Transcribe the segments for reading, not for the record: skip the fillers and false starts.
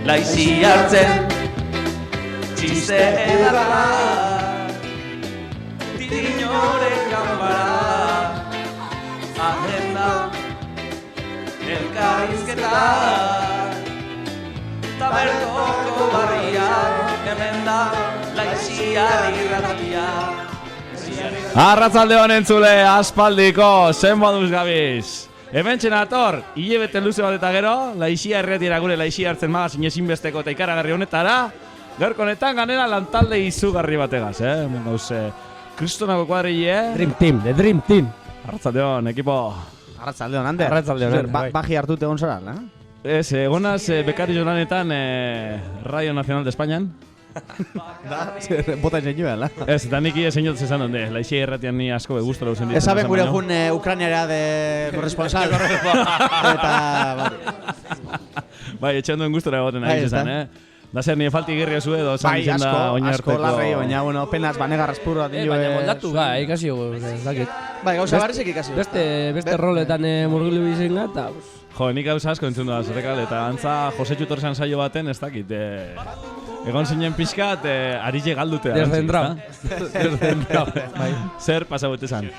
laixi hartzen txiste edarra Tinoren ganbara agenda elkarrizketa Tabertoko barria hemen da laixiari irratia Arratzalde honen entzule, aspaldiko, zen moduz gabiz. Hemen txenator, hilebete luze bat eta gero, laixia erretiera gure laixia hartzen magazin ezinbesteko eta ikaragarri honetara, gaurko honetan ganera lantalde izugarri bategaz, Gauze, kristonako kuadrile, Dream Team, the Dream Team. Arratzalde hon, ekipo. Arratzalde hon, Ander. Arratzalde hon, Baji hartute egon zara, la? Ez, egonaz bekari joanetan Radio Nacional de Españan. Bota enseñu, la? Ez, eta niki eseñot zezan donde, laixia erretian ni asko begustora usen ditzen. Esaben gure jun Ukrainiara de corresponsal. Eta, Bai, etxean duen gustora egoten ari zezan, Da zer, nire falti girri ezu edo, zan bai, izan da asko larrei, baina, bueno, penaz banegar espurra dindu. Baina moldatu ga, ikasi ez dakit. Bai, gauza barrezek ikasi. Beste roletan murgilu bizen eta... Jo, nik gauza asko entzun da zerrekal, eta antza Jose Txutorrean saio baten, ez dakit, egon zinen pixkat, arile galdutea. Descentrao. Zer pasabute zan.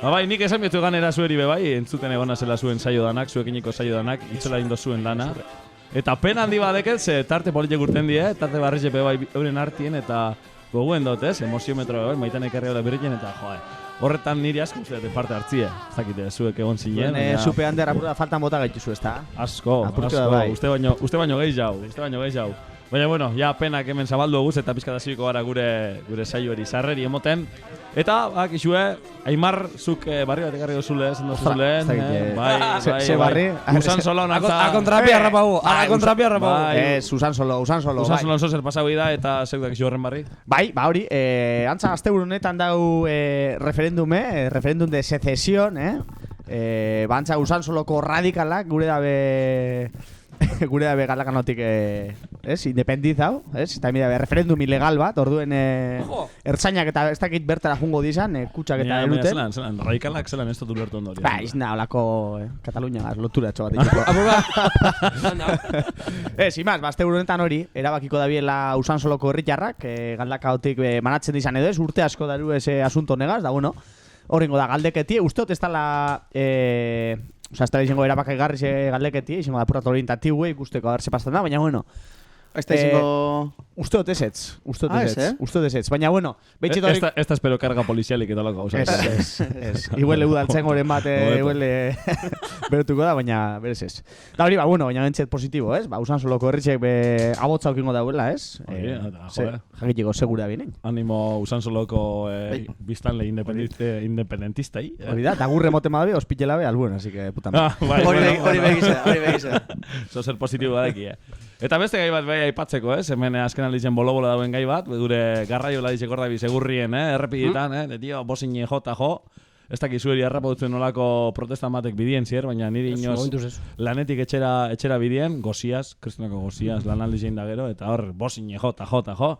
Bai, nik esan bietu ganera zueri be bai, entzuten egona zela zuen saio danak, zuekiniko saio danak, itxola indo zuen lana. Eta pena handi badeket, ze tarte politek urten die, tarte barrize be bai euren artien, eta goguen dut, emoziometro bai, maitan ekarri hola berrien, eta joe. Horretan niri asko uste dut parte hartzie. Ez dakite, zuek egon zinen. Zupe Ander apurra faltan bota gaituzu, ez da? Asko. Uste baino gehiago. Baina, bueno, ja penak hemen zabaldu eguz eta pizkata zibiko gara gure saioari sarreri emoten. Eta, bakizue, Aimar, zuk barri bat ekarri dozule, zen dozuleen. Bai. Ze barri? Usan solo onatza. A kontrapia rapau. Usan solo. Usan solo onzo zer pasau da eta zeuk dakizu horren barri. Bai, ba hori, antza asteburu honetan dau referendum de secesión, ba antza usan soloko radikalak gure dabe galakanotik independizau, eta dabe referendum ilegal bat, orduen ertzainak eta ez dakit bertara jungo dizan, kutsak eta eruten. Zelan, radikalak zelan ez dut ulertu ondori. Ba, izna, holako Katalunia lotura etxo bat itxuko. Imaz, azte honetan hori, erabakiko dabiela usan soloko herritarrak, galdakaotik manatzen dizan edo ez, urte asko daru ese asunto negaz, da bueno, horrengo da galdeketie, usteot ez dala... Osa, ez da izango erabakai garri galdeketi, izango da puratu orientatiue ikusteko agarse pastan da, baina bueno. Ez da izango... Usteot ezetz, baina bueno. Ez da espero karga polizialik eta loko. Ez. Iguele udaltzen goren bat, iguele berutuko da, baina berez ez. Da hori, bueno, baina bentzet positibo, ez? Ba, usan soloko herritxek abotza aukingo dauela, ez? Jakitiko segura binen. Animo usan soloko biztanle independentistai. Hori da, gurre moten badabe, ospitela be, albuen, así que puta madre. Hori begiza. Zo zer positibo badeki, Eta beste gai bat bai aipatzeko, hemen azken alditzen bolo-bola dauen gai bat, gure garraio ladizeko ordabi segurrien, errepiditan, tio, bosin jota jo. Ez dakiz zueri errapautzen nolako protestan batek bidien zier, baina niri inoz lanetik etxera bidien, goziaz, kristonako goziaz, lan aldizein da gero, eta hor, bosin jota jo.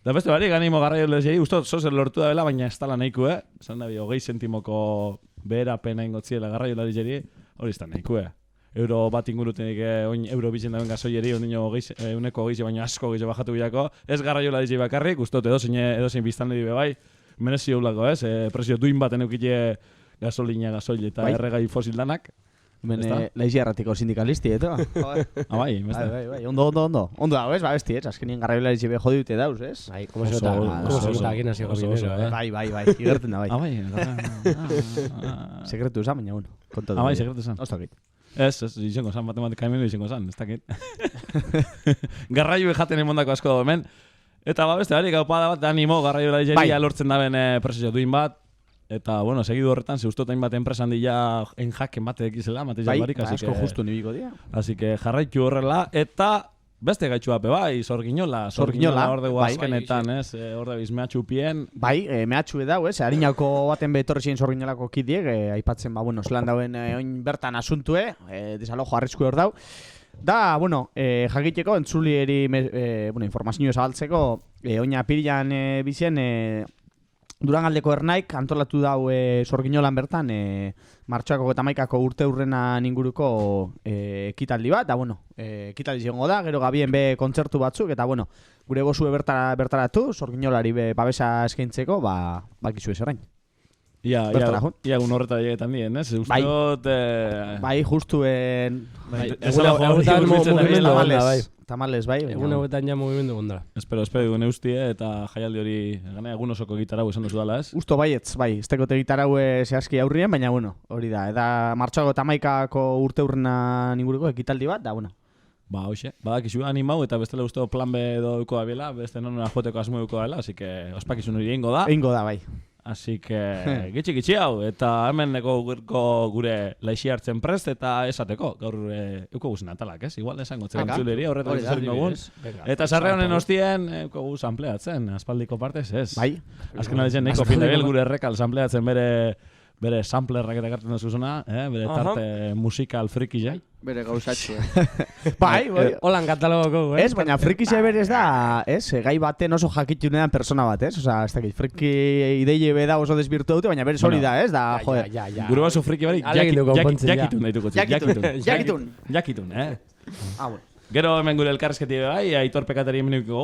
Da beste barik, animo garraio ladizei, ustot, zozer lortu da bela, baina ez tala nahiko, Zan da bi, 20 zentimoko behera pena ingotziela garraio ladizei, hori ez da nahiko, Euro bat ingurutenik oin euro bizen dauen gasoieri, uneko geize baino asko geize bajatu bilako. Ez garraiola dizei bakarrik, ustot edozein biztan dibe bai. Menezio ulako, presio duin baten eukite gasolina, gasoil eta erregai fosil danak. Laizi erratiko sindikalisti, eto? Bai, bai, ondo dago, ez, ba, besti, ez? Azkenien garraiola dizei beho diute dauz, ez? Bai, como se nota aquí nazio gabinero, Bai, igerten da, bai. Sekretu esan, baina, bueno, kontatu. Bai, sekretu esan. Ostakit. Ez, izango zan, matematika hemen izango zan, ez dakit. Garraio jaten emondako asko dago hemen. Eta beste barik, hau pada bat, animo, garraio laizeria lortzen daben presio duin bat. Eta, bueno, segidu horretan, zeustotain bat enpresan dila enjaken bate ekizela, mateiz barik. Bai, asko justu nibiko dia. Así que jarraitu horrela, eta... Beste gaitxua bai, Sorginola hor dugu azkenetan, ez? Hor dugu mehatxupien. Bai, mehatxu edau, ez? Harinako baten betorri ziren Sorginolako kidiek, aipatzen, bueno, zelan dauen oin bertan asuntue, desalojo arrisku hor dau. Da, bueno, jakiteko, entzulieri, informazio zabaltzeko, oina apirian bizien, Durangaldeko Ernaik antolatu dau Sorginolan bertan martxoako eta maikako urte hurrena inguruko ekitaldi bat, da bueno, ekitaldi zegongo da, gero gabien be kontzertu batzuk, eta bueno, gure gozue bertaratu, Sorginolari be babesa eskaintzeko, bakizu ez orain. Ia egun horretara jegetan dien, ez? Usteot... Bai, justu... Tamales, bai. Egun hauetan ja mugimendu gondara. Espero egun eustie eta jaialdi hori gana egun osoko gitarau esan duzu dala, ez? Usto baietz, bai. Estekote gitarau zehazki aurrien, baina bueno, hori da. Eta martxoako eta maikako urte hurrena inguruko ekitaldi bat, da bueno. Ba, hoxe, badakizu animau eta bestela usteo plan B edo duko da biela, beste nonera joteko asmo duko dela, así que ospakizun hori egingo da. Egingo da, bai. Así que gitxi hau, eta hemen gure laixi hartzen prest eta esateko, gaur euko guzen atalak, ez? Igual esango tzen entzuleri horretak izan dugun. Eta sarre honen ostien euko guz sampleatzen, aspaldiko partez, ez? Bai. Azken aldezen nahiko findebil gure errekal sampleatzen bere samplerrak eta kartzen duzuzuna, bere tarte musikal frikile. Bere gauzatxu. Bai. Holan katalogoko, Ez, baina frikize berez da, gai baten oso jakitunean persona bat, ez? Osa, ez dakit, friki ideie beda oso desbirtu dute, baina berez hori da, ez? Da, joder. Gure basu friki barik, jakitun daituko txik. Jakitun, bueno. Gero hemen gure elkarrezketi bai, Aitor Pekatari emeniko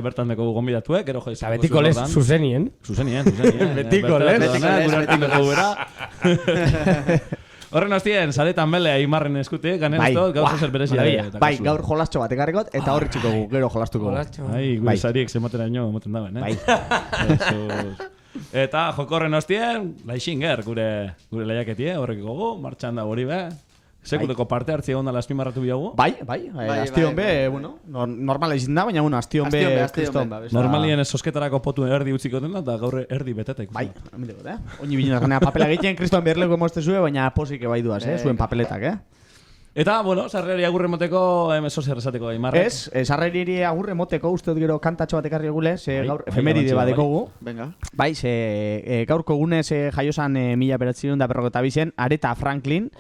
bertan deko gonbidatuek, gero jo izango. Betiko lez, zuzenien. Betiko lez. Gure artiko gubera. Horren hostien, saretan bele Aimarren eskuti, ganen ez dut, gaur zer berezia. Bai, gaur jolastxo bat ekarrikot, eta horri txiko gu, gero jolastuko. Gure sariek zemateraino moten daben, Bai. Eta jokorren hostien, Laixinger, gure lehiaketie, horrekiko gu, martxan da hori be. Sekuleko parte hartzia onda laspimarratu biagu? Bai, astion be, bueno, normala izin da, baina bueno, astion be kriston ba. Normalien sosketarako potu erdi utziko dena, eta gaur erdi betetek. Bai, amindeko, Oini binen ganea papela egiten, kriston berleko emozte zue, baina posik ebai duaz, zuen papeletak, Eta, bueno, sarreri agurre moteko, zer esateko Aimarrek. Ez, sarreri agurre moteko, uste dut gero kantatxo bat ekarri egule, ze gaur efemeride bat dekogu. Venga. Bai, ze gaurko gunez jaiosan 1952 Aretha Franklin,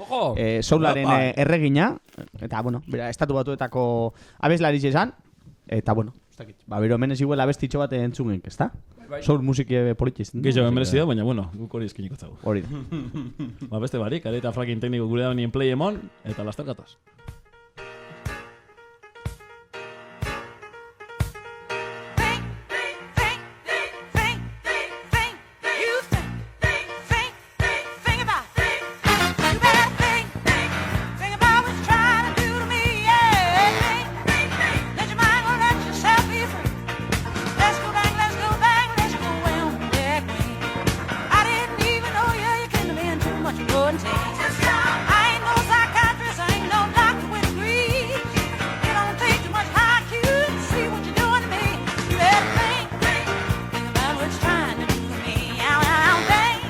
soularen erregina, eta, bueno, bera, estatu batuetako abeslari esan, eta, bueno, bero menez iguela abestitxo bat entzungen, ez da? Soul musiki politxiz. Gehiago merezi da, baina, bueno, guk hori eskiniko zagu. Hori da. Ba, beste barik, Aretha Franklin tekniko gure da benien play emon, eta laster gatoz. I ain't no psychiatrist, I ain't no doctor with a degree. It don't take too much IQ to see what you're doing to me. You better think about what you're trying to do to me. Ow, think.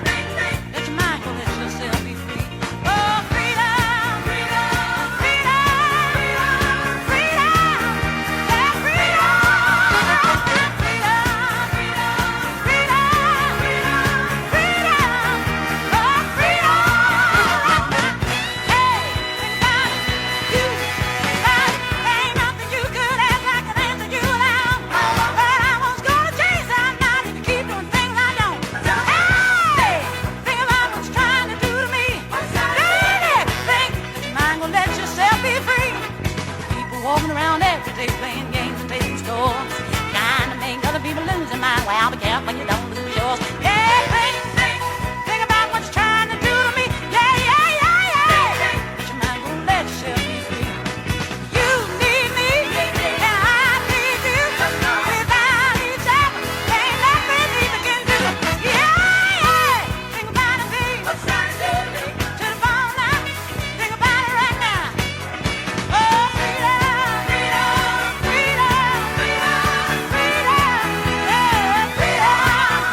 Let your mind go, let yourself be free. Oh, freedom, freedom, freedom, freedom, freedom, yeah, freedom, freedom, freedom, freedom, freedom, freedom, oh, freedom. Walking around every day playing games and taking scores, trying to make other people lose their mind. Well, be careful you don't lose yours. Yeah, think about what you're trying to do to me. Yeah. But your mind won't let yourself be free. You need me, and I need you. Without each other, ain't nothing we can do. Yeah. Think about it, baby. What's trying to do to me? To the bone now. Think about it right now. Oh, freedom. Freedom, freedom, freedom, freedom, yeah, freedom.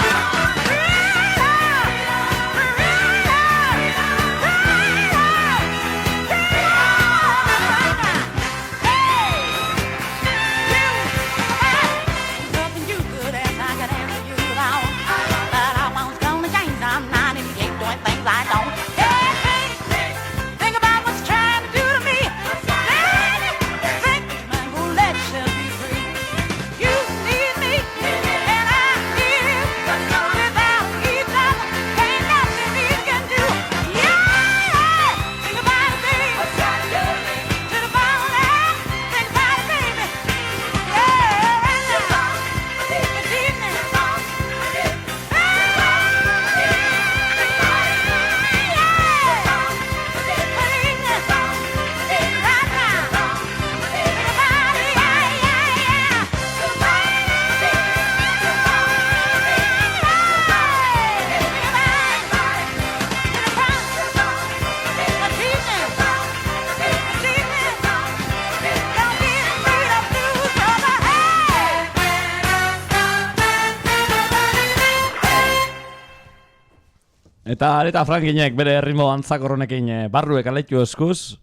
Eta Frankinek bere ritmo dantzakorronekin barruek aletu eskuz.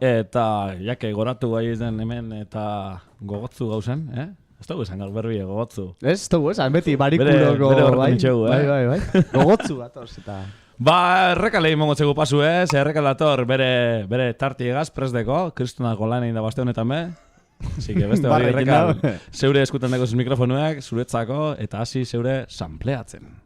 Eta jake goratu gai den hemen eta gogotzu gauzen, Ez dugu esan gaur berbi gogotzu. Ez dugu, beti barikuloko... Bere horretu nitxegu, Bai. Gogotzu batoz, eta... Ba, errekale imongo txegu pasu, errekale dator bere tarti egaz presdeko, kristonako lan egin da baste honetan be. Así que beste hori errekal, zeure eskutan dago zuz mikrofonuak, zuretzako, eta hasi zeure sampleatzen.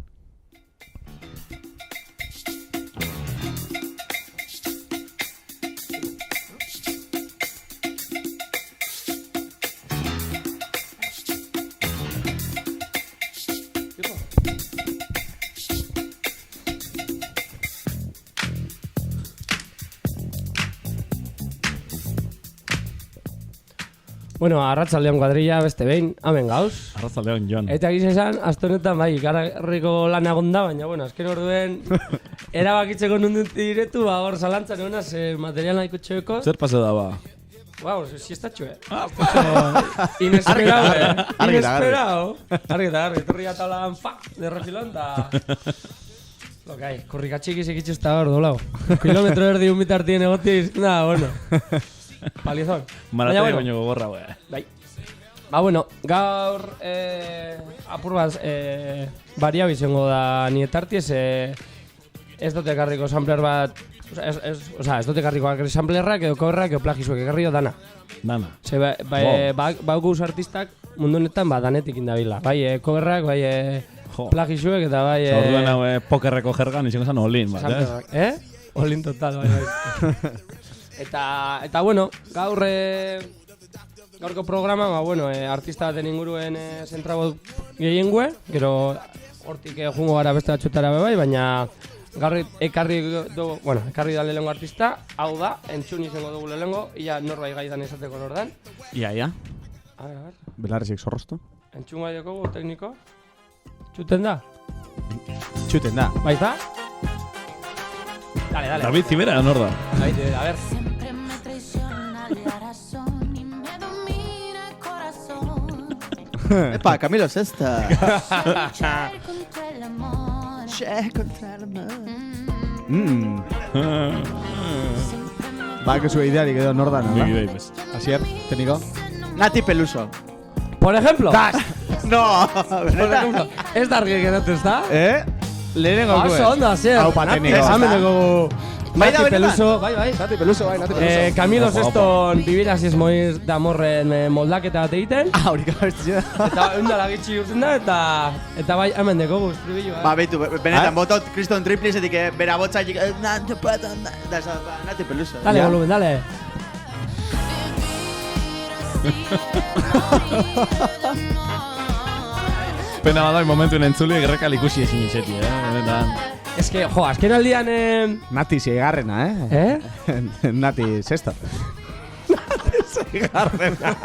Bueno, arratsaldean kuadrilla beste behin, hemen gauz. Arratsaldean Jon. Eta egiz esan, aste honetan bai, ikarriko lan egonda, baina bueno, azken orduen erabakitzeko nundut diretu, hor zalantzan egonaz material nahiko txoeko. Zer pase da ba? Wow, si está txue. Inesperado, inesperado. Argi, torri atalan, de refilón, da... Lokai, korrika txiki zekitxu ez da hor, dolau. Kilometro erdi un bitartien egotiz, nada, bueno. Palizón. Maratoi baino gogorra, Bai. Ba, bueno, gaur apur bat variabi izango da nietartiez, ez dute ekarriko sampler bat, ez dute ekarriko samplerrak edo coverrak edo plagizuek ekarri dana. Dana. Ze, ba guz artistak mundu honetan danetik indabila. Bai, coverrak, bai, plagizuek eta bai... Orduan hau pokerreko jergan izango zen olin, bat, Olin total, bai. Eta bueno, gaurko programa, ba, bueno, artista baten inguruen zentrago gehiengue, gero hortik jungo gara beste batxutara bai, baina ekarri da lehengo artista, hau da, entzun izango dugu lehengo, ia norbait gaidan esateko nordan. Ia. A ver. Belarrizik zorroztu. Entzun gai dugu, tekniko. Txuten da? Txuten da. Baita? Dale. David Zibera, nor da? David, a ver. Siempre me traiciona la razón y me domina el corazón. Epa, Camilo Sesta. Luchar contra el amor. Contra el amor. Ba, que zure idearik edo nordan, Nik ¿no? idei, pues. Asier, tekniko? Nati Peluso. Por ejemplo. No, Por ejemplo. Ez da argi geratu, ez da? Lehenengo Oso ez. ondo, Asier. Hau pateniko. Hemen dugu... Bai da, Nati benetan? Peluso, bai. Nati Peluso, Nati Peluso. Camilo Seston Vivir así es morir de amorren moldaketa bat egiten. Horika bestia. Eta eundala gitxi urtzen da, eta bai hemen dugu estribilloa. Ba, beitu, benetan, botot Kriston Triplizetik bera botzaik Nati Peluso. Dale, volumen, dale. Pena badai momentuen entzuli errekal ikusi ezin izeti, benetan. Es que, jo, azken aldian... Nati seigarrena, Nati sexta. Nati seigarrena.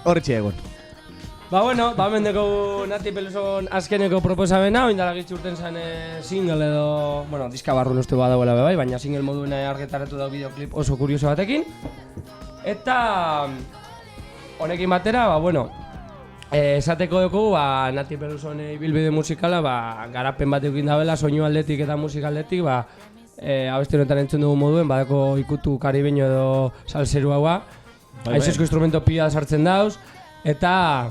Horretxe egon. Ba, bueno, ba, mendeko Nati Peluson azkeneko proposamena, oindala gitxi urten zen single edo... Bueno, diska barrun uste badagoela bai, baina single moduen argitaratu da videoklip oso kurioso batekin. Eta... Honekin batera, ba, bueno... esateko dugu, ba, Nati Peluson ibilbide musikala, ba, garapen bat eukin dabela, soinu aldetik eta musika aldetik, ba... abesti honetan entzun dugu moduen, badako ikutu karibeño edo salseru haua. Aizezko instrumento pila sartzen dauz, eta...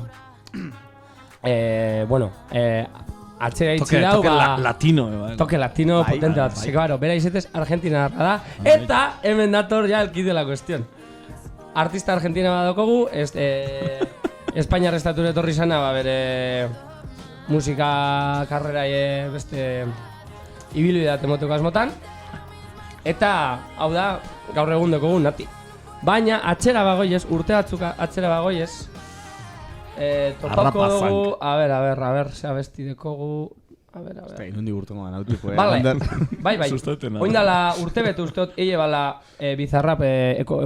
bueno, atzera itzi dau, Toque ba... latino, Toque latino potente bat. Claro, bera izetez Argentina da. Eta hemen dator ja elkide la cuestión. Artista argentina badakogu, Espainiar estatura etorri zana, ba, bere musika karrera beste ibilbidea temoteko asmotan. Eta, hau da, gaur egun dekogu Nati. Baina, atxera bagoiez, urte batzuk atxera bagoiez, topako dugu, a ver, ze abesti dekogu, a ver. Inundi urtengo da nautipo, Vale, bai. Sustatena. Oindala urtebete usteot, eile bala bizarrap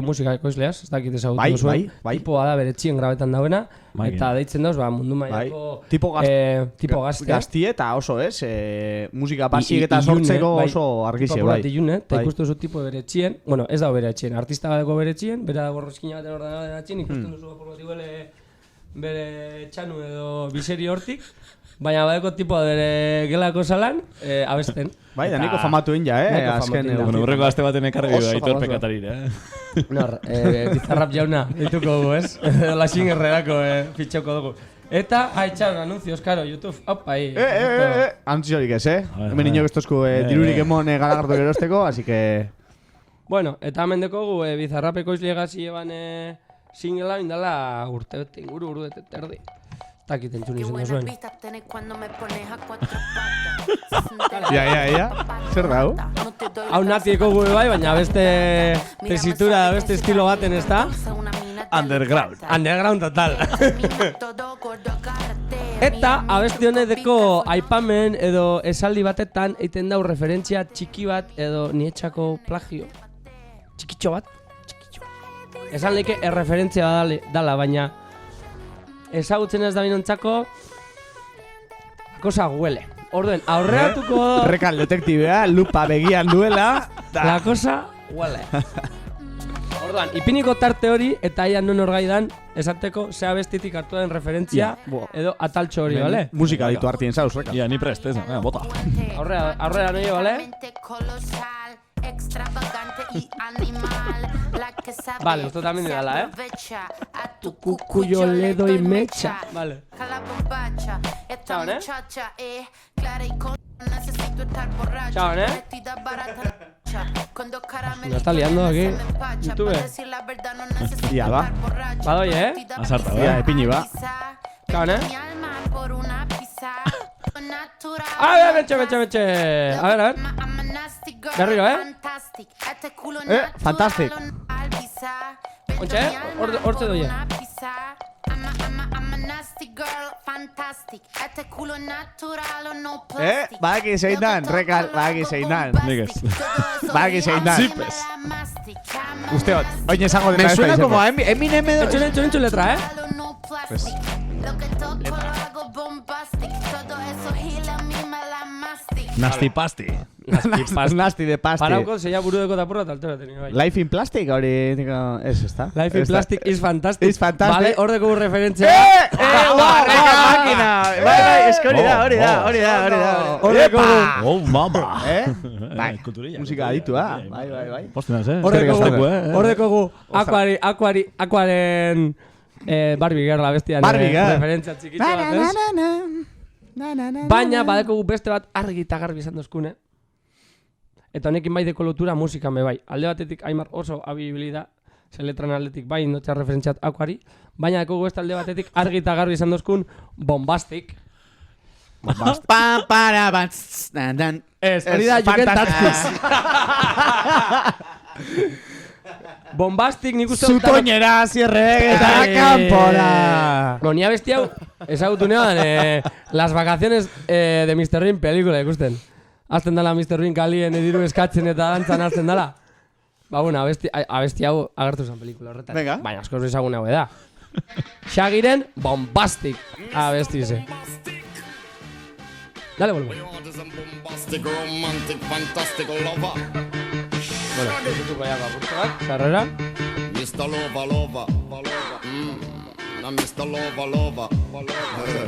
musika ekoizleaz, ez dakit ezagutu zuen. Bai. Tipoa da bere txien grabetan dauena, eta deitzen dauz, ba, mundu mailako... Tipo gazte. Gazti eta oso, musika pasik eta sortzeko oso argixe, bai. Tipo ilune, eta ikustu duzu tipo bere txien, bueno, ez dago bere txien, artista gadeko bere txien, bera borrozkina baten ordenadaren txien, ikusten duzu apur bat iguele bere txanu edo biseri hortik, baina badeko tipo bere gelako salan, abesten. Bai, da niko famatu ja, Nahiko azken famatu Bueno, urreko aste baten ekarri Oso Aitor famoso. Pekatarira, Nor, Bizarrap jauna, dituko dugu, ez? Edo lasin herrerako fitxoko dugu. Eta, haitxan, anuncios, karo, YouTube, opa, ahí. Antziorik ez, Bai, Hemen bai. inok estozko dirurik emon galagardo gerozteko, así que... Bueno, eta hemen dekogu, Bizarrapeko izlegasi eban singela indala urte bete inguru, urte terdi. Takit entzun Qué izan buenas zuen. vistas tenés cuando me pones a cuatro patas. Ya. Zer da, hau? No te doy Hau natieko gu bai, baina beste tesitura, beste estilo baten ez da. Underground. Underground total. Eta abesti honeteko aipamen edo esaldi batetan egiten dau referentzia txiki bat edo nietxako plagio. Txikitxo bat. Esan leike erreferentzia dala, baina ezagutzen ez da binontzako cosa huele. Orduen, aurreatuko Rekal detektibea, lupa begian duela. la cosa huele. Orduan, ipiniko tarte hori eta aian non orgaidan esateko zea bestitik hartu den referentzia edo ataltxo hori, bale? Musika ditu hartien zauz, Rekal. Ia, ni prest, ez? Bota. Aurrera nahi, bale? Extravagante y animal, la que sabe Vale, esto también se me da la, aprovecha. A tu cucuyo le doy mecha. Vale. Jala bombacha, esta Chao, ¿eh? muchacha es clara y con necesito estar borracha. Chao, ¿eh? Vestida barata, con dos caramelitos. Me está liando aquí, se me empacha. YouTube. Para decir la verdad no necesito Ya va. estar borracha. Badoy, ¿eh? Vestida Azarta, precisa, ya, ipini va. pizza. Chao, ¿eh? Mi alma por una pizza. Natural. A ver, betxe. A ver. I'm a nasty girl, Berriro, ¿eh? Fantastic. Este culo fantastic. Ontxe, hortze doie. I'm a nasty girl, fantastic. Este culo natural o no plastic. Badaki zein dan, Rekal, badaki zein dan. Nik ez. Badaki zein dan. Zipes. Usteot, oin esango dena Me ez da suena izango. como a Eminem edo... Entzun letra, Pues, lo que toco lo hago bombastic. Todo eso gila a mí me la mastic. Nasty pasti. Nasti de pasti. Parauko zeia burudeko tapurra eta altera teni, bai. Life in Plastic, hori, ez ezta? Life in Plastic is fantastic. Is fantastic. Vale, hordeko referentzia. Reka máquina! Bai, eski hori da. Hordeko Oh, mama. Bai, Kulturilla. musika aditua. Bai. Postenaz, Hordeko gu Aquaren Barbie Girl abestian Barbie Girl. referentzia txikitxo bat, ez? Baina badeko gu beste bat argi eta garbi izan dozkune. Eta honekin bai deko lotura musika me bai. Alde batetik Aimar oso abibili da, ze letran aldetik bai indotxa referentziat Aquari, baina deko gu beste alde batetik argi eta garbi izan dozkun Bombastic. Pam, para, ban, dan. Ez, hori da Juken Tatzpiz. Bombastic nik uste dut... Zutoñera, zierre, eta kanpora. No, ni abesti hau, ezagutu neoan, las vacaciones de Mr. Rin pelikula ikusten. Azten dala Mr. Rin kalien ediru eskatzen eta dantzan azten dala. Ba, bueno, abesti hau agertu zen pelikula horretan. Venga. Baina askoz ezagun hau da. Shagiren Bombastic abesti ze. Dale, volumen. Bombastic, romantic, fantastic lover. Bueno, ditutuko ya papurtza bat, sarrera. Mr. Lover. Na Mr. Lover.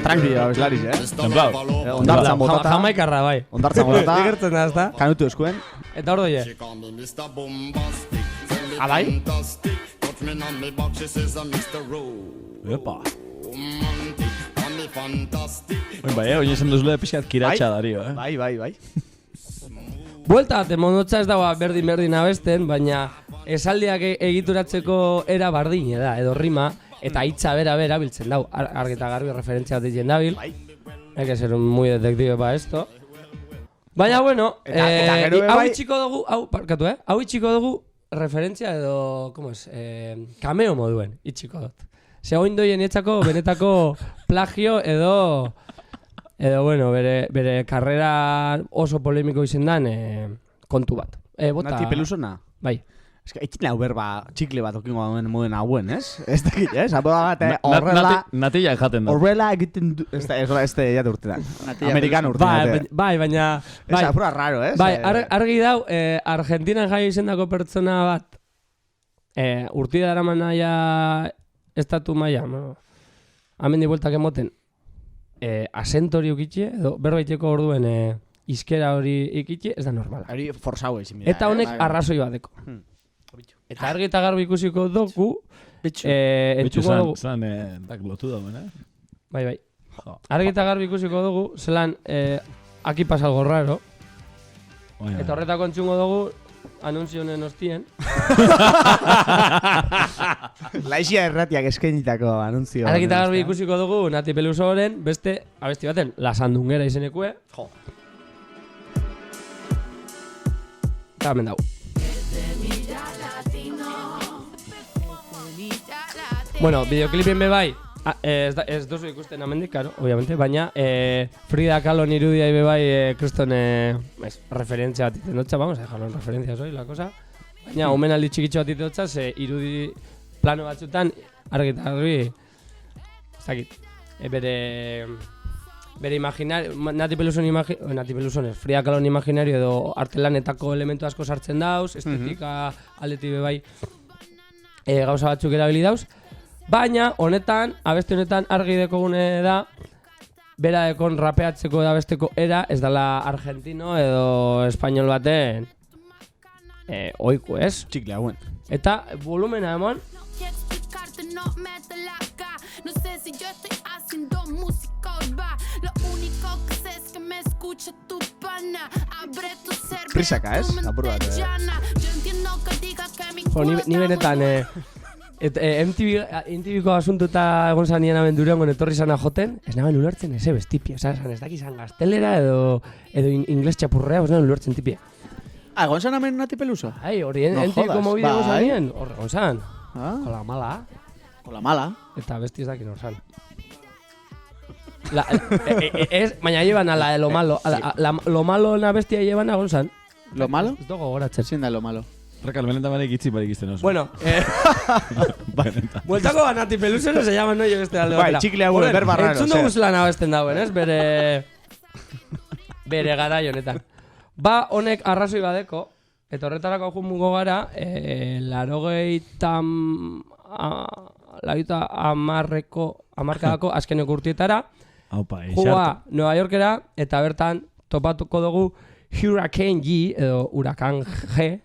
Tranquilo, abeslariz, Mr. Templado. Lover. Ondartzan botata. Jamaikarra, bai. Ondartzan botata. Igertzen da, ezta? Kanutu eskuen. Eta hor doie. She call me Mr. Bombastic. Tell me Ah, bai? fantastic. Touch me on me back, she says I'm Mr. Epa. Romantic. Call me fantastic. Bai, oin esan duzule pixkat kiratxa dario, Bai. Buelta bat, monotza ez dagoa berdin abesten, baina esaldiak egituratzeko era bardine da, edo rima, eta hitza bera biltzen dau. Argi eta garbi referentzia bat ditzen dabil. Hay que ser muy detective para esto. Baina, bueno, Eta gero hau bai- itxiko dugu, hau itxiko dugu referentzia edo, ¿cómo es? Cameo moduen, itxiko dut. Ze oindoien etzako benetako plagio edo, bueno, bere karrera oso polemiko izen dan kontu bat. Bota... Nati pelusona. Bai. Ez que, etxin hau berba txikle bat okingo moden hauen, ez? Ez dakit, ez? Apoda bat, horrela... Natilla jaten da. Horrela egiten du... Ez jate urtetan. Amerikan urtetan. Bai, baina... Ez apura raro, ez? Bai, argi dau, Argentinan jai izendako pertsona bat, urtida daraman naia estatu maia, no? amendi bueltak emoten asento hori ukitxe, edo berbaiteko orduen izkera hori ikitxe, ez da normala. Hori forzau ezin Eta honek arrazoi bateko. Eta argi eta garbi ikusiko dugu, Betxu entzuko dugu, zan, dak lotu dauen, bai. Argi eta garbi ikusiko dugu, zelan, aquí pasa algo raro, eta horretako entzungo dugu, anunzio honen ostien. Laixia erratiak eskainitako anunzio. Argi eta garbi ikusiko dugu, Nati Pelusoren, beste abesti baten, La Sandunguera izenekue. Eta hemen dago. Bueno, videoclipien be bai, ez duzu ikusten amendik, claro, obviamente, baina Frida Kahlo irudia be bai kriston referentzia bat iten dutza, vamos a dejarlo en referencias hoy, la cosa. Baina, omenaldi txikitxo bat iten dutza, ze irudi plano batzutan, argi eta garbi, ez dakit, bere imaginario, Nati Peluson ez, Frida Kahlo imaginario edo artelanetako elementu asko sartzen dauz, estetika aldetik be bai gauza batzuk erabili dauz. Baina, honetan, abeste honetan argi dekogune da, bera dekon rapeatzeko da besteko era, ez dela argentino edo espainol baten oiku, ez? Txikle hauen. Eta volumena emon, No sé si yo estoy haciendo música o va. Lo único que sé es que me escucha tu pana. Abre tu cerebro. Prisaka, ez? Apur bat. Yo entiendo que diga que mi ni benetan MTVko asuntu eta egon zanien aben Durangon etorri zana joten, ez naben ulertzen eze bestipia, ez daki zan gaztelera edo ingles txapurrea, ez naben ulertzen tipia. Egon zan hemen Nati Peluso? Hori, MTVko mobide egon zanien, horre egon zan. Kola mala. Kola mala. Eta besti ez dakin hor zan. Baina llevan a la de lo malo, lo malo na bestia llevan a egon zan. Lo malo? Ez dugu goratzen. Zein da lo malo? Rekal, benetan barik itzi barik izten oso. Bueno, bueltako a Nati Peluso no se llama, no yo beste alde batera. Bai, txikle hauen berba raro. Entzun dugu zelan abesten dauen, ez? Bere gara honetan. Ba, honek arrazoi badeko, eta horretarako jungo gara, amarkadako azkeneko urtietara, joa Nueva Yorkera, eta bertan topatuko dugu Hurricane G, edo Huracan G,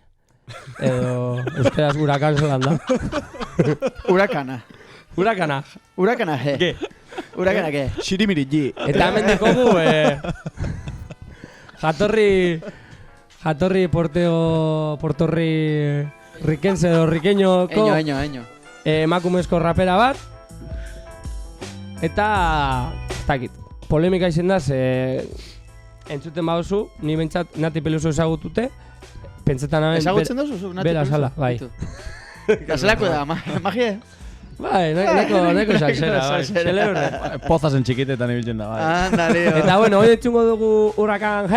edo euskaraz Huracan zelan da. Hurakana. Hurakana G. Hurakana G. Xirimiri G. Eta hemen dekogu jatorri portorri rikense edo rikeñoko Eño. emakumezko rapera bat. Eta ez dakit, polemika izen da, entzuten baduzu, ni bentsat Nati Peluso ezagutute, pentsetan hamen Ezagutzen duzu Nati Peluso? bera sala, bai. Gazelako da, magie? Bai, neko salsera, bai. Celebre. Pozazen txikitetan ibiltzen da, bai. Andale. Eta bueno, hoy entzungo dugu Huracan G.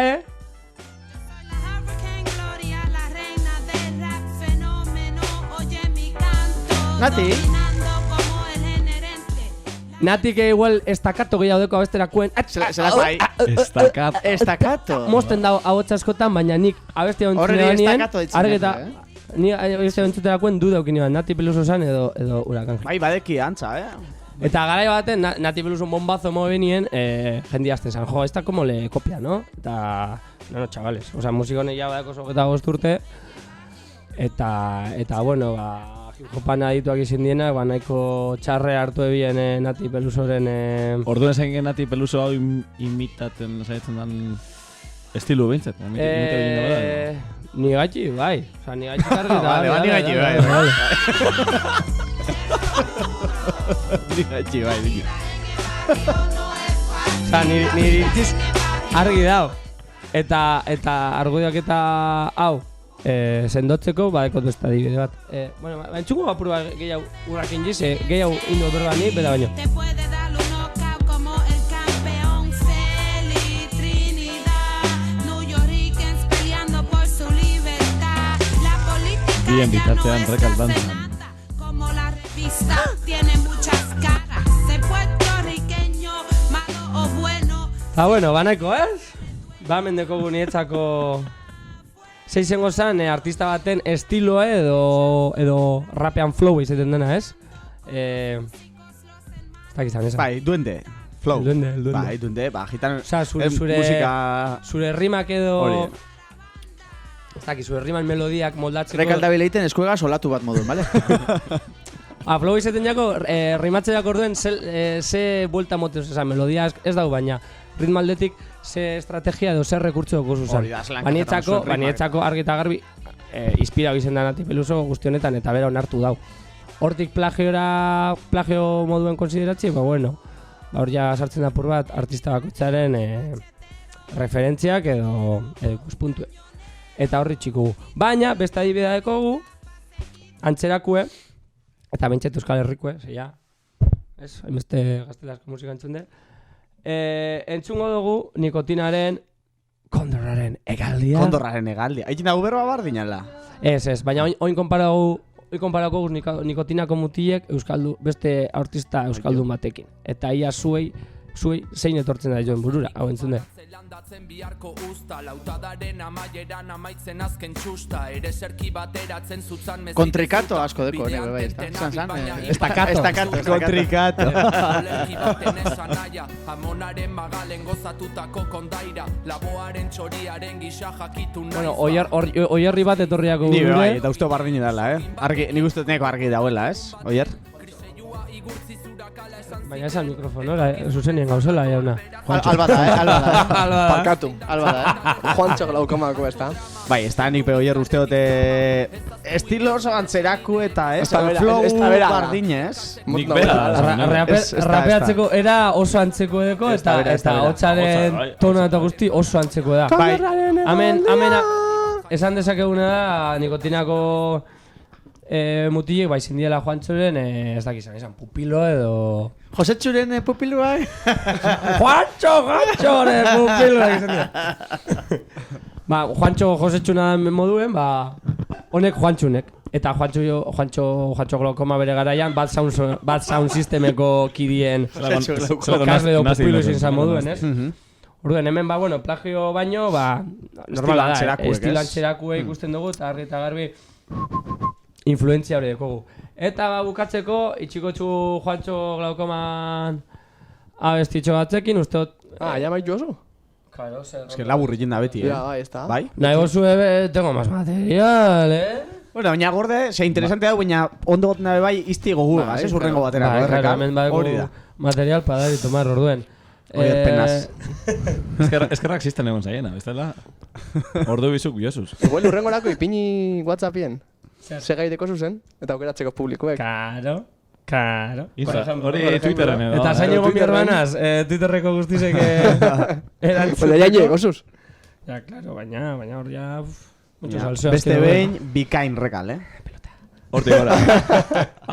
Nati? Nati que igual estacato gehiago deko abesterakuen. Estacato. Mosten dago ahotsa askotan, baina nik abestia Horreri ontzunea nien, estacato ditzen argeta, dut, ni abestia ontzuterakoen du daukin nioan, Nati Peluso zan edo Huracan G. Bai, badeki antza, Eta garai baten, Nati Peluso un bombazo mobe nien, jendi azten zan, jo, esta como le copia, no? Eta, no, chavales, o sea, musikone ya badako sogeta urte, eta bueno, ba, hip-hopan adituak izin dienak, ba, nahiko txarre hartu ebien Nati Pelusoren... Orduan esan Nati Peluso hau imitaten zaitzen dan estilu behintzat. Ni gaitxi, bai. Osa, ni gaitxi karri da. Vale, ni gaitxi, bai. Ni gaitxi, bai, dino. Osa, ni dirtiz argi dao. Eta argudioak eta hau sendotzeko, badeko beste adibide bat. Bueno, entzuko apur bat gehiago Huracan G, gehiago indo berba ni, bera baino. Te puede dar un knockout como el campeón Celi, Trinidad, New Yorkers peleando por su libertad. La política Bien, ya no bitartean es rekaldantzan. senata, como la revista tiene muchas caras. De puertorriqueño, malo o bueno. Bueno, banaiko, ez? Ba, mendeko gunietzako... Zeizengo zan, artista baten estiloa edo rapean flow izaten dena, ez? Ez dakizan, esan. Bai, duende. Flow. El duende. Bai, duende, gitano. Osa, zure musika... rimak edo... Hori. Ez dakit, zure riman melodiak moldatzeko... Rekaldabil egiten eskuega solatu bat modun, bale? Flow izaten jako, rimatzeak orduen ze buelta moteuz esan, melodia ez dau baina ritmaldetik ze estrategia edo ze rekurtso dugu zuzan. Hori da, zelanketa Banietzako argi eta garbi inspirau izen da Nati Peluso guzti honetan eta bera onartu dau. Hortik plagio moduen konsideratzi, bueno, hor ja sartzen da pur bat artista bakoitzaren referentziak edo ikuspuntu. Eta horri txikugu. Baina, beste adibidea dekogu, antzerakue, eta bentset Euskal Herrikue, zeia, ez, hainbeste gaztelazko musika entzunde. Entzungo dugu nikotinaren kondorraren egaldia. Kondorraren egaldia. Aitin dago berba bardinala. Ez, baina oin konparako nikotinako mutilek beste artista euskaldun batekin. Eta ia zuei zein etortzen da joan burura, hau entzunde. Zelandatzen biharko usta, lautadaren amaieran amaitzen azken txusta, ere serki bateratzen zutzan mezik... Kontrikato asko deko, nebe bai, zan. Estakato. Kontrikato. Olerki baten esan naia, amonaren magalen gozatutako kondaira, laboaren txoriaren gisa jakitu nahi. Bueno, oierri bat etorriako Ni gure. bai, eta uste bardini dala, Nik uste neko argi dauela, ez? Oier? Baina esan mikrofonora, zuzenien gauzela, jauna. Alba da, Parkatu. Alba da, Juantxo glaukomako, ez da? Bai, ez da nik oier uste dute estilo oso antzeraku eta ez, Ez da bera, flow ez da bera. bardinez. Nik bera da. Rapeatzeko era oso antzeko edeko eta hotzaren tona eta guzti oso antzeko da. Bai, Hemen esan dezakeguna da nikotinako mutilek bai zindiela Juantxoren ez dakizan, esan pupilo edo... Josetxuren pupilua, Juantxoren pupilo izan dira. Juantxo Josetxuna moduen, honek Juantxunek. Eta Juantxo Glaukoma bere garaian bat sound systemeko kidien kasle edo pupilo izin zan moduen, ez? Orduan, hemen, plagio baino, normala da, estilo antzerakue ikusten dugu, eta argi eta garbi influentzia hori dekogu. Eta bukatzeko, itxikotxu Juantxo Glaukoman abestitxo batzekin, usteot... Ja maitu oso? Claro, Ez que laburri jinda beti, Ja, bai, ez da. Bai? Nahi gozu tengo más material, Bueno, baina gorde, interesante da, baina ondo goten dabe bai izti gogurga, ez? Urrengo baterako, hemen hori da. material para dar y tomar orduen. Oier, penaz. Eskerrak existen egon zaiena, bestela? Ordu bizuk biosuz. Igual urrengorako ipini WhatsAppien. Ze gai deko zuzen, eta aukeratzeko publikoek. Claro. Hori Twitteren edo. Eta zain egon mi hermanaz, Twitterreko guztizek erantzuteko. Baina jaine egozuz. Ja, claro, baina hor ja... Mucho salseo. Beste behin, bikain rekal, Hortik gora.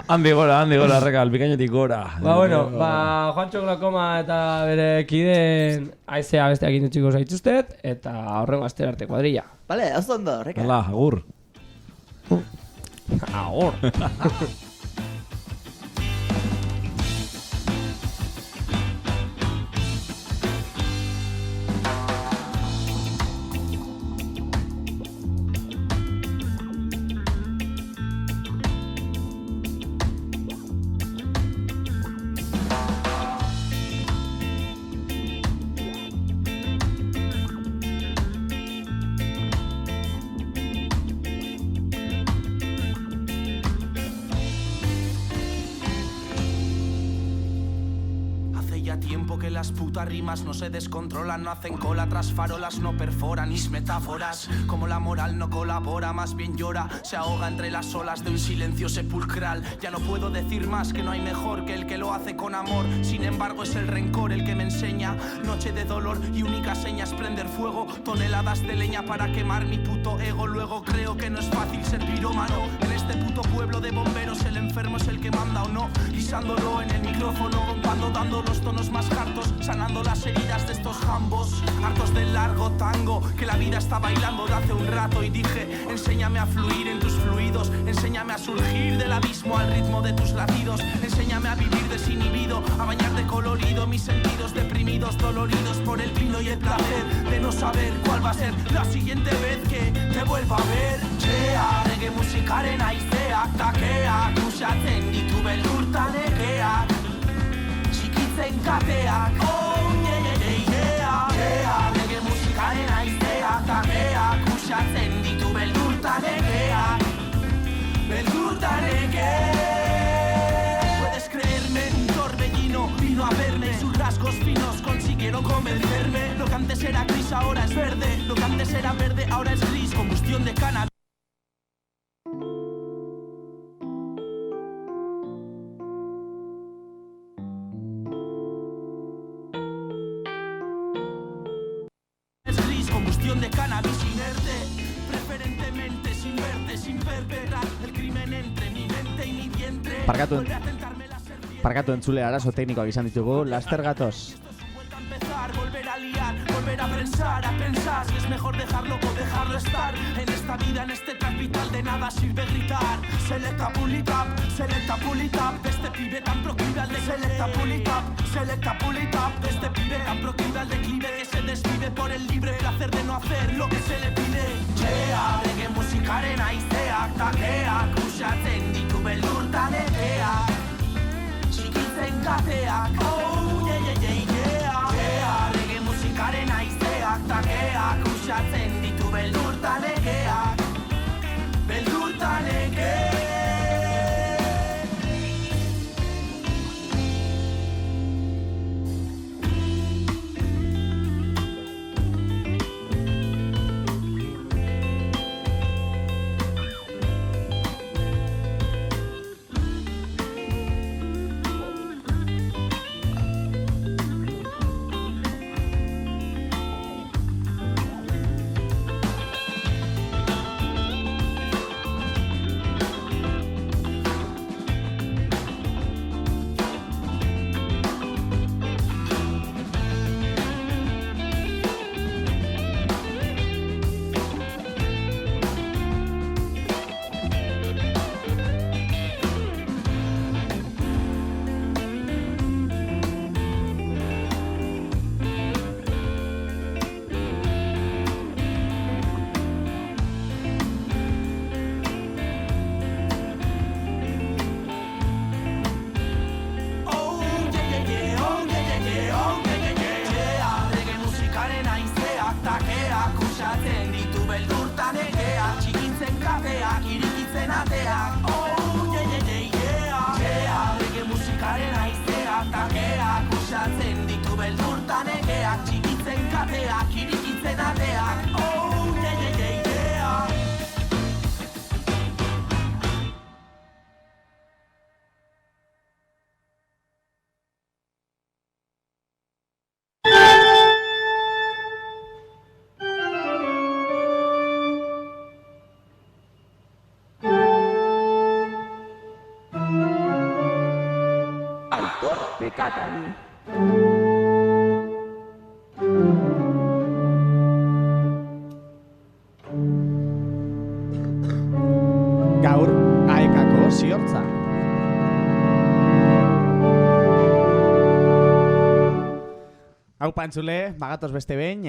Handi gora, rekal, bikainetik gora. Juantxo Glaukoma eta bere kideen aizea besteak indutxiko zaituztet, eta horrengo astera arte kuadrilla. Bale, oso ondo, horreka. Hala, agur. Agur. Tiempo que las putas rimas no se descontrolan, no hacen cola tras farolas, no perforan mis metáforas. Como la moral no colabora, más bien llora, se ahoga entre las olas de un silencio sepulcral. Ya no puedo decir más, que no hay mejor que el que lo hace con amor. Sin embargo es el rencor el que me enseña. Noche de dolor y única seña es prender fuego. Toneladas de leña para quemar mi puto ego. Luego creo que no es fácil ser pirómano. En este puto pueblo de bomberos el enfermo es el que manda o no. Guisándolo en el micrófono, cuando dando los tonos más hartos, sanando las heridas de estos jambos, hartos del largo tango que la vida está bailando de hace un rato. Y dije, enséñame a fluir en tus fluidos, enséñame a surgir del abismo al ritmo de tus latidos, enséñame a vivir desinhibido, a bañar de colorido mis sentidos deprimidos, doloridos por el vino y el placer de no saber cuál va a ser la siguiente vez que te vuelva a ver. Chea, reggae musikaren aizeak takeak, usatzen ditu beldurta negeak. Txikitzen kateak Reggae musikaren aizeak Tageak usatzen ditu beldurtanegeak Puedes creerme, un torbellino vino a verme Sus rasgos finos consiguieron convencerme Lo que antes era gris ahora es verde Lo que antes era verde ahora es gris Combustión de cannabis de cannabis inerte Preferentemente sin verte, sin perpetrar El crimen entre mi mente y mi vientre Parkatu entzule arazo teknikoak izan ditugu, laster gatoz. Volver a liar, volver a pensar si es mejor dejarlo o dejarlo estar En esta vida, en este trap vital de nada sirve gritar Selecta pull it up, de este pibe tan proclive al de Selecta pull it up, de este pibe tan proclive al declive Que se desvive por el libre placer de no hacer lo que se le pide Reggae musikaren aizeak, takeak usatzen ditu beldurtanegeak Txikitzen kateak, Reggae musikaren aizeak, takeak usatzen ditu beldurtanegeak Gaur, aekako ziortza. Hau pantzule, bagatoz beste behin,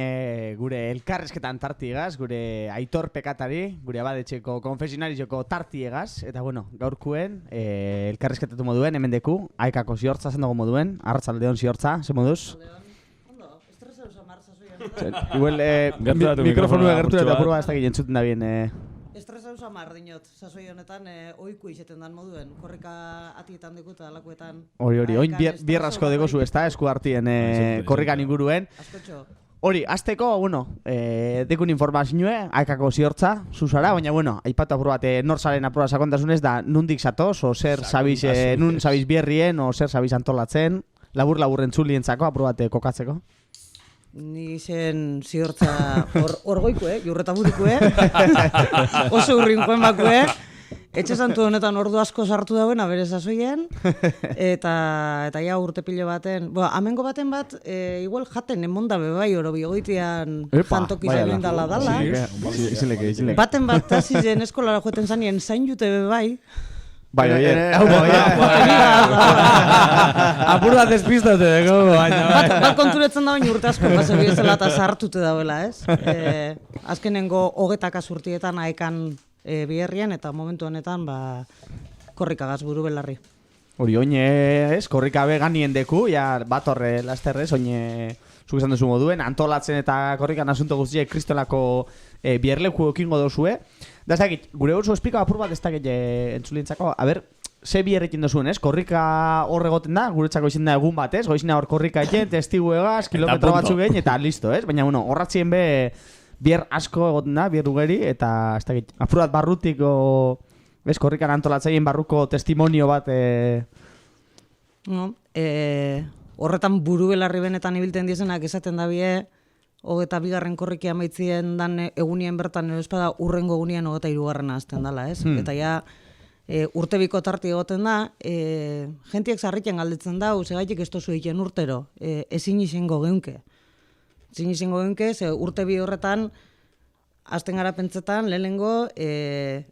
gure elkarrezketan tartiegaz, gure Aitor Pekatari, gure abadetxeko konfesionarizoko tartiegaz, eta bueno, gaurkuen elkarrezketatu moduen, hemen deku, aekako ziortza zendago moduen, arratzaldeon ziortza, ze moduz? Ondo, estresa usamar zazuien. Igual, mikrofonua gertu eta purua ez dakit entzuten da bien. Estresa usamar dinot, zazoi honetan oiku izeten dan moduen, korrika atietan dikuta alakuetan. Hori, oin bierrasko degozu ez da, esku hartien korrikan inguruen. Askotxo. Hori, azteko, bueno, dekun informazioe, aekako ziortza, zuzara, baina, bueno, aipatu apur bat, nor zaren apura sakontasunez da, nundik zatoz, o zer sabiz, nun sabiz bierrien, o zer sabiz antolatzen, labur entzulientzako apur bat kokatzeko. Ni zen ziortza orgoikue, jurreta burikue, oso urrinkoen bakue, etxe santu honetan ordu asko sartu dauen, abere zazoien, eta ja urte pilo baten, amengo baten bat, igual jaten emonda bebai oro bigoitian jantoki zain dala dala. Izileke. Baten bat hasi zen eskolara joeten zanien zain jute bebai, Bai, oie. Apur bat despistate dugu, baina. Bat konturetzen da baina urte asko pasa biezela eta sartute dauela, ez? Azkenengo 20 urtietan aekan biherrian eta momentu honetan korrikagaz buru belarri. Hori oine, ez, korrikabe ganien deku, ja, bat horre lasterrez, oine, zuk esan duzu moduen, antolatzen eta korrikan asunto guztiek kristolako bierleku ekingo dozue. Da, ez dakit, gure oso espika apur bat ez dakit entzulientzako, a ber, ze bierrekin dozuen, ez? Korrika hor egoten da, guretzako izin da egun bat, ez? Goizina hor korrika egin, testigu egaz, kilometro batzuk egin, eta listo, ez? Baina, bueno, horratzien be, bier asko egoten da, bier ugeri, eta ez dakit, apur bat barrutiko, ez, korrikan antolatzaien barruko testimonio bat, No, horretan buru belarri benetan ibilten dizenak esaten da bie, 22. korriki amaitzien dan egunien bertan edo espada urrengo egunien 23. azten dala, ez? Eta ja, urtebiko tarti egoten da, jentiek sarriken galdetzen da, segaitik ez tozu egiten urtero, ezin izango geunke. Ezin izango geunke, ze urtebi horretan, azten gara pentsetan, lehenengo,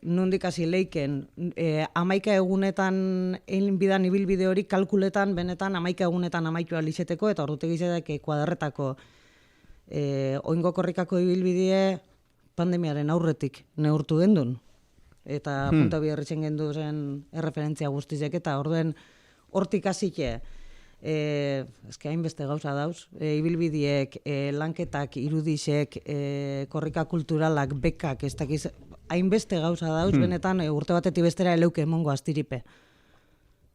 nondik hasi leiken, 11 egunetan egin bidan ibilbide hori kalkuletan, benetan 11 egunetan amaitu alizeteko, eta ordutegi zedak kuadretako oingo korrikako ibilbidea pandemiaren aurretik neurtu gendun. Eta punta biherritzen gendu zen erreferentzia guztizek, eta orduen hortik hasike, eske hainbeste gauza dauz, ibilbideek, lanketak, irudisek, korrika kulturalak, bekak, ez dakiz, hainbeste gauza dauz, benetan urte batetik bestera eleuke emongo astiripe.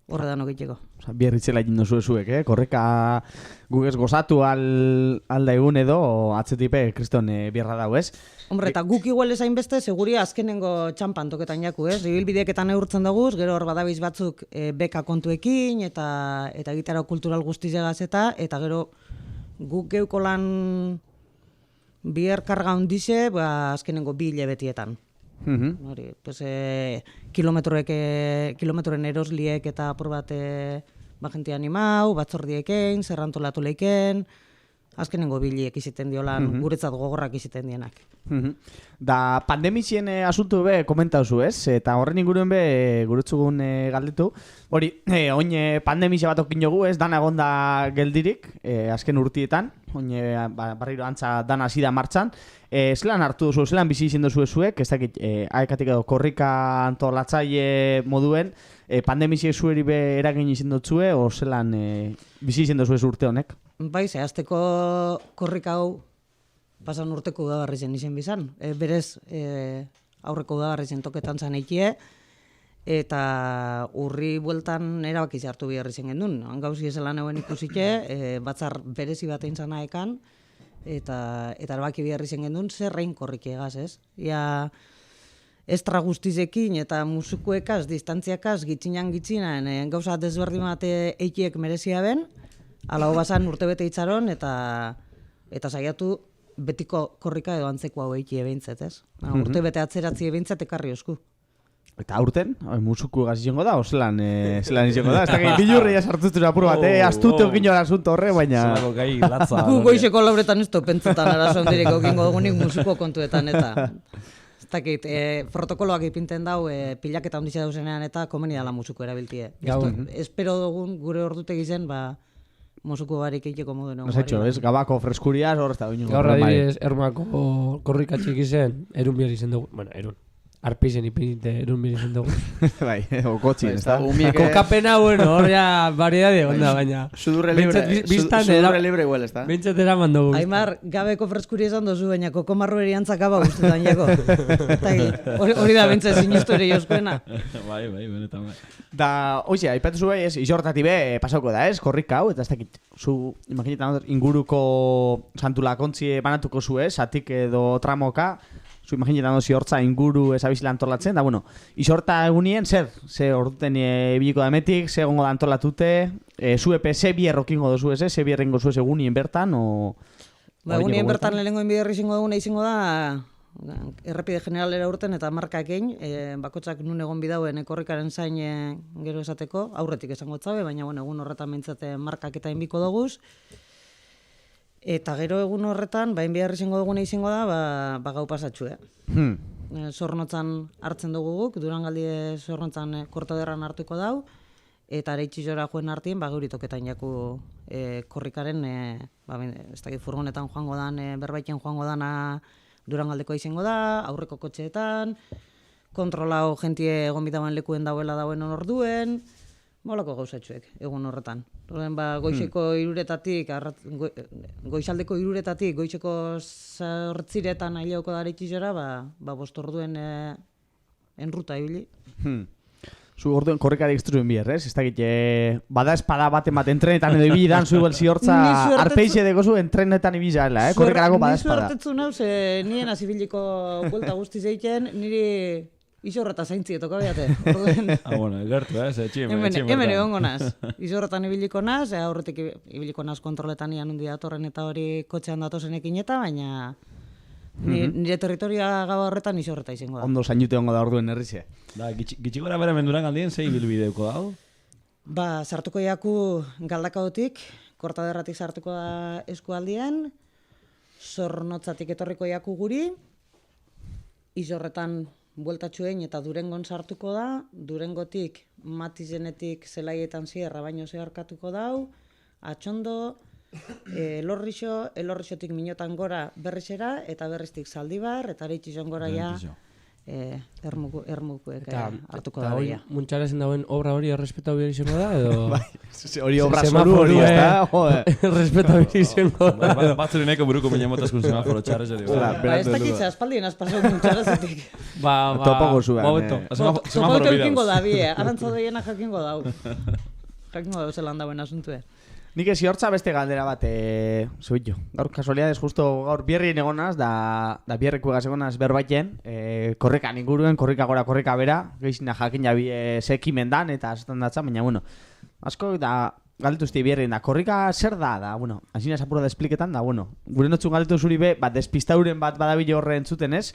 Horre da nokiteko. Biarritzela egin dozu ezuek, korrika gugez gozatu alda egun edo atzetipe kriston bierra dau, ez? Hombre, eta guk igual ezain beste, seguria azkenengo txampan toketan jaku, ez? Ibilbideeketan neurtzen daguz, gero hor badabiz batzuk beka kontuekin, eta gitara kultural guztizegaz eta gero guk geuko lan bier karga hundize, azkenengo 2 hilabetietan. Hori, pues, kilometroen erosliek eta apur bat jentia animau, batzordiekin, zerrantolatu leiken, azkenengo biliek iziten diolan, guretzat gogorrak iziten dienak. Da, pandemizien asuntu be komentauzu, ez? Eta horren inguruen be guretzugun galdetu. Hori, oin pandemizia bat okin jogu, ez? Dana egonda geldirik, azken urtietan, oin barriro antza dana hasi da martxan. Zelan hartu duzu, zelan bizi izin duzu ezuek, ez dakit, aekatik edo korrika antolatzaile moduen, pandemiziek zueri be eragin izin dutzue, o zelan bizi izin duzu ez urte honek? Bai, zehazteko korrika hau pasan urteko udabarri zen izen bizan. Berez, aurreko udabarri zen toketan zan eikie, eta urri bueltan erabaki hartu biharri zen gendun. Gauzi ezelan euen ikusike, batzar berezi bat egin zanaekan, eta erabaki biharri zen gendun zerrein korriki egaz, ez? Ia estra guztizekin eta musukuekaz, distantziakaz, gitzinan, gauza desberdin bat eikiek merezia ben, ala hobazan urtebete itxaron, eta saiatu betiko korrika edo antzeko hau eikie behintzet, ez? Urtebete atzeratzi behintzet ekarri osku. Eta aurten, musuku egaz izango da, o zelan izango da? Ez da, bilurria sartutu apur bat, astute okino asunto horre, baina... Zelako gai latza. Gu goizeko lauretan ez pentsetan arazo ondireko okingo dugunik musuko kontuetan, eta... Ez dakit, protokoloak ipinten dau, pilaketa ondizia dauzenean eta komeni dala musuko erabiltie. Espero dugun gure ordutegi zen, musuko barik eiteko modu nengo. Has hecho, ez? Gabako freskuriaz hor ez da duño. Gaur adibidez, ermako korrikatxik izen, erun bihar izen dugu. Bueno, erun. Arpizen ipinite erun bihar izen dugu. Bai, okotxin, ez da? Kokapena, bueno, hor ja variedade onda, baina. Sudurre libre igual, ez da? Bintzat eraman dugu. Aimar, gabeko freskuri esan dozu, baina kokomarro eriantzak aba guztetan jako. Hori da bintzat sinistu ere jozkoena. Bai, benetan bai. Da, oize, aipatu zu ez, izortati be pasauko da, ez? Korrika hau, eta ez dakit, zu, imaginetan inguruko santulakontzie banatuko zu, ez? Atik edo tramoka, zu imaginetan dozi hortza inguru ezabizila antolatzen, da, bueno, izorta egunien, zer orduten ebiliko da emetik, zer gongo da antolatute, zuepe, ze bierrokingo dozu ez, ze bierrengo zu ez egunien bertan, o... Ba, egunien bertan lehenengo inbiderri izango da, errepide generalera urten eta markakein, bakotsak nun egon bidauen korrikaren zain gero esateko, aurretik esango tzabe, baina bueno, egun horretan mentzate markak eta inbiko doguz. Eta gero egun horretan, inbiderri izango da, gau pasatxu, Zornotzan hartzen dugu guk, Durangaldi Zornotzan kortoderran hartuko dau, eta Areitxizora joen hartien, geuritoketan jaku korrikaren, ez dakit furgonetan joango dan, berbaiten joango dana, Durangaldeko izango da, aurreko kotxeetan, kontrolau jentie egon bitaban lekuen dauen orduen, Molako gauzatxuek, egun horretan. Horren, goizeko 3:00-tatik, goizaldeko 3:00-tatik, goizeko 8:00-etan aileuko daritxizora, 5 orduen enruta ibili. Zu orduen korrikari ekstruen bier, ez? Ez dakit, bada espada bat entrenetan edo ibidan zu ziortza arpeixe dekozu entrenetan ibizala, korrikarako bada espada. Ni suertetzu nauz, nien azibiliko buelta guztiz egiten, niri iso zaintzi etoko beate. Bueno, gertu, Hemen egongo naz. Iso horretan ibiliko naz, aurretik ibiliko naz kontroletan ian hundi datorren eta hori kotxean datozenekin eta, baina nire territorioa gaba horretan iso horreta izango da. Ondo zainute hongo da orduen herrize. Da, gitxi gora bera menduran galdien, zei bilbideuko dago? Sartuko jaku galdakaotik, kortaderratik sartuko da eskualdien, Zornotzatik etorriko jaku guri, iso horretan bueltatxuen eta Durengon sartuko da, Durengotik Matizenetik zelaietan zierra baino zeharkatuko dau, Atxondo, Elorrixotik Minotan gora berrizera, eta berriztik Zaldibar, eta Areitxizon gora ja ermukuek hartuko da beia. Muntxarezen dauen obra hori errespeta behar izango da, edo? Hori obra zoru hori ez da, jode. Errespeta behar izango da. Batzuri neko buruko minen motazkun semaforo txarrez edo. Ez dakitza, aspaldien azpasau muntxarezetik. Topago zuen. Topago eukingo da, arantza doiena jakingo dau. Jakingo dau zelan dauen asuntue. Nik ezi hortza beste galdera bat, zubitu. Gaur kasualidades justo gaur bierrien egonaz, da bierreku egaz egonaz berbaiten, korrikan inguruen, korrika gora, korrika bera, gehizina jakin jabi sekimen dan, eta azotan datza, baina, bueno, asko da galdetu zti bierrien da, korrika zer da, bueno, hasina zapura da espliketan, da, bueno, gure notxun galdetu zuri be, despistauren bat badabile horre entzuten ez,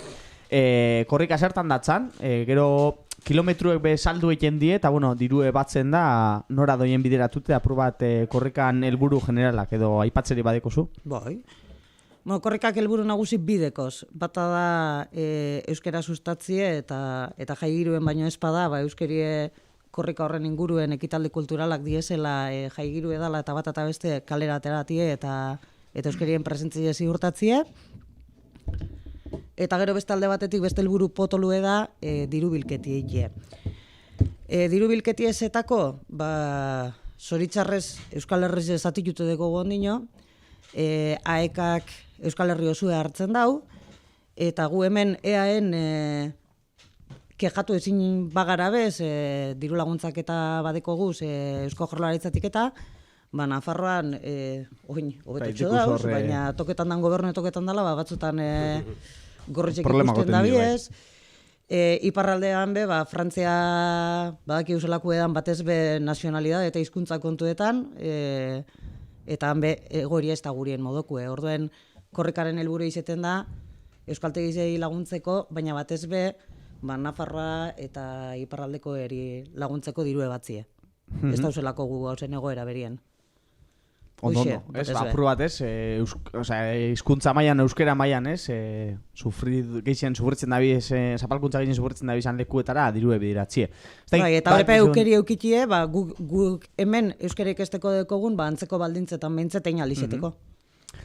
korrika zertan datzan, gero kilometruek be saldu egiten die, eta bueno, dirue batzen da nora doien bideratute apur bat korrikan helburu generalak edo aipatzeri badekozu? Bai. Korrikak helburu nagusi bidekoz. Bata da euskera sustatzie eta jaigiruen baino espada, euskerie korrika horren inguruen ekitaldi kulturalak diesela jaigiru edala eta bat eta beste kalera ateratie eta euskerien presentzia ziurtatzie. Eta gero beste alde batetik beste helburu potolue da diru bilketi egie. Diru bilketi ezetako, zoritzarrez Euskal Herriz zatitute dugu gondino, AEKak Euskal Herri osue hartzen dau, eta gu hemen EAen kejatu ezin bagara bez, diru laguntzak eta badeko guz Eusko Jaurlaritzatik eta, Nafarroan hobetutxo dauz, baina toketan dan gobernu toketan dala, batzutan gorritxek ikusten dabiez. Iparraldean be, Frantzia badaki uselako edan batez be nazionalidad eta hizkuntza kontuetan, eta han be egoria ez da gurien modokue. Orduen korrikaren helburu izeten da, euskaltegizei laguntzeko, baina batez be, Nafarroa eta iparraldeko eri laguntzeko dirue batzie. Ez dauzelako gu hausen egoera berien. Ondo, ez, apur bat ez, hizkuntza mailan, euskera mailan ez, gehien sufritzen dabi, zapalkuntza gehien sufritzen dabi izan lekuetara, dirue bideratzie. Bai, eta horrepa eukeri eukitie, guk hemen euskerik esteko dekogun, antzeko baldintzetan behintzetein alizeteko.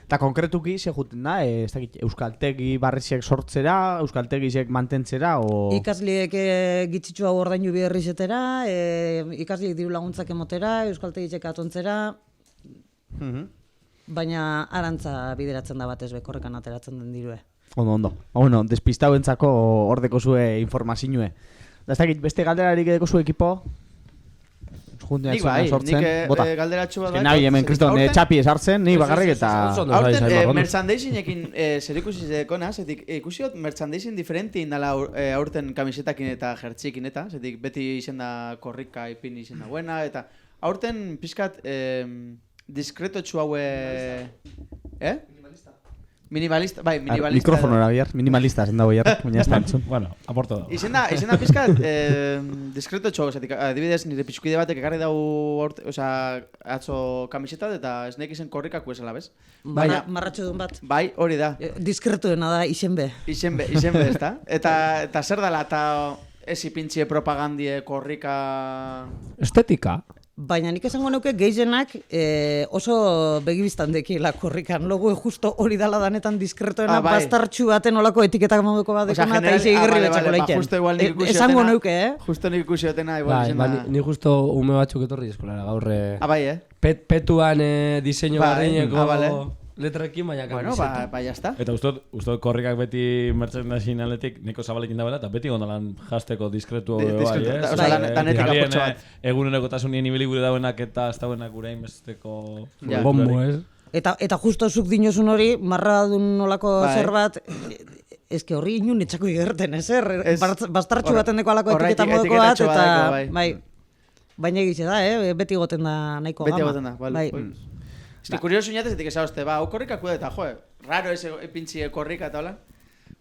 Eta konkretuki, ze juten da, euskaltegi barriziek sortzera, euskaltegiek mantentzera, o... Ikasliek gitzitzua ordainu biherrizetera, ikasliek diru laguntzak emotera, euskaltegiek atontzera, baina arantza bideratzen da batez be, korrekan ateratzen den dirue. Ondo. Bueno, despistauentzako ordeko zue informazioe. Da ez dakit, beste galderarik edeko zu ekipo? Nik bai, nik galderatxo bat bai. Nahi, hemen, kriston, txapi esartzen, nik bakarrik eta... Aurten, merchandising-ekin zer ikusi zekonaz, zetik ikusiot merchandising diferenti indala aurten kamisetakin eta jertzikin eta, zetik beti izen da korrika ipin izen da buena, eta aurten pixkat diskreto txuaue... Minimalista, bai, minimalista. Mikrofonora bier, minimalista zen dago bier, baina ez da entzun. Bueno, aporto da. Izen da pizkat, diskreto txo, adibidez, nire pixukide batek ekarri dau atzo kamisetat eta esnek izen korrikak esela, bez? Marratxo duen bat. Bai, hori da. Diskretuena da, izen be. Izen be, ez da? Eta zer dala, eta ez ipintxie propagandie korrika... Estetika. Baina nik esango nuke gehienak oso begibistan dekiela korrikan. Logo justo hori dala danetan diskretoena, bastartxu baten olako etiketak moduko bat dekona, eta izi igirri betxako lehiken. Justo igual nik ikusi esango nuke, Justo nik ikusi otena, igual izena. Ni justo ume batzuk etorri eskolara gaur. Bai, Petuan diseño barreineko letrekin, baina kamiseta. Bueno, ya está. Eta uste korrikak beti merchandising aletik neko zabalekin dabeela, eta beti gondolan jasteko diskretu bai, danetik apurtxo bat. Eguneroko tasunien ibili gure dauenak eta ez dauenak gure hainbesteko... Bombo, ez? Eta justo zuk dinozun hori, marra dun nolako zer bat, eske horri inun etxako igerten, bastartxu baten deko alako etiketa modoko bat, eta bai, baina egize da, beti goten da nahiko gama. Beti goten da, bai. Ez que kuriosu inatez, etik esabazte, hau korrika kude eta, joe, raro ese pintxi korrika eta hola.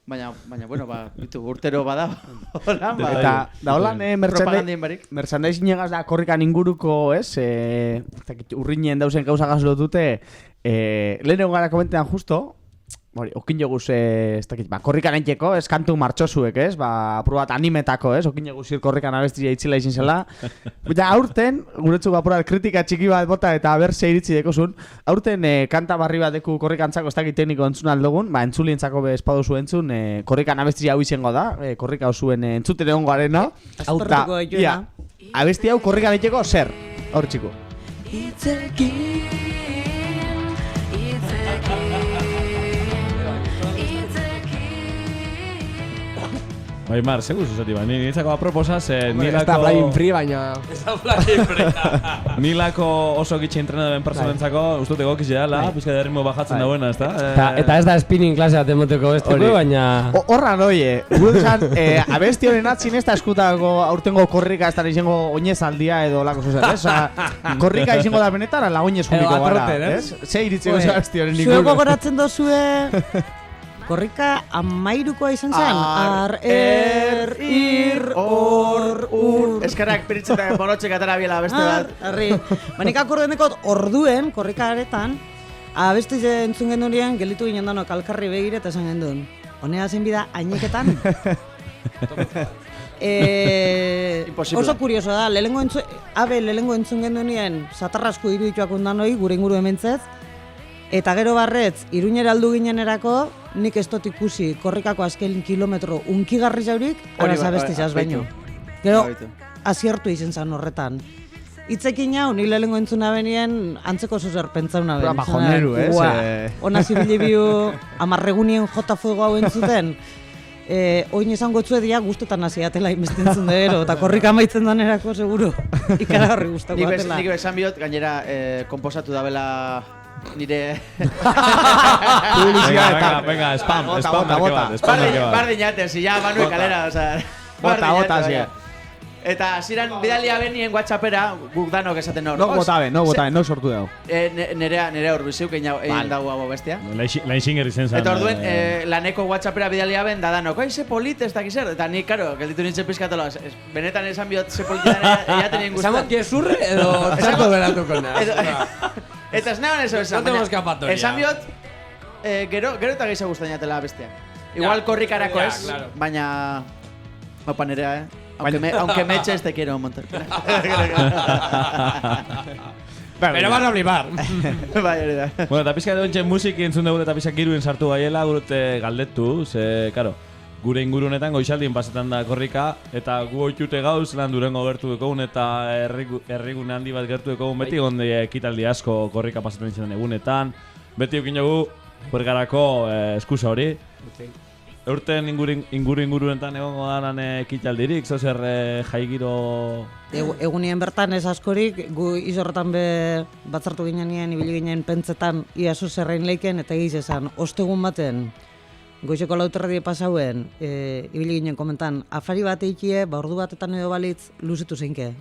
Baina, bueno, urtero bada, hola, Eta, da holan, merchandising egaz da korrikan inguruko, urrinien dauzen gauza gazlo dute, lehenengo gara komentean justo, okin joguz, korrikan entxeko, kantu martxosuek, apur bat animetako, okin joguz korrikan abestria itzila izin zela. Baina aurten, guretzuk apur bat kritika txiki bat bota eta berse iritzi dekozun, aurten kanta barri bat deku korrikantzako ez dakit tekniko entzun aldogun, entzulientzako espadozu entzun, korrikan abestria hau izango da, korrika osuen entzuten egon garena. Aztortuko dituena. Abesti hau korrikan entxeko zer, hor txiko. Bai, Mar, segur zuzati ba, nintzako aproposaz, nilako... Ez da flying free, baina... Ez da flying free. Nilako oso gitxe entrenadoen personentzako, ustut egokiz dela, pizka de ritmo bajatzen dauena, ez da? Eta ez da spinning klase bat emoteko besteko, baina... Horran, oie, guduzan, abesti honen atzin ez da eskutako aurtengo korrika ez da izango oinez aldia edo lako zuzen, ez? Korrika izango da benetan, ala oinez juniko gara, ez? Ze iritzeko abesti honen ikulu. Zuego goratzen dozue... Korrika amairukoa izan zen? Eskerrak piritzetan borotxek atara biela beste bat. Banik akordenekot orduen, korrika aretan, abesti entzun gendurien, gelitu ginen danok alkarri begire eta esan gendun. Honea zen bida, aineketan. Oso kurioso da, lehengo entzun gendurien, satarrasko irudituak undanoi, gure inguru hementzez, eta gero barretz, Iruñera aldu ginenerako, nik ez dut ikusi korrikako azken kilometro unkigarri jaurik, araz abestizaz baino. Gero, aziertu izen zan horretan. Itzekin hau, nik lehengo entzuna benien, antzeko zuzer pentsauna ben. Bajoneru, Ona zibili biu, amarregunien jota fuego hau entzuten, oin esan gotzue dia guztetan hasiatela inbestentzun da gero, eta korrika amaitzen danerako seguro, ikaragarri guztako atela. Nik besan biot, gainera, komposatu dabela... Nire... Venga, spam marke bat. Bardin jaten, si ya Manuel Kalera, oza... Bota, Eta ziren bidalia benien WhatsAppera, guk danok esaten hor. No botaben, no sortu dago. Nerea horbiziuk egin dago hau bestia. Lainxinger izen zan. Eta orduen, laneko WhatsAppera bidalia ben da danok, ze polit ez dakiz zer. Eta nik, karo, gelditu nintzen pizkatola, benetan esan biot ze politetan eaten egin guztan. Esamot gezurre edo txarto beratuko nahi. Eta ez nahan eso esan, baina esan biot, gero eta gehiago guztan jatela bestia. Igual korrikarako ez, baina... Opa, nerea, aunque me eches te quiero un montón. Pero van a flipar. Bai, hori da. Bueno, eta pizka edo entxen musiki entzun dugu eta pizka giruen sartu gaiela, gurute galdetu, ze, karo, gure ingurunetan goizaldien pasetan da korrika, eta gu oitute gauz lan Durango gertu dukogun eta herrigune handi bat gertu dukogun beti gonde ekitaldi asko korrika pasetan izan egunetan. Beti eukin dugu, bergarako eskusa hori. Eurten ingurunetan egongo danan ekitaldirik, zozer jaigiro... Egunien bertan ez askorik, gu izorretan be batzartu ginean, ibili ginen pentsetan ia zuzerrein leiken, eta egiz esan, ostegun baten, goizeko lauterredi pasauen, ibili ginen komentan, afari bat eikie, ordu batetan edo balitz, luzitu zeinke.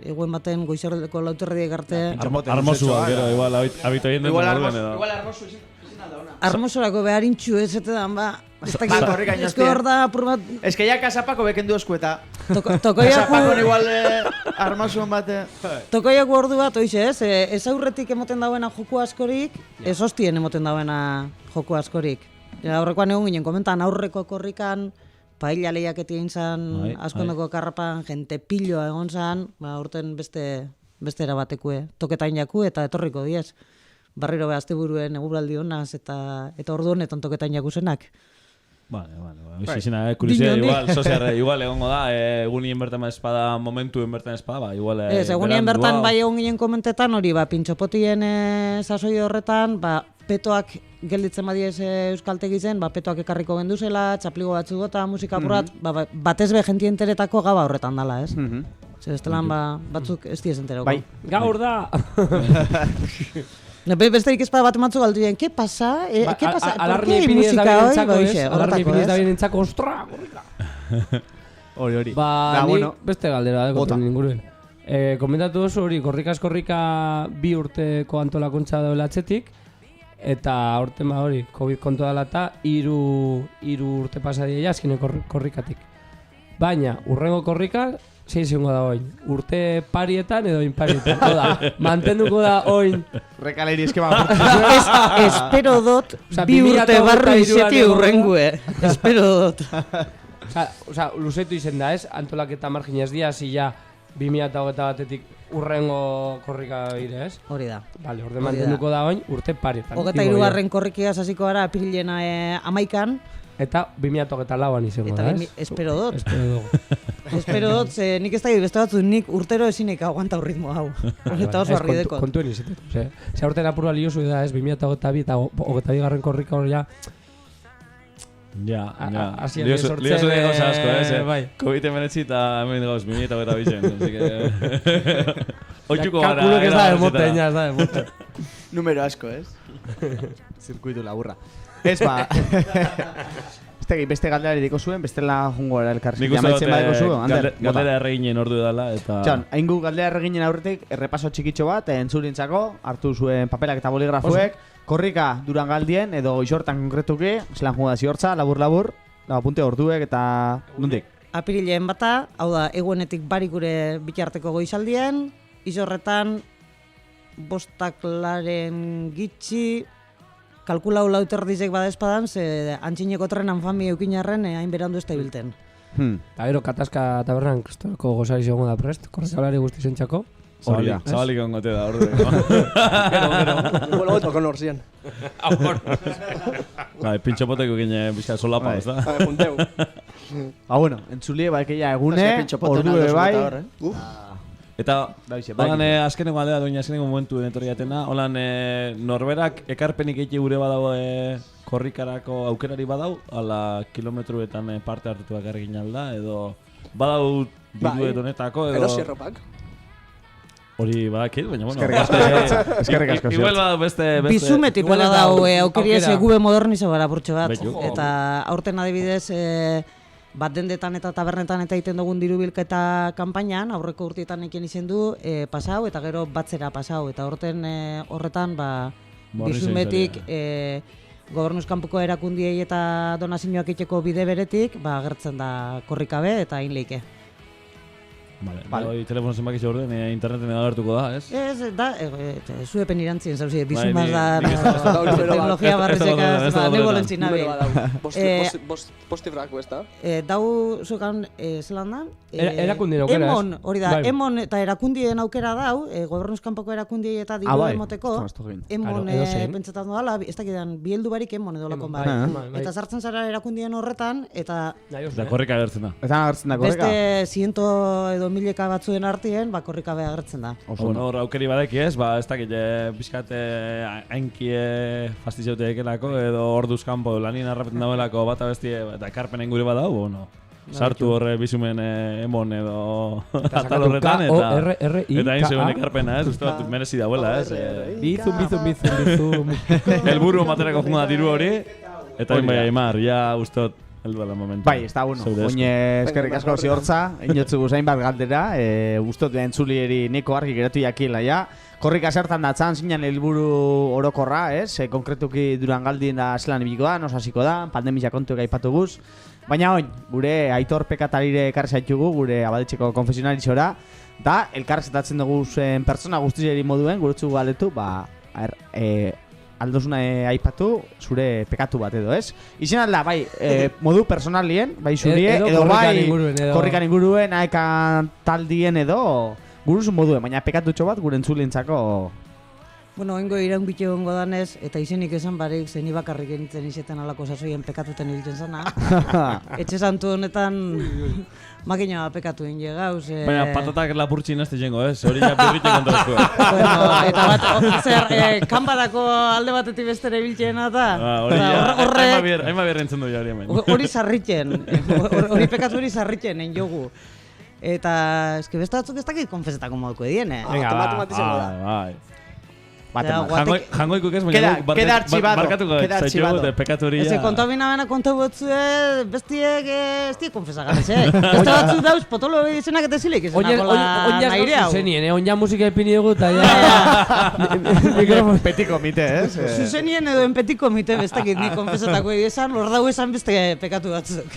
Eguen baten, goizeko lauterredi egarte... Armosua, gero, igual, abito egin den orduen edo. Igual armosu izin alda ona. Armosorako beharintxu ez edan, korrika ez que hor da apur bat... Ez que ya kasapako bekendu eskueta. Tokoiaku... Kasapako igual armosuan bate... Tokoiaku ordu bat, oixe, ez aurretik emoten dauena joku askorik, ez hostien emoten dauena joku askorik. Aurrekoan egon ginen komentan, aurreko korrikan, paella lehiak egin zan, askondoko karrapan, jente piloa egon zan, urten beste beste era batekue, toketain jaku eta etorriko diez. Barriro be asteburuen eguraldi honaz eta ordu honetan toketain jakusenak. Vale. Izena, kuriosidad, igual, soziarra, igual egongo da, egunien bertan espada, momentu bertan espada, igual... Ez, egunien bertan bai egon ginen komentetan hori, batxopotien sasoi horretan, petoak gelditzen badiez euskaltegi zen, petoak ekarriko genduzela, txapligo batzu gota, musika apurat, batez be jentienteretako gaba horretan dala, ez? Zer, estelan batzuk ez diez enteroko. Bai, gaur da! Besterik espada bat ematzu galdu diren, ¿qué pasa? ¿Qué pasa? ¿Por qué ipiniz musika da hoy? bienentzako, Alarri ipiniz da bienentzako, ostra, gorrika! Hori. Nik beste galdera, konten inguruen. Komentatu oso hori, korrika bi urteko antolakuntza dagoela atzetik, eta aurten hori, COVID kontu dela eta hiru urte pasadie azkene korrikatik. Baina, urrengo korrika, zein zengo da oin. Urte parietan edo inparietan. Oda, mantenduko da oin. Rekaleri eskema Espero dot, bi urte barru izeti urrengue. Espero dot. Osa, luzetu izen da, ez? Antolaketa marginez dia, zila 2021 batetik urrengo korrika bire, ez? Hori da. Vale, orde mantenduko da oin, urte parietan. 23. korrikia hasiko gara apirilena 11an. Eta 2024an izango da, ez? Espero dut. Espero dut, ze nik ez da beste batzu, nik urtero ezinek aguanta ritmo hau. Eta oso argi dekot. Kontuen izetet. Ze aurten apurua liozu da, ez? 2022 eta 22. korrika hori ja... Ja. Liozu de gauza asko, bai. COVID-19 eta hemen gauz 2022 así que... Oitxuko gara. Kalkuluk ez da emoten, ez da emoten. Numero asko, ez? Zirkuitu laburra. Ez beste galdera diko zuen, bestela jungo era elkarrekin. Amaitzen badeko zuen, Ander. Galdera erreginen ordu dela, eta... Txan, haingu galdera erreginen aurretik, errepaso txikitxo bat, entzurintzako, hartu zuen papelak eta boligrafuek, korrika Durangaldien, edo Ixortan konkretuki, zelan jungo da ziortza, labur, apunte orduek eta... Nondik? Apirileen bata, hau da, eguenetik barikure bitarteko goizaldien, Ixorretan, bostaklaren gitxi, kalkulau lauterdizek badespadan, ze antxineko trenan fami eukinarren hain berandu ez da ibilten. Eta gero, katazka tabernan, kristolako gozari segongo da prest, korrekalari guzti zentzako. Zabalik ongote da, ordu. Gero. Igual gotu kon horzien. Pintxopoteko gine bizka solapa, ez da? Punteu. Bueno, entzulie, baikeia egune, ordu bai. Eta, holan azkeneko aldea doina azkeneko momentu etorri jatena, holan norberak ekarpenik eiti gure badau korrikarako aukerari badau, ala kilometruetan parte hartuak erregin alda, edo badau diruet honetako, edo... Erosi erropak. Hori badakit, baina bueno... Eskerrik asko. Igual badau beste... Bizumetik badau aukeriez gube modernizo gara burtxo bat. Eta aurten adibidez... bat dendetan eta tabernetan eta egiten dugun dirubilketa kanpainan, aurreko urtietan ekin izen du, pasau eta gero batzera pasau. Eta horretan, bizumetik gobernuz kanpoko erakundiei eta donazioak itxeko bide beretik, agertzen da korrikabe eta hain leike. Vale. Telefono zenbaki zeuden, interneten agertuko da, ez? Ez, da, zuepen irantzien, zauzi, bizumaz da, teknologia barrizekaz, nebo lentzin nabi. Postifrak, ez da? Dau, zuekan, zelan da? Erakundien aukera, ez? Emon, hori da, emon eta erakundien aukera dau, gobernuz kanpoko erakundiei eta diru emoteko, emon pentsetan doala, ez dakidan, bieldu barik emon edo lakon bai. Eta sartzen zara erakundien horretan, eta... Da korrika agertzen da. Eta agertzen da korrika? Beste 100 edo mileka batzuen artien, korrika beha agertzen da. Hor aukeri badeki ez, ez dakit, pixkate hainkie fastizeute ekelako, edo orduz kanpo lanien harrapetan dagoelako bat abestie, eta ekarpenen gure badau, bueno. Sartu horre bizumen emon edo atal horretan, eta hain zeuen ekarpena, ez, uste bat merezi dauela, ez. Bizum. Elburu materako jungo da diru hori, eta hain bai aimar, ja uste helduela momentu. Bai, ez da, bueno, oine eskerrik asko ziortza, inotzu guzain bat galdera, guztot entzulieri neko argi geratu jakila, ja. Korrika zertan datzan, zinan helburu orokorra, ez? Konkretuki Durangaldien da zelan ibiliko da, nos hasiko da, pandemia kontuek aipatu guz. Baina oin, gure Aitor Pekatarire ekarri zaitugu, gure abadetxeko konfesionarizora, da, elkarrezetatzen dugu zen pertsona guztizeri moduen, gurutzu galetu, aldozuna aipatu, zure pekatu bat edo, ez? Izen alda, bai, modu personalien, bai zurie, edo bai korrikan inguruen, aekan taldien edo, Guruzun modue, baina pekatutxo bat gure entzulientzako... Bueno, oingo iraun bite gongo danez, eta izenik esan barik, zeni bakarrik enitzen izetan alako sasoien pekatuten hiltzen zana. Etxe santu honetan makina pekatu inge gauz. Baina patatak lapurtxin ez jengo, hori ja birritzen kontrezko. Bueno, eta bat, kanpadako alde batetik bestera ibiltzena da. Hori ja, hainba birrentzen du jari hemen. Hori sarritzen, hori pekatu hori sarritzen, en jogu. Eta, eske beste batzuk ez dakit konfesetako moduko diene. Bai. Jango ikuk ez, baina barkatuko zaitxugu pekatu hori ja. Eze kontabina konta botzue, bestiek ez die konfesagarrez, Beste batzu dauz, potolo izenak eta zilik izenak kola naire hau. Zuzenien, onja musika epini dugu eta ja... Petit komite, Zuzenien edo en petit komite bestakit ni konfesatako esan, hor dau esan beste pekatu batzuk.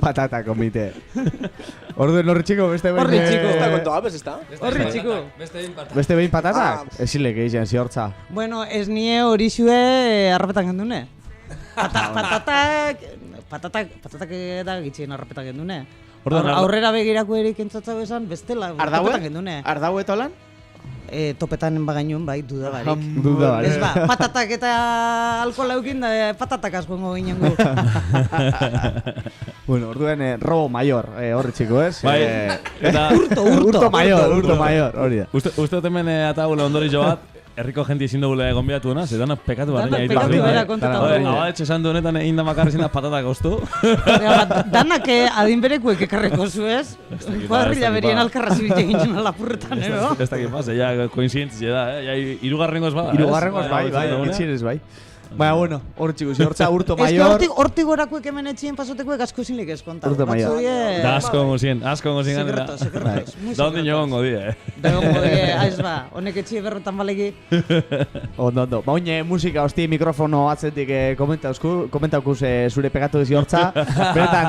Patata komite. Orduen horri txiko, beste behin... Horri txiko. Está con toda, ¿está? Horri txiko. Beste behin patatak? Ezilek egiten ziortza. Bueno, ez nie hori xue harrapetan gendune. Patatak da gitzien harrapetan gendune. Aurrera begirako erik entzatzago esan, bestela harrapetan gendune. Ardaue tolan? Topetan bagainun, bai, dudabarik. Dudabarik. Ez ba, patatak eta alkohola eukin da patatak askoengo ginen gu. Bueno, orduen robo mayor, horri txiko, ez? Bai, eta... Urto mayor, hori da. Uste hemen atagule ondoritxo bat, herriko jenti ezin dugule gonbidatuena, ze danak pekatu barreina. Pekatu bera kontatu. Abaletxe esan honetan egin da makarri zina patatak oztu. Danak adinberekuek ekarreko zu ez? Kuadrilla berien alkarra zibilte gintzen lapurretan, ero? Ez dakit paz, ja koinzientzia da, ja irugarrengoz bada. Irugarrengoz bai, gitzinez bai. Baina, bueno, hor txiko, hortza urto mayor... Ez que hortik gorakuek hemen etxien pasotekuek asko ezinlik ez konta. Urto mayor. Da asko gozien ganera. Sekretos. Da hondi niogongo die, Dagongo die, aiz ba, honek etxie berrotan balegi. Ondo. Ba, oine musika hosti mikrofono atzetik komentaukuz zure pegatu dizi hortza. Beretan,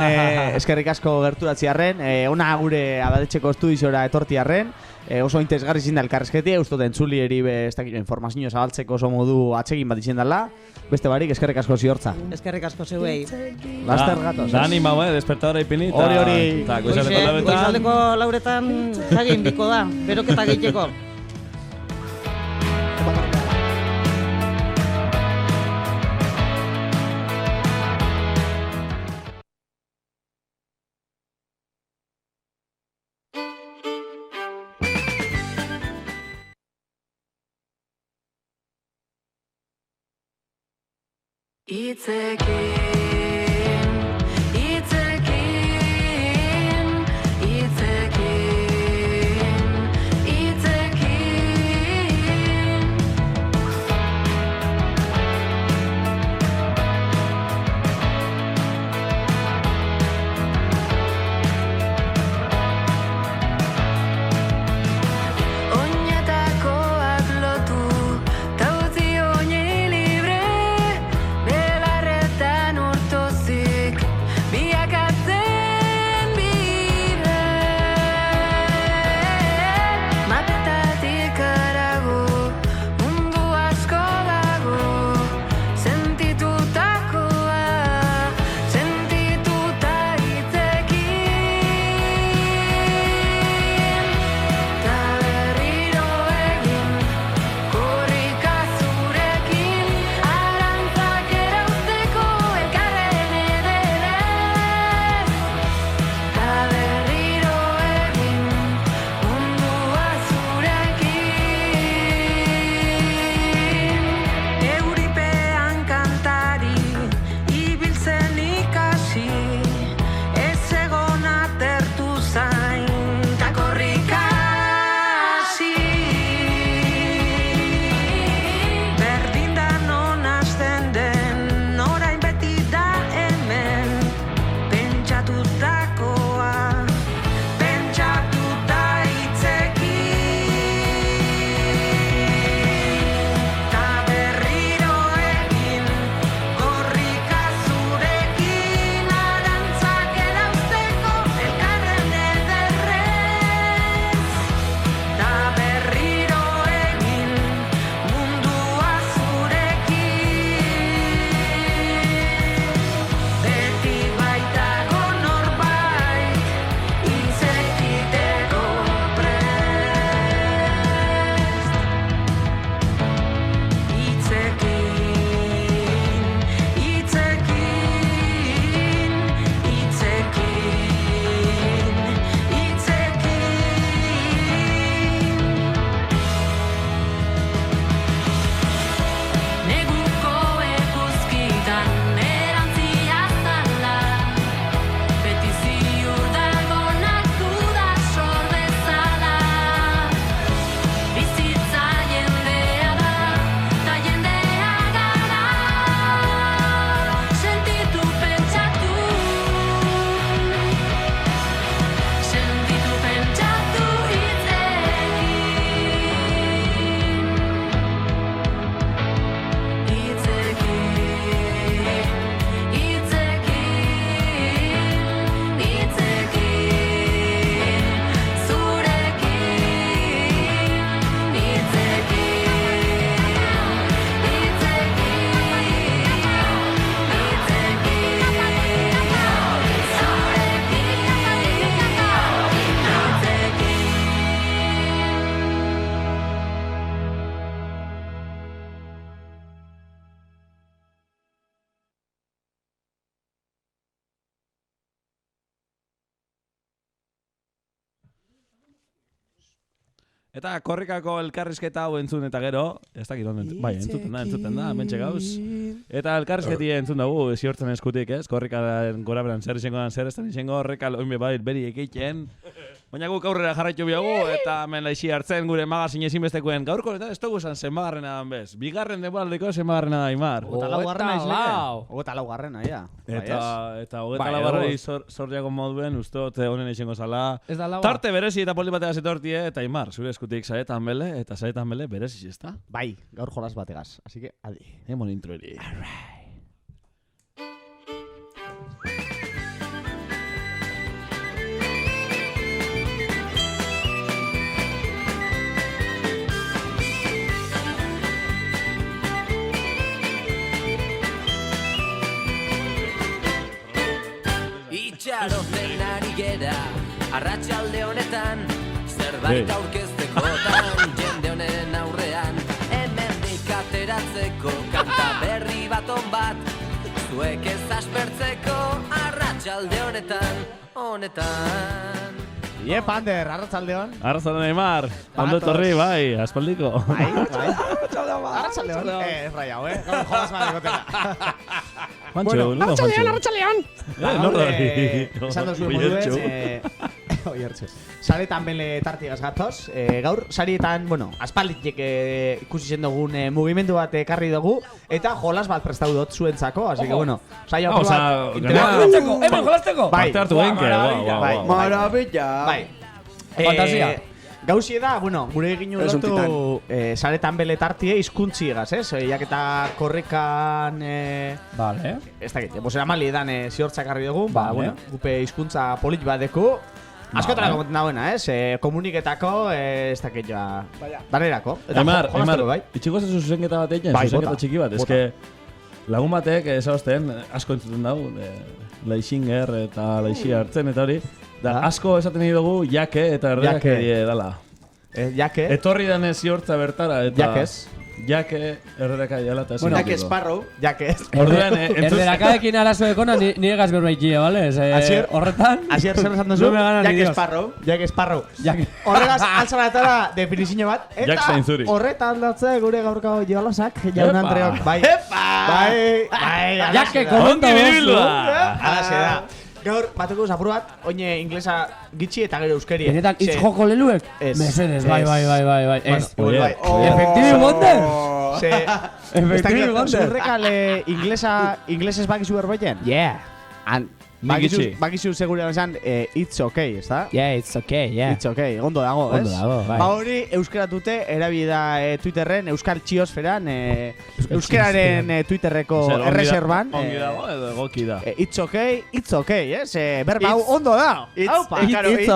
eskerrik asko gerturatziarren, ona gure adaletxeko estudiziora etortiarren. Oso interesgarri zinda elkarrezketia, uste entzuli eri informazio zabaltzeko oso modu atsegin bat izin dela. Beste barik, eskerrik asko ziortza. Eskerrik asko zeuei. Laster gatoz. Da animau, despertadora ipini. Hori. Goizaldeko lauretan jagin biko da, beroketa gehiteko. Tan Eta korrikako elkarrizketa hau entzun eta gero, ez dakit ondo, bai, entzuten da, hementxe gauz. Eta elkarrizketi entzun dugu, ziortzen eskutik, ez? Korrikaren gora beran zer izango dan zer, ez da izango, horrekal oin bebait beri ekeiten. Baina guk aurrera jarraitu biagu, eta hemen laixi hartzen gure magazin ezinbestekoen. Gaurko eta ez dugu esan zenbagarrena dan bez. Bigarren denboraldeko zenbagarrena da Aimar. Ogeta laugarrena izleke. Ogeta laugarrena, ja. Eta ogeta laugarrei zorriako moduen, ustot honen izango zala. Tarte berezi eta poli bategaz etortie, eta Aimar, zure eskutik saetan bele, eta saetan bele berezi, ez da? Bai, gaur jolas bategaz, así que, adi. Emon introeri. Itxaroten ari gera, arratsalde honetan, zerbait aurkeztekotan, jende honen aurrean, hemendik ateratzeko, kanta berri baton bat, zuek ez aspertzeko, arratsalde honetan. Iep, Ander, arratsaldeon. Arratsaldeon Aimar, ondo etorri, bai, aspaldiko. Bai. Arratsaldeon. Raiao, gaur jolas badekotela. Arratsaldeon. Esan dozu moduen, oiertxe. Saretan bele tartigaz gatoz. Gaur, sarietan, bueno, aspalditik ikusi zen dugun mugimendu bat ekarri dugu, eta jolas bat prestatu dut zuentzako, así que, bueno, saio Eman jolasteko! Parte hartu genke, bai. Maravilla! Bai. Fantasia. Gauzie da, bueno, gure egin lortu saretan bele tartie izkuntzi egaz, ez? Jak eta korrikan... Vale. Ez dakit, bosera mali edan ziortzak harri dugu, ba, bueno, gupe izkuntza polit bat deku. Askotara komentan dagoena, ez? Komuniketako, ez dakit joa... Danerako. Aimar, itxiko zezu zuzenketa bat egin, zuzenketa txiki bat, ez que... Lagun batek, esauzten, asko entzuten dago, Laixinger eta Laixi hartzen eta hori. Da, asko esaten nahi dugu, jake eta erdeak dala. Jake? Etorri danez ziortza bertara eta... Jakez. Jake erderaka dela eta ezin. Jake Sparrow. Jake. Orduan, erderakaekin arazo ekona nire egaz berbaikia, bale? Horretan... Asier zer esan duzu? Jake Sparrow. Jake Sparrow. Horregaz, altzanatara definizio bat. Eta horretan datze gure gaurko jolasak, jaun Andreok. Bai. Bai. Jake, komenta dozu. Alaxe da. Gaur, batuko apur bat, oine inglesa gitxi eta gero euskeri. Benetan, hitz joko leluek? Mesedes, bai. Bai. Efektibi wonder? Efektibi wonder? Zurrekal inglesez bakizu berboien? Yeah. Bakizu segurean esan, it's okay, ez da? Yeah, it's okay, yeah. It's okay, ondo dago, ez? Ondo dago, bai. Ba hori, euskaratute, erabida Twitterren, euskal txiosferan, euskararen Twitterreko erreserban. Ongi dago edo egoki da. It's okay, ez? Berba hau ondo da. It's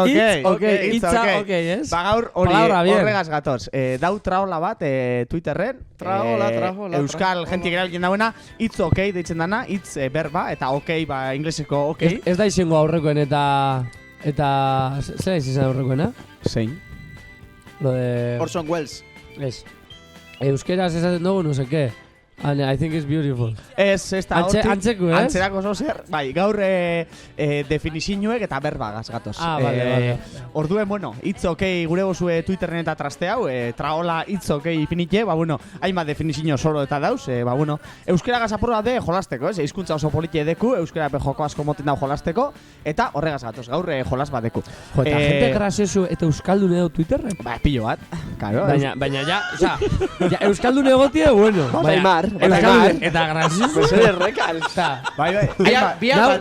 okay, ez? Ba gaur horregaz gatoz. Dau traola bat Twitterren. Traola. Euskal jentik erabiltzen dauena, it's okay deitzen dana, it's berba, eta okay, ba ingleseko okay. Ez da izango aurrekoen eta zer izan aurrekoena? Zein? Lo de... Orson Welles. Ez. Euskeraz esaten dugu, no sé qué. And I think it's beautiful. Ez da hortik. Antzeku, ez? Antzerako zozer. Bai, gaur definizioek eta berbagaz gatoz. Vale. Orduen, bueno, it's okay gure gozue Twitterren eta traste hau. Traola it's okay ipinitxe, ba, bueno, hainbat definizio solo eta dauz. Ba, bueno, euskera gazapurra de jolasteko, ez? Hizkuntza oso politie deku, euskera joko asko moten dau jolasteko, eta horregaz gatoz, gaur jolas bat deku. Jo, eta gente graziosu eta euskaldun edo Twitterren? Ba, pillo bat. Claro. Baina ja, oza, euskaldun egotie, bueno. Aimar. Eta graziosu. Zer rekal. Bai.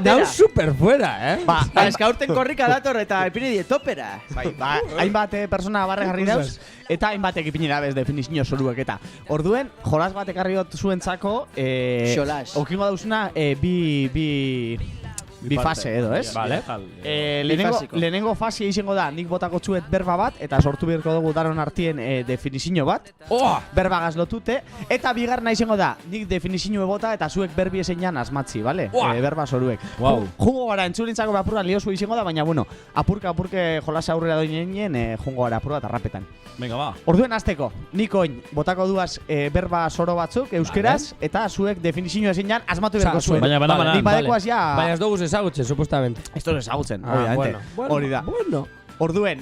Dau super fuera, Ba, eskaurten korrika dator eta ipini dietopera. Bai, ba, hainbat persona barre jarri dauz, eta hainbatek ipinera bez definizio soruek eta. Orduen, jolas bat ekarri dut zuentzako, Xolas. okingo dauzuna, bi fase edo, ez? Vale. Lehenengo fase izango da, nik botako txuet berba bat, eta sortu beharko dugu daron artien definizio bat. Berbagaz lotute. Eta bigarna izango da, nik definizio bota eta zuek berbi eseinan asmatzi, bale? Berba soruek. Jungo gara, entzulintzako apurra liosu izango da, baina, bueno, apurke jolas aurrera doinen, jungo gara apurra eta rapetan. Venga, ba. Orduen azteko, nik oin botako duaz berba soro batzuk euskeraz, eta zuek definizio eseinan asmatu beharko zuen. Baina, nik badekoaz ja... Baina ez dugu ezagutzen, supuestamente. Esto es ezagutzen, Bueno. hori da. Orduen,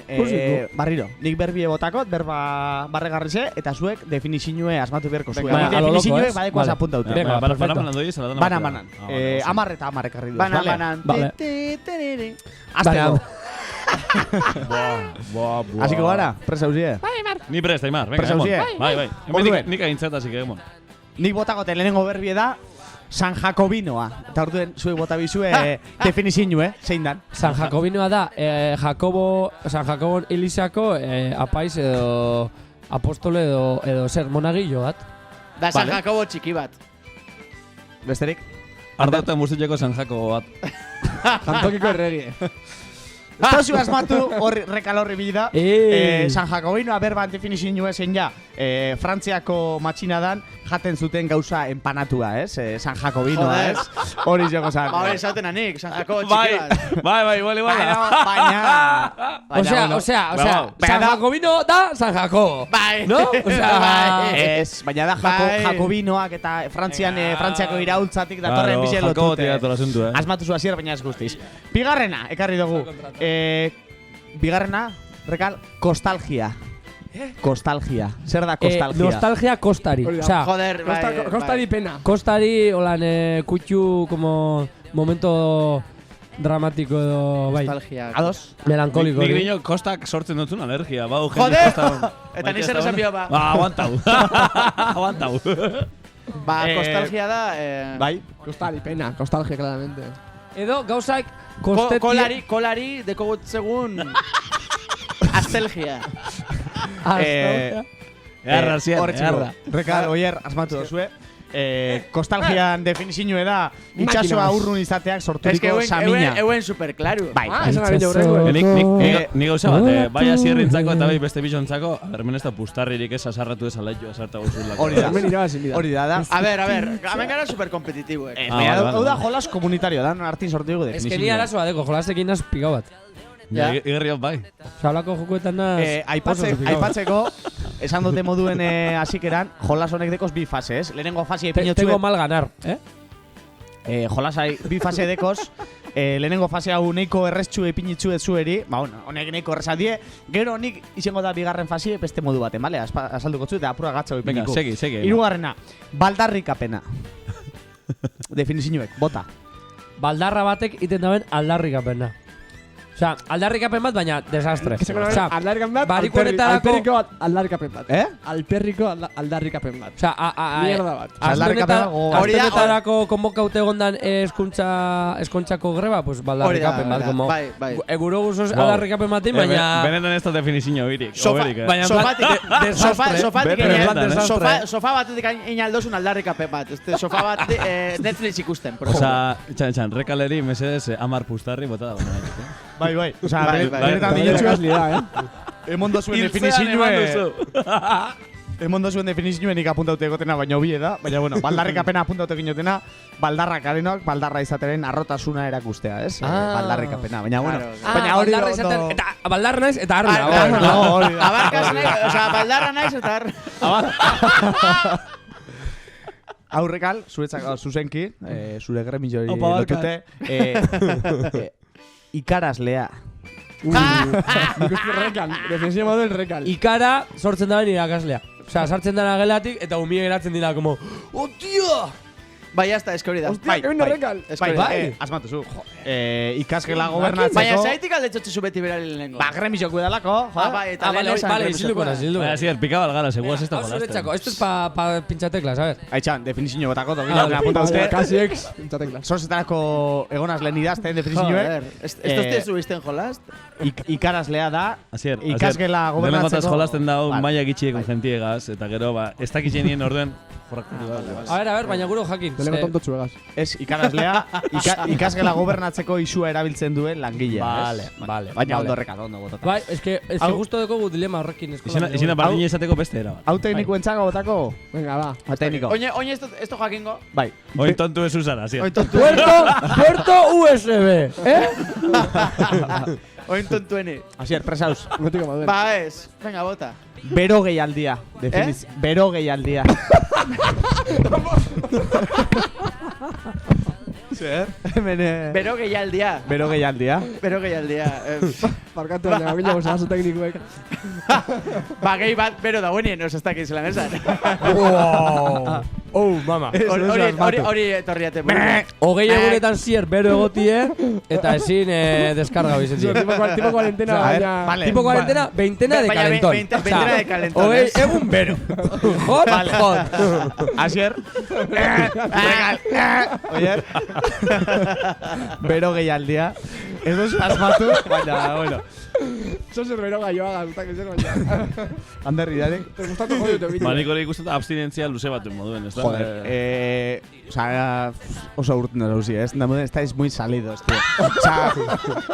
barriro, nik berbie botakot, berba barregarrize, eta zuek definizioe asmatu beharko zuek. Definizioe badeko apuntaute. Banan doi, zeladana. Banan. 10 eta 10 ekarri duz, Banan. Azteko. Buah. Hasiko gara, presa hauzie. Ni prest, Aimar, venga, Presa emon. hauzie. Bai. Orduen. Nik aintzat, así que emon. Nik botakote lehenengo berbie da, San Jacobinoa. Eta orduen, zuek bota bizue definizioe, zein dan. San Jacobinoa da, San Jacobo Elisako apaiz edo apostole edo zer monagillo bat. Da San Jacobo txiki bat. Besterik? Ardauta muziteko San Jacobo bat. Jantokiko erregie. Tozu asmatu horri rekalorri bida. San Jacobinoa berban definizioa zein ja. Frantziako matxinadan jaten zuten gauza empanatua, ez? San Jacobinoa, ez? Hori joko zan. Ba, hori esaten anik, San Jacobo txiki bat. Bai, igual. Baina... Osea, San Jacobino da San Jacobo. Bai. No? Osea... Ez, baina da Jacobinoak eta Frantziako iraultzatik datorren bizen lotute. Asmatu zu hasier, baina ez guztiz. Bigarrena, ekarri dugu. Bigarrena, rekal, kostalgia. Kostalgia. Zer da kostalgia? Nostalgia kostari. Osea, Joder, Kostari pena. kostari, holan, kutxu, como, momento dramático edo, bai. Nostalgia. Ados? Melankoliko. Nik niño kostak sortzen dutun alergia. Bau, Joder! Eta ni zer esan bio ba. Aguantau. Ba, kostalgia da... Bai? Kostari pena, kostalgia, claramente. Edo, gauzak, kostetik... Kolari, deko gutzegun... Astelgia. Erra. Rekal, oier, asmatu dozue. Kostalgian definizioe da itxasoa urrun izateak sorturiko samina. Euen super claro. Bai. Esan abin jaurreko. Ni gauza bat, bai asierrintzako eta bai beste bitxontzako, hemen ez da pustarririk ez asarratu ez alaitu asarta guzulako. Hori da. A ver, hemen gara super kompetitibuek. Hau da jolas komunitario, da artin sortu dugu definizioa. Ez que ni arazoa deko, jolasekin naz pigau bat. Igerriot bai. Sablako jokuetan naz... Aipatzeko, esan dute moduen hasikeran, jolas honek dekoz bi fase, ez? Lehenengo fase epinotxue... Tengo mal ganar, Jolasai bi fase dekoz, lehenengo fase hau neiko erreztxu epinitxu ez zueri, ba, honek neiko errezat die, gero nik izango da bigarren fase beste modu baten, bale? Azalduko zu eta apura gatza epiniko. Venga, segi. Hirugarrena, baldarrikapena. Definizioek, bota. Baldarra batek iten daben aldarrikapena. Osea, aldarrikapen bat, baina desastre. Osea, aldarrikapen bat, alperriko aldarrikapen bat. Alperriko aldarrikapen bat. Osea, mierda bat. Aztenetarako konbokaute egondan eskontzako greba, pues baldarrikapen bat. Bai. Eguro guzos aldarrikapen batin, baina... Benetan ez da definizio hirik. Baina sofa batetik inaldozun aldarrikapen bat. Sofa bat Netflix ikusten. Osea, txan, rekaleri mesedez 10 pustarri bota da. Bai. Osea, benetan diletxu Emondo zuen definizioe... Emondo zuen definizioe nik apuntaute egotena, baina hobie da. Baina, bueno, baldarrikapena apuntaute ginotena, baldarrak arenok, baldarra izateren arrotasuna erakustea, ez? Baldarrikapena, baina, bueno. Baina hori ondo... Eta baldarra naiz, eta arra. Abarkaz naiz, osea, baldarra naiz, eta arra. Aurrekal, zuzenki, zure gremillori lotute, ikaraslea. Nik uste rekal, defensio moduen rekal. Ikara sortzen da irakaslea. Osea, sartzen dara gelatik eta umie geratzen dira, como... Oh, tio! Bai, hasta, eske hori da. Hostia, que rekal. Bai, asmatu zu. Ikasgela gobernatzeko... Baina, zaitik aldetxotxe zu beti berari lehenengo. Ba, gremilloko edalako. Bai, eta vale, izilduko. Baina, zier, pikaba algara, seguaz ez da jolaste. Esto es pa pinchateklas, a ver. Haitxan, definizio botako, tokila, apunta uste. Casi ex, pinchateklas. Sorzetarako egonaz lehen idazten definizioe. Esto uste zuizten jolast? Ikaraslea da, Asier, ikasgela gobernatzeko... Lehenengotaz jolasten dago maia gitxiekon jentiegaz, eta gero, ba, ez dakitxenien orduen... A ver, baina guro jakin. Lehenengo tonto txuegaz. Ez, ikaraslea, ikasgela gobernatzeko isua erabiltzen duen langilea, Vale. Baina ondo rekal, ondo botata. Bai, es que justo dekogu dilema horrekin eskola. Izena bardine izateko beste era. Hau tekniku entzako botako? Venga, va. Hau tekniko. Oine esto jakingo? Bai. Oin tontu ez usara, Asier. Puerto USB, Oin tontuene. Asier, presauz. Ba, ez. Venga, bota. Bero gehialdia. Bero gehialdia. Zer? Hemen... Bero gehialdia. Bero gehialdia. Bero gehialdia. Barkatu baina, gina gozazu teknikuek. Ba, gehi bat bero dagoenien, ez dakit zelan esan. Mama. Hori etorriate. Hogei egunetan zier bero egotie, eta ezin deskarga bizitzen. Tipo cuarentena, baina... Tipo cuarentena, veintena de calentón. Veintena de calentón. Hogei egun bero. Hot. Asier. Oier. Bero gehialdia. Ez duz asmatu, baina, bueno. Sos bero gaioaga, ustak ezer baina. Ander, idari. Te gustatu jodiute bitu. Ba, nik hori ikusten abstinentzia luze bat moduen, ez da? Joder, oso urten dara uzi, ez? Estáis muy salidos, tío. Osa,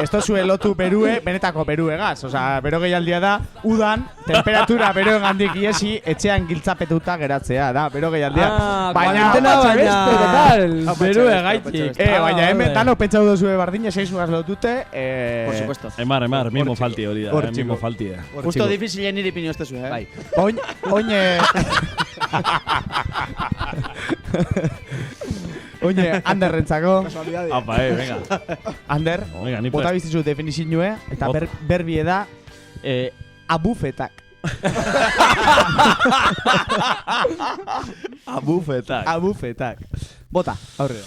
esto zuelotu Perue, benetako Peruegaz. Osa, bero gehialdia da, udan, temperatura bero gandik iesi, etxean giltzapetuta geratzea, da, bero gehialdia. Cuarentena baina, Perue gaitik. Baina, hemen dano pentsau dozue bardine, 6 ugaz lotute. Por supuesto. Emar, mimo falti hori da, mimo falti da. Justo difizilen niri pinio estezu, Bai. Oin, Oine, Anderrentzako. Apa, venga. Ander, bota bizitzu definizinue, eta berbie da abufetak. Abufetak. Bota, aurrera.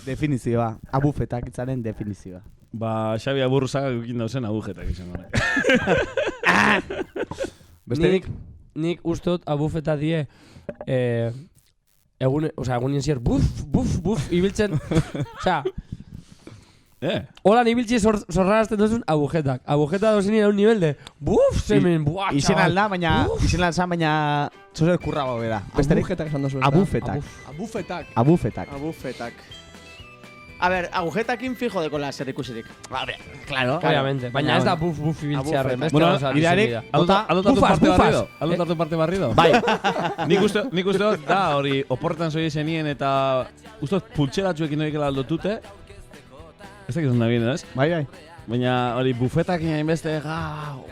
Definizioa. Abufetak itzaren definizioa. Ba, Xabi Aburruzaga gukin dauzen agujetak izango. Nik ustot abufeta die egunien zier buf ibiltzen. Osea, holan ibiltzi zorrarazten duzun agujetak. Agujeta dozin un nivel de buf, semen, buah, txabal. Izen alda, baina zozer kurrago bera. Agujetak esan dozu. Abufetak. A ver, agujetakin fijo dekola zer ikusirik. Claro. Obviamente. Baina ez da buf ibiltzearren. Bueno, idearek, aldotatu parte barrido? Bai. Nik uste da hori oportan zoi zenien eta uste pultxeratxuekin horikela aldotute. Ez dakizun da bien, ez? Bai. Baina hori bufetakin hain beste,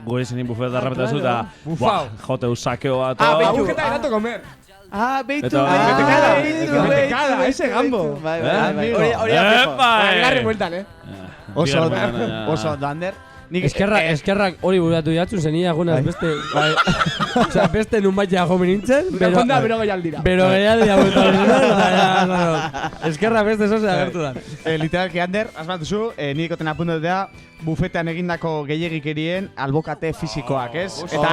goe zenin bufeta darrapetan zu eta joteu sakeo bat. Agujeta erato comer. Beitu. Betecada, ese gambo. Hori afejo. Garri bueltan, Oso, Ander. Eskerrak hori buratu jatzu zenia agunaz beste... Osea, beste nun bat jago menintzen. Bero gehialdira. Bero gehialdira bueltan. Eskerrak beste zoze agertu da. Literalki, Ander, asmatuzu, nirikoten apuntatea bufetean egindako gehiagikerien albokate fisikoak, ez? Eta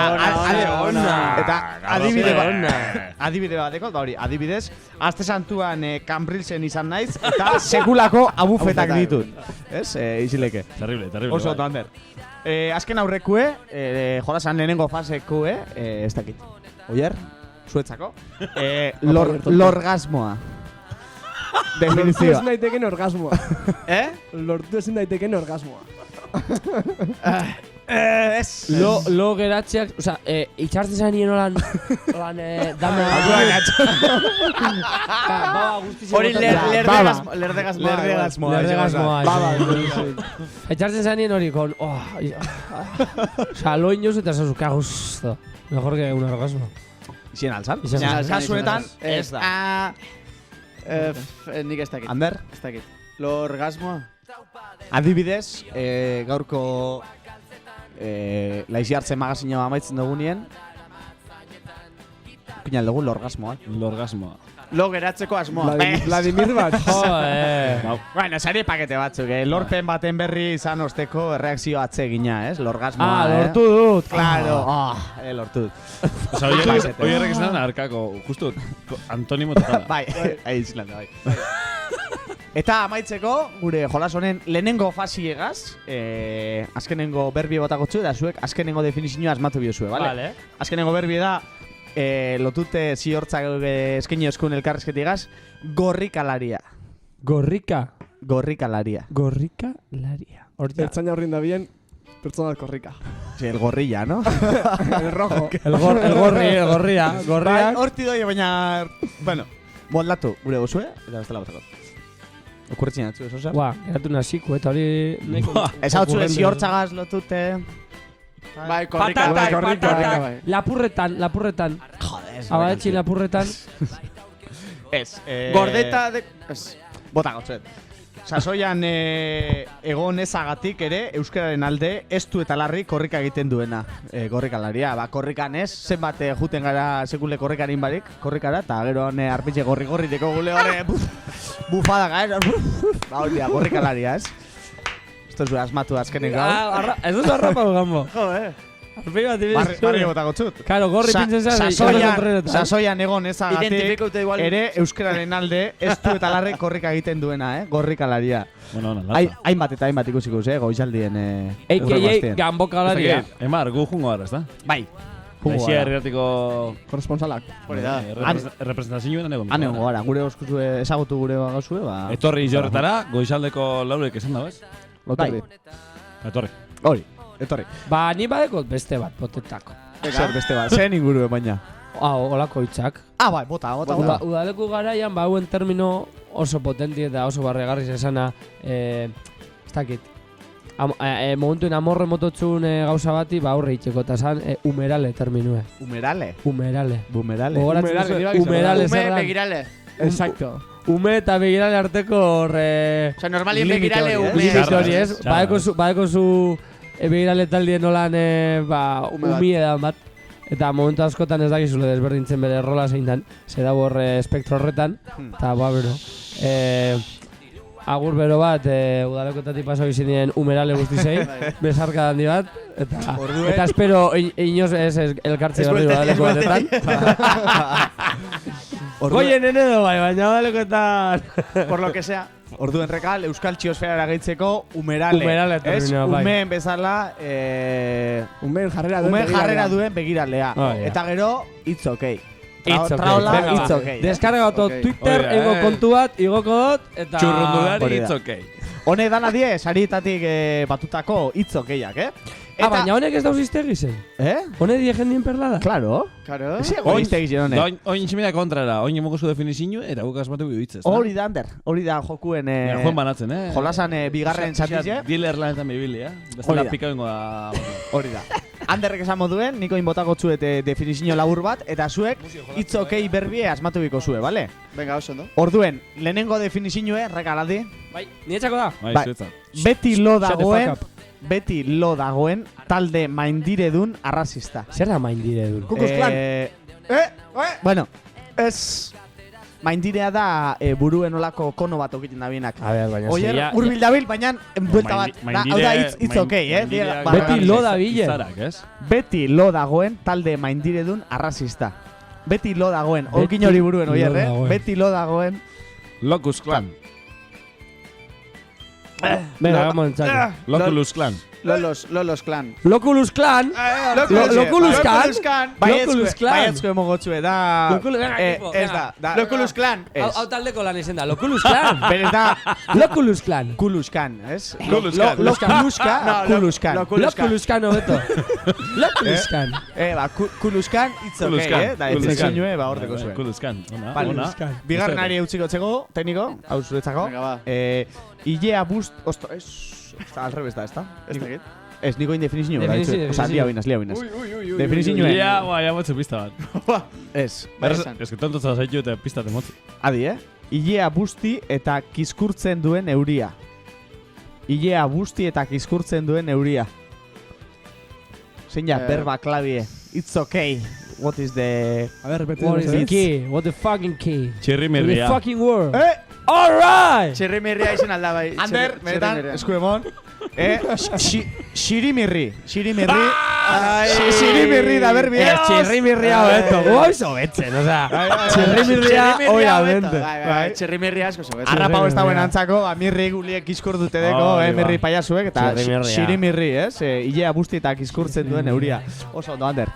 adibide bat dekot, hori, adibidez, Aste Santuan Cambrilsen izan naiz, eta sekulako abufetak ditut. Ez? Izileke. Terrible. Oso, Ander. Azken aurrekue, jolasan lehenengo fasekue, ez dakit. Oier, zuetzako. Lorgasmoa. Definizioa. Lortu ezin daiteken orgasmoa. Lortu ezin daiteken orgasmoa. Lo geratzeak, oza, itxartzen zanien holan dama... Hori lerdegazmoa. Itxartzen zanien hori kon... Oza, lo inoz eta zazu, kaguzto. Mejor que un orgasmo. Izien alzan? Kasuetan, ez da. Nik ez dakit. Ander? Ez dakit. Lo orgasmoa? Adibidez, gaurko Laizi Hartzen magazinoa amaitzen dugunien Pinal dugu lorgasmoa. Lo geratzeko asmoa. Vladimir bat. Bueno, sari pakete batzuk, lorpen baten berri izan osteko reakzio atsegina, ez? Lorgasmoa, lortu dut. Claro. Lortu dut. Osa, hori errek izan arkako, justu, antonimo tokala. Bai, izlanda, bai. Eta amaitzeko, gure jolas honen lehenengo fasiegaz, azkenengo berbie botakotzu, eta zuek azkenengo definizioa asmatu biozue, bale? Azkenengo berbie da, lotute ziortzak eskaini eskun elkarrezketigaz, gorrikalaria. Gorrikalaria. Ertzaina horrin da bien, pertsona korrika. Sí, el gorrilla, ¿no? El rojo. El gorria. Horti doi, baina... Bueno, moldatu gure gozue, eta bestela botako. Okurritzen atzu, eso zer? Eratu naziko, eta hori... Ez hau txue ziortzagaz lotute... Bai, korrika. Lapurretan. Joder, Abaetxin lapurretan. Ez. Gordeta de... Bota gotzuet. sasoian egon ezagatik ere euskararen alde estu eta larri korrika egiten duena korrikalaria. Ba, korrikan ez, zenbat juten gara sekule korrikarin barik, korrikara, eta gero arpitxe gorri deko gule hori bufada ez? Ba, hori korrikalaria ez? Esto es asmatu azkenik gau. Ez dut arrapau gambo. Jo, Barri botako txut. Karo, gorri pintzen zan. Sasoian egon ezagatik ere euskararen alde estu eta larri korrika egiten duena, gorrikalaria. Bueno, lata. Hainbat ikusiko, goizaldien. A.K.A. gambokalaria. Emar, gu jungo gara, ez da? Bai. Aixia herriatiko korresponsalak. Hori da. Representazioen egon. Han egon gara, gure ezagutu gure gauzue, ba. Etorri jorretara, goizaldeko laurek esan da, bez? Lotorri. Etorri. Hori, etorri. Ba, ni badekot beste bat, potetako. Zer beste bat, zen ingurue baina. Olako hitzak. Bai, bota. Udaleku garaian, ba, hauen termino oso potenti eta oso barregarriz esana, ez dakit. Momentuen amorre mototzun gauza bati, ba, aurre itxeko, eta zan, umerale terminue. Umerale? Umerale. Umerale, begirale. Exacto. Ume eta begirale arteko horre... Osa, normalien begirale ume. Limit hori, ez? Badeko zu begirale taldien nolan umi edan bat. Eta momentu askotan ez dakizule desberdintzen bere rola zeintan. Zer dago horre espektro horretan. Eta, bero. Agur bero bat, udalekoetatik paso izinien umerale guztizei. Besarka handi bat. Eta espero inoz ez elkartzi horri udalekoetetan. Goien edo bai, baina udalekoetan. Por lo que sea. Orduen rekal, Euskal Txiosferara gehitzeko umerale. Ez, umeen bezala... Umeen jarrera duen begiralea. Eta gero, it's okay. It's okay. Deskargatu Twitter, ego kontu bat, igoko dut, eta... Txurrundulari it's okay. Hone dana die, sarietatik batutako it's okaiak, baina honek ez dauz iztegi zen? Hone die jendien perlada? Claro. Hori iztegi zen honek. Oin tximena kontrara, oin emoko zu definizinio, eta guk asmatu biditzez. Hori da, Ander. Hori da jokuen... Joan banatzen, Jolasan bigarren zatize. Dealer lanetan bibili, Bestela pika bengo da... Hori da. Anderrek esan moduen, niko inbotako zuet definizio labur bat, eta zuek it's okay berbie asmatu biko zue, bale? Venga, oso, no? Orduen, lehenengo definizioe, rekaladi. Bai, niretzako da? Bai, beti lo dagoen talde maindiredun arrazista. Zer da maindiredun? Kukus Klan. Bueno, ez... Maindirea da buruen olako kono bat okiten da bienak. Oier, urbil dabil, baina buelta bat. Hau da, it's okay, Beti lo da bile. Beti lo dagoen talde maindiredun arrazista. Beti lo dagoen. Olkin hori buruen, oier, Beti lo dagoen. Locus Clan. Venga, hagamos entzake. Loculus Clan. Lolos Clan. Loculus Clan. Loculus Clan. Baiatzko emogotxue, da... Ez da. Loculus Clan. Hau taldeko lan izen da. Loculus Clan. Berez da... Loculus Clan. Kuluskan, ez? Kuluskan. Kuluskan hobeto. Loculuskan. Kuluskan, it's okay, Da, ez zinue, ba, hordeko zuen. Kuluskan. Bigarrenari eutziko txeko, tekniko, hau zuretzako. Ilea bust... Está al revés da, ¿está? Ez, niko indefinizio gara, oza, lia binas. Definizio ya motzu pista bat. Ez. Ez que tonto zaitu eta pista te motzu. Adi, Ilea busti eta kiskurtzen duen euria. Ilea busti eta kiskurtzen duen euria. Zein ja, berba klabie. It's okay. What is the... A ver, repetido. What is the key? What the fucking key? Txirrimirria. The fucking word. Alright! Txirrimirria izan alda bai. Ander, benetan, eskuemon. Xirimirri. Xirimirri da berbi. Txirrimirria hobeto. Guaizo betzen, oza. Txirrimirria hoi abente. Txirrimirria asko zobetzen. Arrapa hau ez dauen antzako, mirri guliek kiskur dute deko, mirri paiasuek, eta xirimirri, ez? Ilea busti eta kiskurtzen duen euria. Oso ondo, Ander.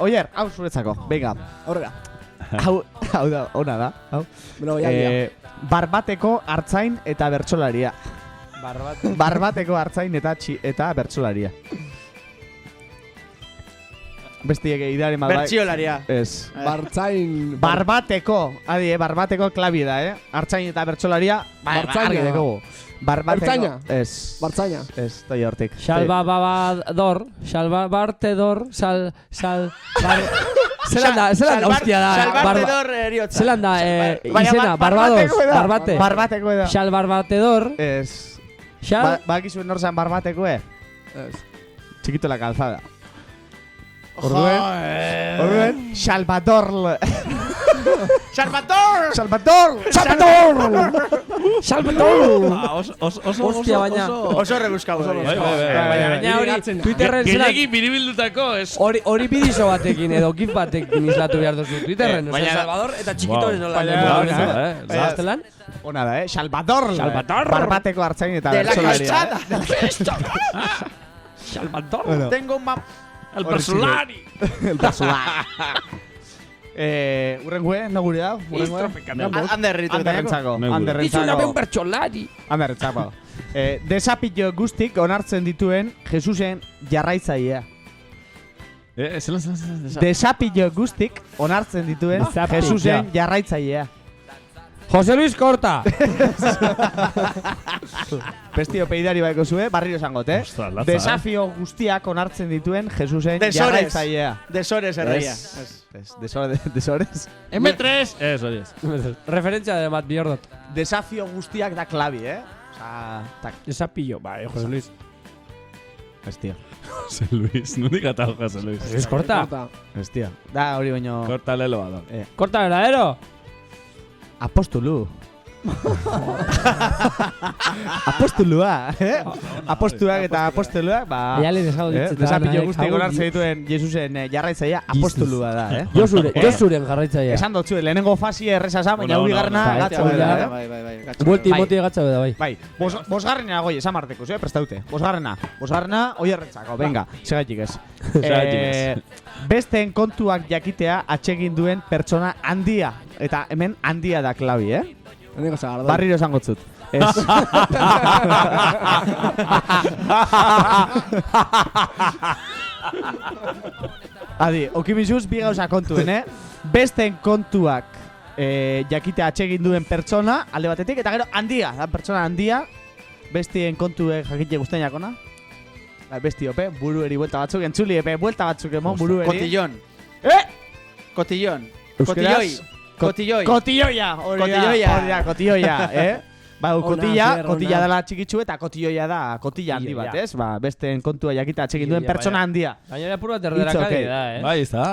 Oier, hau zuretzako, venga. Horrega. Hau da, ona da. Barbateko hartzain eta bertsolaria. Barbateko hartzain eta bertsolaria. Bestiek idearen bat. Bertsiolaria. Ez. Bartzain. Barbateko klabi da, Hartzain eta bertsolaria. Bartzaina. Bartzaina. Ez. Bartzaina. Ez, toi hortik. Zelan da hostia da. Salbatedor eriotza. Zelan da, izena, Barbados, Barbate. Barbateko da. Xal Barbatedor. Ez. Xal. Bakizuen nor zan Barbateko, Ez. Chiquito la calzada. Orduen, Salvador. Salvador! Salvador! Hostia, baina. Oso rebuscau hori. Baina hori, Twitterren zelan. Gehiagin biribildutako, ez? Hori bidizo batekin edo gif batekin islatu behar duzu Twitterren. Salvador eta txikitoren nola. Zaztelan? Ona da, Salvador. Barbateko hartzain eta De la bertsolaria. calzada. Salvador. Tengo un map. El personari! El personal. Urrengue, no gure da? Anderritu. Anderrentzako. Dizuna beun bertsolari. Anderrentzako. Desapillo guztik onartzen dituen Jesusen jarraitzailea. Zelan. Desapillo guztik onartzen dituen Jesusen jarraitzailea. Jose Luis Korta. Bestio peidari baiko zue, barriro esangot, Desafio guztiak onartzen dituen Jesusen jarraitzailea. Desores erreia. Desores? M3! Ez, hori ez. Referentzia de Matt Biordot. Desafio guztiak da klabi, Desapillo, Jose Luis. Bestia. Jose Luis, nondik atau Jose Luis? Luis Korta. Bestia. Da, hori baino... Korta lelo bat. Korta verdadero. Apostolu. Apostolua, Apostoluak eta apostoluak, desapillo guztik onartzen dituen Jesusen jarraitzailea apostolua da, Josuren jarraitzailea. Esan dotzu, lehenengo fasia erresa za, baina hori garrana gatza da. Buelti gatza da, bai. Bai, bosgarrena goi, esan marteko, prestaute. Bosgarrena, oi erretzako, venga, segaitik ez. Besteen kontuak jakitea atsegin duen pertsona handia. Eta hemen handia da klabi, Barriro esango zut. Ez. Adi, okimizuz bi gauza kontuen, Besteen kontuak jakitea atsegin duen pertsona, alde batetik, eta gero handia, da pertsona handia, besteen kontue jakite guztain jakona. Besti ope, burueri buelta batzuk, entzuli epe, buelta batzuk emon, burueri. Cotillón. Cotillón. Euskeraz? Cotilloi. Cotilloia, cotilloia, Ba, kotilla dela txikitsu eta kotilloia da kotilla handi bat, ez? Ba, besteen kontua jakita atsegin duen pertsona handia. Gainera puro bat erderakade da, Bai, ez da.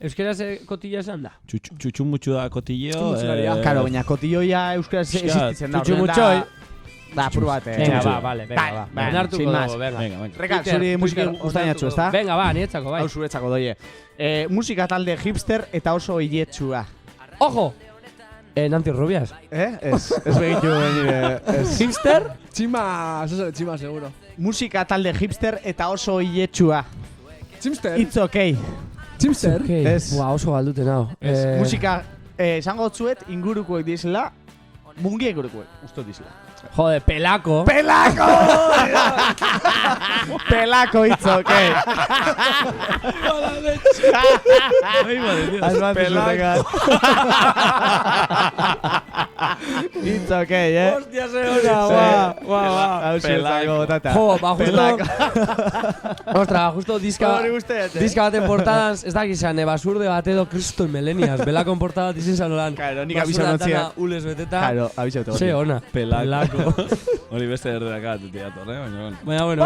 Euskeraz kotilla esan da. Txutxumutxu da kotillo. Karo, baina kotilloia euskeraz existitzen da. Txutxumutxoi. Da, puru bat, Venga, vale, venga, va. Sin más. Rekal, zuri musika gustainatxu, ez da? Venga, va, nietzako, bai. Hau zuretzako doie. Musika talde hipster eta oso hiletsua. Ojo! Nanti Rubias. Ez begitu nire. Hipster? Txima seguro. Musika talde hipster eta oso hiletsua. Chimster? It's okay. Chimster? Ez. Oso galduten hau. Musika, esango tzuet ingurukoek dizela, mungi ingurukoek, usto dizela. Jode, pelako. Pelako! Pelako it's okay. Pelako. It's okay, Hostia, segura, guau. Pelako, tata. Jo, ba, justo diska baten portadan, ez da gizan, basurde bat edo Kristo Melenias, belako portada dizin zanolan. Claro, nik abizan notzia. Ules beteta. Claro, abizan notzia. Se ona. Pelako. Hori beste erderak atiator, Baina, bueno,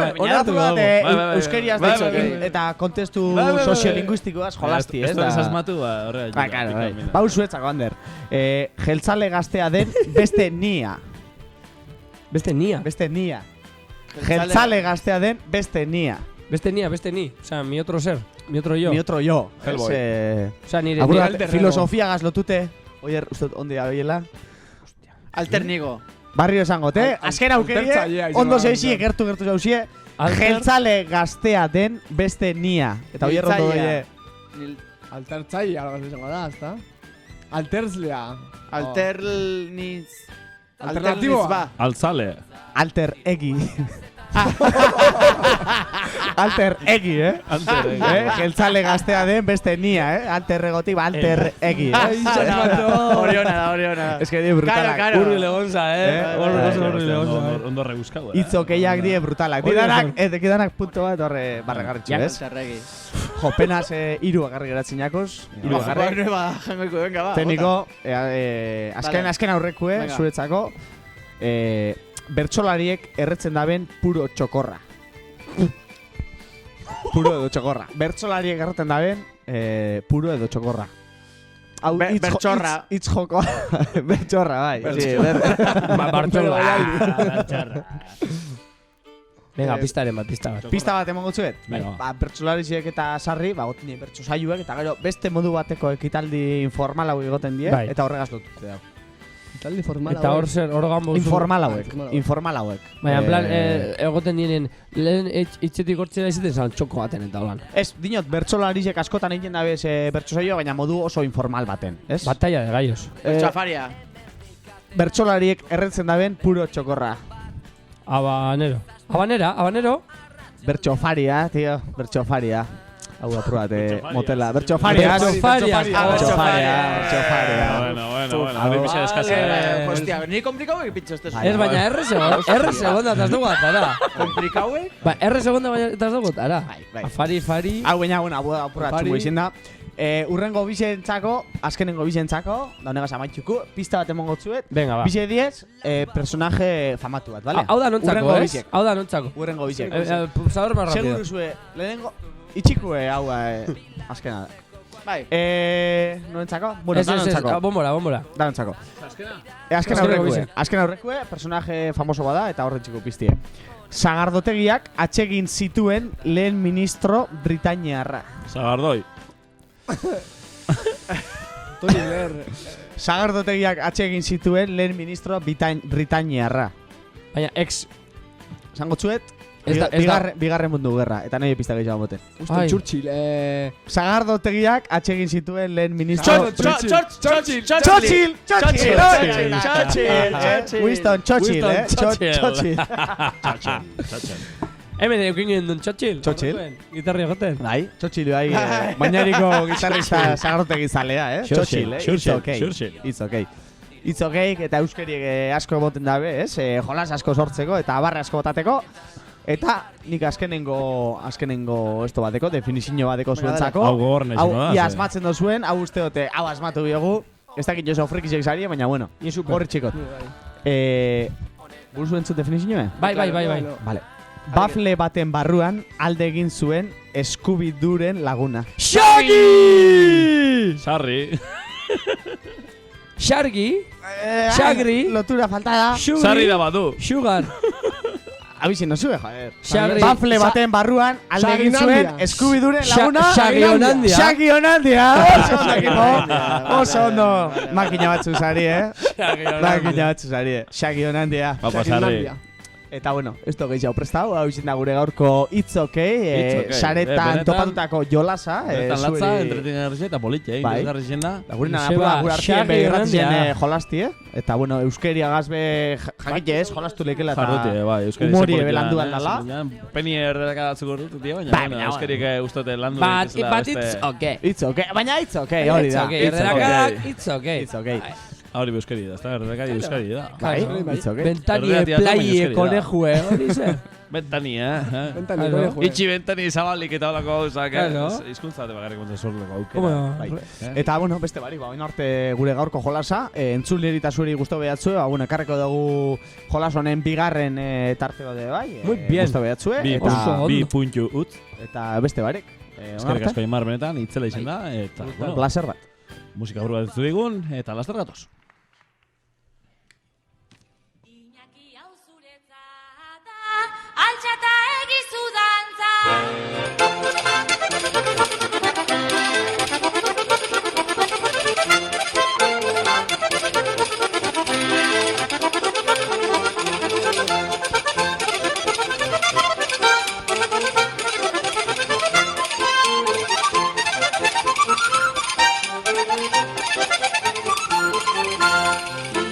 euskeriaz daitzo, eta kontestu soziolinguistikoaz jolazti, ez da? Ez asmatu, horrela. Ba, claro, Bau zuetzako, Ander. Jeltzale gaztea den beste nia. Beste nia? Beste nia. Jeltzale gaztea den beste nia. Beste nia, beste ni. Osa, mi otro ser, mi otro yo. Mi otro yo. Hellboy. Osa, nire alter filosofia gazlotute. Oier, uste ondi abiela. Alternigo. Barrio esango, azken aukerie, ondo zeizi, gertu zauzie, jeltzale gaztea den beste nia. Eta oier rondo doie. Altertzaile, algo izango da, ezta? Alterzlea. Alternatiboa. Altzale. Alter egi. Alter egi, Alter egi. Jeltzale gaztea den beste nia, Alter egotik, alter egi. Oriona da. Ez que die brutalak. Urri legonza, Urri legonza. Ondo rebuscau, Itzokeiak die brutalak. Didanak punto bat horre barregarritxu, ez? Jo, penaz 3 bakarrik geratzen jakoz. 3 bakarrik. Jangoiko, venga, ba. Tekniko, azken aurrekue, Venga. zuretzako. Bertsolariek erretzen daben puro txokorra. Puro edo txokorra. Bertsolariek erretzen daben puro edo txokorra. Hau, bertxorra. Itz joko. Bertxorra, bai. Bertxorra. Venga, pistaren bat, pista bat. Pista bat emango zuet? Venga. Bertsolariek eta sarri, gotine bertso saioek, eta gero beste modu bateko ekitaldi informal hau egoten die, Bai. eta horregaz lotute dago. Ekitaldi formal Eta hor zer, hor gambo Informal hauek. Baina, en plan, egoten dienen, lehen itxetik hortzera izaten zan txoko baten eta holan. Ez, dinot, bertsolariek askotan egiten dabez bertso saioa, baina modu oso informal baten, ez? Batalla de gallos. Bertxafaria. Bertsolariek erretzen daben puro txokorra. Habanero. Bertxofaria, tío, bertxofaria. Hau aprobate motela. Bertxofaria. Bueno, hori bixe deskazia. Hostia, ni komplikauek pitxo este Ez baina R segunda eta ez dugu atara. Komplikauek? Ba, R segunda baina eta ez dugu atara. Fari. Hau baina, apuratzen izin da. Urrengo bizentzako, azkenengo bizentzako, da honegaz amaitxuku, pista bat emongo zuet. Venga, ba. Bize 10, personaje famatu bat, bale? Hau da nontzako, ez? Hau da nontzako. Urrengo bizek. Pulsador más rápido. Seguru zue, lehenengo, itxikue hau, azkena da. Bai. Norentzako? Bueno, da nontzako. Bombora. Da nontzako. Azken aurrekue, personaje famoso bada eta horretxiko piztie. Sagardotegiak atsegin zituen lehen ministro britainiarra. Sagardoi. Tony Blair. Sagardotegiak atsegin zituen lehen ministro britainiarra. Baina, ex. Zango txuet, bigarren mundu gerra, eta nahi pista gehiago boten. Uste, Churchill. Sagardotegiak atsegin zituen lehen ministro... Churchill. Winston Churchill, Churchill. Hemen eukin gendun Churchill. Gitarri egoten. Bai, Churchill bai, bainariko gitarrista sagardotegi zalea, Churchill, It's okay. It's okay, eta euskeriek asko boten dabe, ez? Jolas asko sortzeko eta barra asko botateko. Eta nik azkenengo esto bateko, definizio bateko zuentzako. Hau gogorna izango da. Hau, ia asmatzen dozuen, hau uste dute, hau asmatu biogu. Ez dakit jozo frikizek zari, baina bueno, horri txikot. Guru zuen zut definizioa? Bai. Vale. Bafle baten barruan alde egin zuen Scooby-Dooren laguna. Shaggy! Shaggy. Lotura faltada. Sarri da badu. Sugar. Abizien no sube, joder. Bafle baten barruan alde egin zuen Scooby-Dooren laguna. Shaggy Onandia. Oso ondo. Makina batzu zari, Shaggy Onandia. Eta bueno, esto gehiago prestau, hau izin da gure gaurko It's Okay, saretan topatutako jolasa. Benetan latza, entretenerrize eta politxe, interesgarri zen da. Da gure gure artien begirratzen jolasti, Eta bueno, euskeria gazbe jakite ez, jolastu lekela eta humori belandu aldala. Peni erdeka datzuko dut, tio, baina euskerik ustote landu dituzela beste. But it's okay. It's okay, baina it's okay, hori da. It's okay. It's okay. Hori euskari da, ez da, erdekari euskari da. Bai, it's okay. Bentanie, plaie, konejue, hori ze. Bentani, Bentani, konejue. Itxi bentani zabalik eta holako gauzak, izkuntza bate bakarrik kontra zorleko aukera. Eta, bueno, beste barik, baina arte gure gaurko jolasa, entzulleri eta zuri guztu behatzue, ekarreko dugu jolas honen bigarren tarte bade bai. Muy bien. Guztu behatzue. Bi puntu utz. Eta beste barik. Eskerrik asko Imar benetan, itzela izan da, eta, bueno, placer bat. Musika burua ditzu digun, eta laster gatoz. Altxata egizu dantza.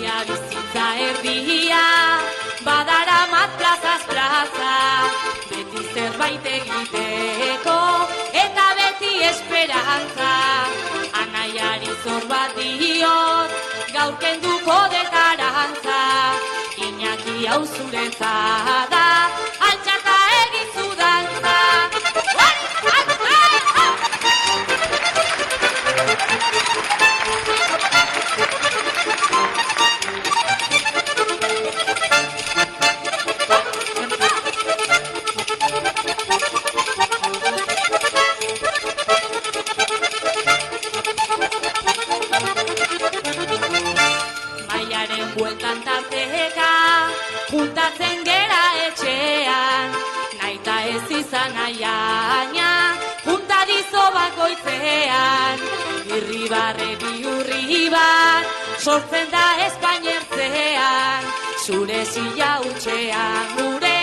Ia bizitza erdia, badara mat plazaz plaza, beti zerbait egiteko, eta beti esperantza. Anaiari zor bat diot, gaur kenduko detarantza, Iñaki hau zuretza da, altxata egizu dantza. bakoitzean, irribarre biurri bat, sortzen da Espainertzean, zure zila utxean, gure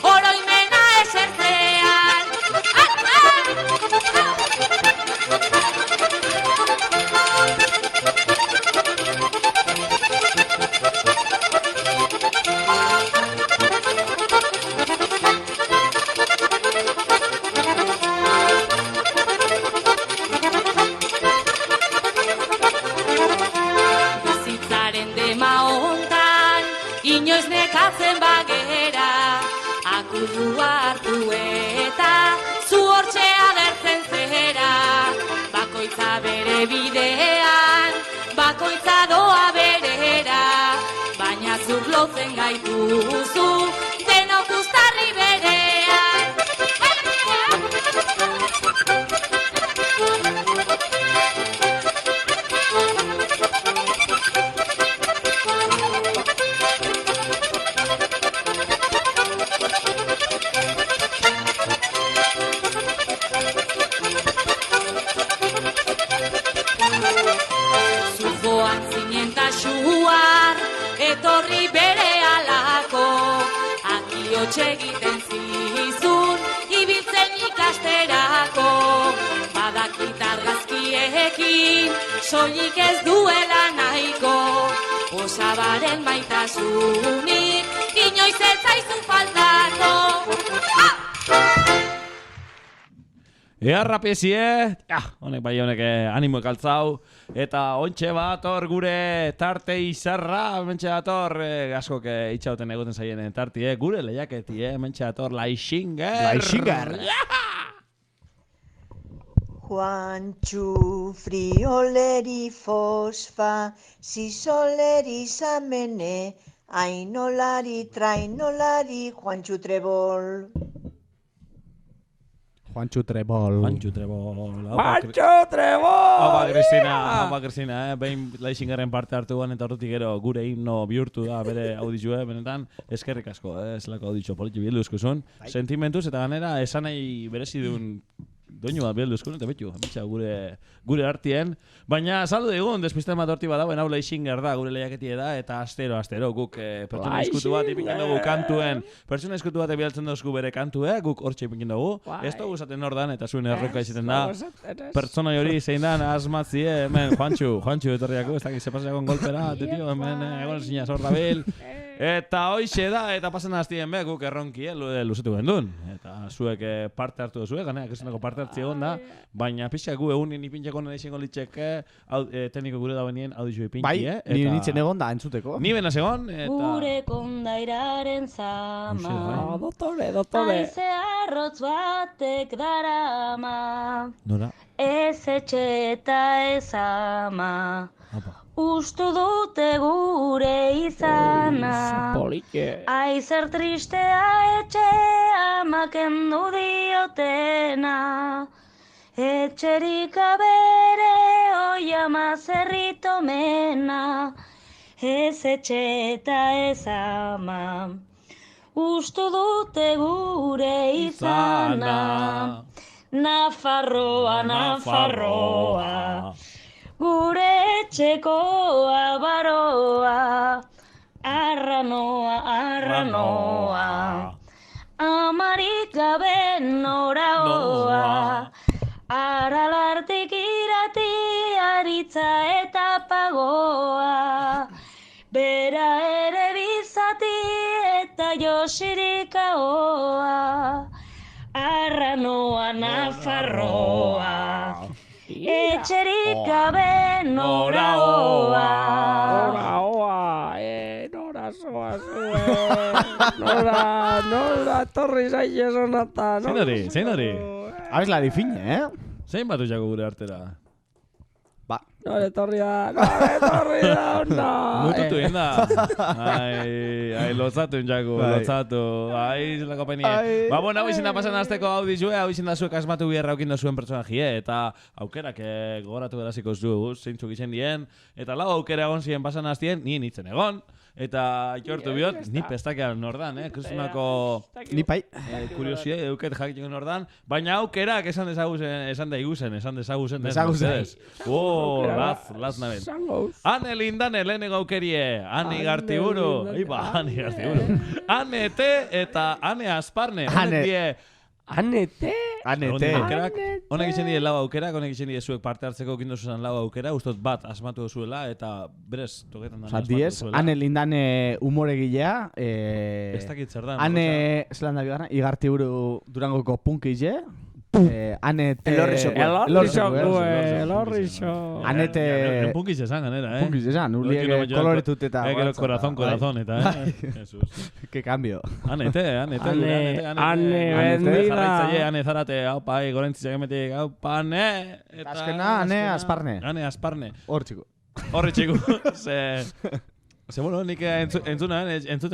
oroimena esertzean. Inoiz nekatzen bagera, akudua hartu eta zu hortxe agertzen zera. Bakoitza bere bidean, bakoitza doa berera, baina zuk lotzen gaituzu, denok uztarri berean. Etorri bere alako, akiotxe egiten zizun, ibiltzen ikasterako. Badakit argazkiekin, soilik ez duela nahiko, osabaren maitasunik, inoiz ez zaizu faltako. Ea rapiezie, honek bai honek animo ekaltzau. Eta ontxe bat hor gure tarte izarra, mentxe bat hor, askok itxauten egoten zaien tarti, gure lehiaketi, mentxe bat hor, Laixinger. Juantxu frioleri fosfa, zisoleri zamene, ainolari trainolari, Juantxu trebol. Juantxu Trebol. Opa, Cristina, behin Laixingerren parte hartu eta horretik gero gure himno bihurtu da bere audizue, benetan, eskerrik asko, zelako auditxo politi bilduzkuzun, sentimentuz eta ganera esanei berezi duen doinu bat bilduzkun, eta betu, gure artien, baina saldu digun, despisten bat horti badauen, hau Laixinger da, gure lehiaketie da, eta astero, guk pertsona eskutu bat ipinken dugu kantuen, pertsona eskutu bat ebialtzen dozku bere kantue, guk hortxe ipinken dugu, ez dugu zaten ordan, eta zuen erroka izaten da, pertsona hori zein dan, asmatzie, hemen, Juantxu etorriako, ez dakit, sepasiakon golpera, tio, hemen, egon zina zor dabil, eta hoixe da, eta pasen hastien be, guk erronki, luzetu gendun, eta zuek parte hartu duzue, ganeak esenako parte hartzi egon da, baina pixka gu egunin ipintxeko nire izango litzeke, tekniko gure da benien audizu ipintxi, bai, nire nintzen egon da entzuteko. Ni benaz egon, eta... Gure kondairaren zama, Dotore. Aize arrotz batek darama, Nora? Ez etxe eta ez ama, ustu dute gure izana. Aizer tristea etxea makendu diotena, etxerik abere oiama zerrito mena, ez etxe eta ez ama, ustu dute gure izana. Nafarroa, gure etxekoa baroa, arranoa, amarik gabe noraoa, aralartik irati aritza eta pagoa, bera ere bizati eta josirikaoa, arranoa, Nafarroa, etxerik gabe noraoa. Nora zoa zuen. Nora torri zaile sonata. Zein hori? Abeslari fine, Zein batu jako gure artera? Nore torri da, onda. Mututu egin da. Ai, lotzatu jako, lotzatu. Ai, zelako penie. Ba, bueno, hau izin da pasan azteko audizue, hau izin da zuek asmatu biherra aukindu zuen personajie, eta aukerak gogoratu beraziko zu, zeintzuk izen dien, eta lau aukera egon ziren pasan aztien, nien itzen egon, eta aitortu biot, ni pestakean nordan, kristunako Ni pai. kuriosia eduket jakiteko nordan, baina aukerak esan dezaguzen. Laz nabet. Ane lindane lehenengo aukerie, Ani Gartiburu, Ani Gartiburu. Ane te eta Ane Asparne, honek die... Anete? Honek izan die lau aukerak, honek izan die zuek parte hartzeko kindozuzan lau aukera, ustot bat asmatu zuela eta berez toketan da asmatu zuela. Ane lindane humoregilea, ez dakit zer da. Ane, zelan da bigarra, Igartiburu Durangoko punkile, Ane te... Elorrixoko. Anete... Punkiz esan, ganera, Punkiz esan, urliek koloretut eta... Gero corazón, eta, Jesus. Que cambio. Anete, Ane bendida. Ane zarate, haupa, gorentzitzak emetik, haupa, ane... Azkena, Ane Asparne. Ane Asparne. Hor txiku. Horri txiku. Bueno, nik entzuten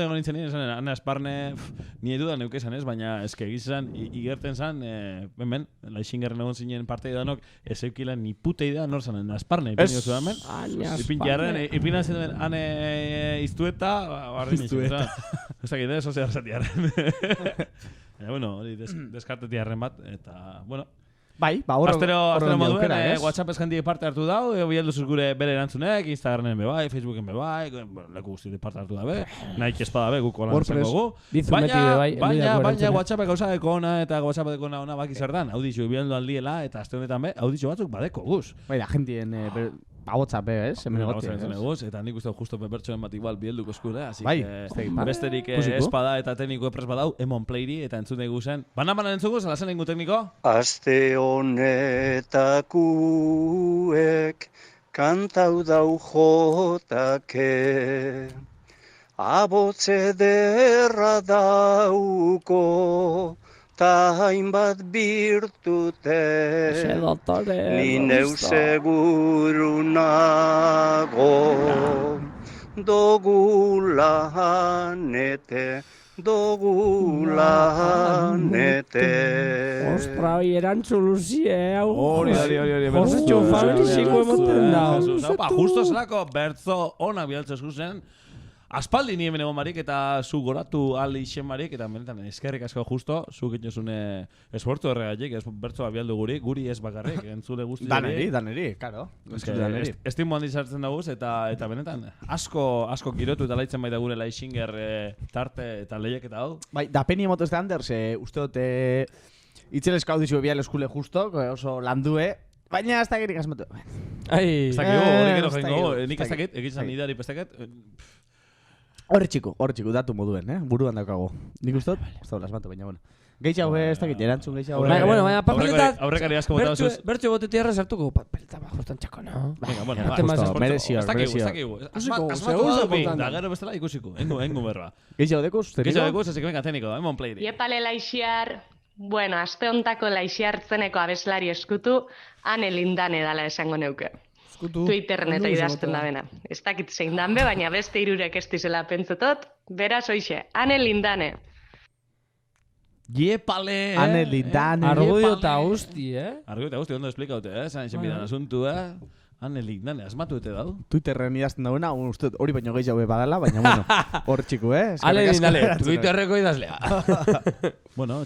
egon nintzen nien, Ane Asparne, nire dudan neukezan ez, baina eske egizan, igerten zan, hemen, laixingarren egon zinen parte idanok, ez eukila ni puta idea nor zan, Ane Asparne, ipin jozu hemen. Ipina zen duen, Ane iztueta, iztueta. Ez dakit, eso zehar zatiaren. Bueno, hori deskartetiarren bat, eta, bueno, Bai, horro moduen, WhatsApp eskendiek parte hartu dau, bialduzuz gure bere erantzunek, Instagramen bebai, Facebooken bebai, leku guztitik parte hartu dabe, nahi kespada be, guko lan zango gu. Baina WhatsAppek gauzadeko ona eta WhatsAppeko ona baki zer dan, audizio bialdu aldiela, eta azte honetan be, audizio batzuk badeko guz. Bai, da gentien... WhatsApp, hemen egote. Eta nik uste justo pepertxoen bat igual bielduko eskure, así que besterik espada eta tekniko epres badau, Emon Playri eta entzun guzien. Banan entzugu, zelazen ingo tekniko? Aste honetakuek kantau dau jotake, abotze derra dauko, ta hainbat birtute, ni neu seguru nago, dogula hanete, Ostra, hoi erantzun luzie, hau. Hori. Josetxo fabriziko emoten da. Justo zelako bertzo ona bialtzez guzen, aspaldi ni hemen egon barik eta zu goratu ali isen barik, eta benetan eskerrik asko justo, zu gitozune esfortu horregatik, bertzoa bialdu guri ez bakarrik, entzule guzti. Daneri, karo. Estimo handi sartzen daguz, eta benetan asko girotu eta laitzen baita gure Laixinger tarte eta lehiak eta hau. Bai, da peni emotez da Anders, uste dute itzelezko audizio bial eskule justo, oso landue, baina ez da gerik asmatu. Ez dakit, horrek ero jengo, nik ez dakit, egizan ideari pestaket. Horri txiku, datu moduen, buruan daukago. Nik uste dut, ez da asmatu, baina bueno. Gehiago ez dakit, erantzun gehiago. Baina papeletat, aurrekari asko bota zuz. Bertxo botetik erra sartuko, papeletat justan txako, no? Justo, merezioak. Ez dakigu, asmatu da gero bestela ikusiko, engu berra. Gehiago dekuz, ez venga tekniko, Emon Playri. Iepale laixiar, bueno, aste hontako laixiartzeneko abeslari eskutu, Ane lindane dala esango neuke. Twitterren eta idazten da bena. Ez dakit zein danbe, baina beste irurek ez dizela pentsetot, beraz hoixe, Ane lindane. Iepale, Ane lindane. Argudio eta guzti, Argudio eta guzti, ondo esplikaute, Zan esen bidan asuntu, Ane lindane, asmatu ete dau. Twitterren idazten dauna, uste hori baino gehiago badala, baina bueno, hor txiku, Ale lindane, Twitterreko idazlea. Bueno,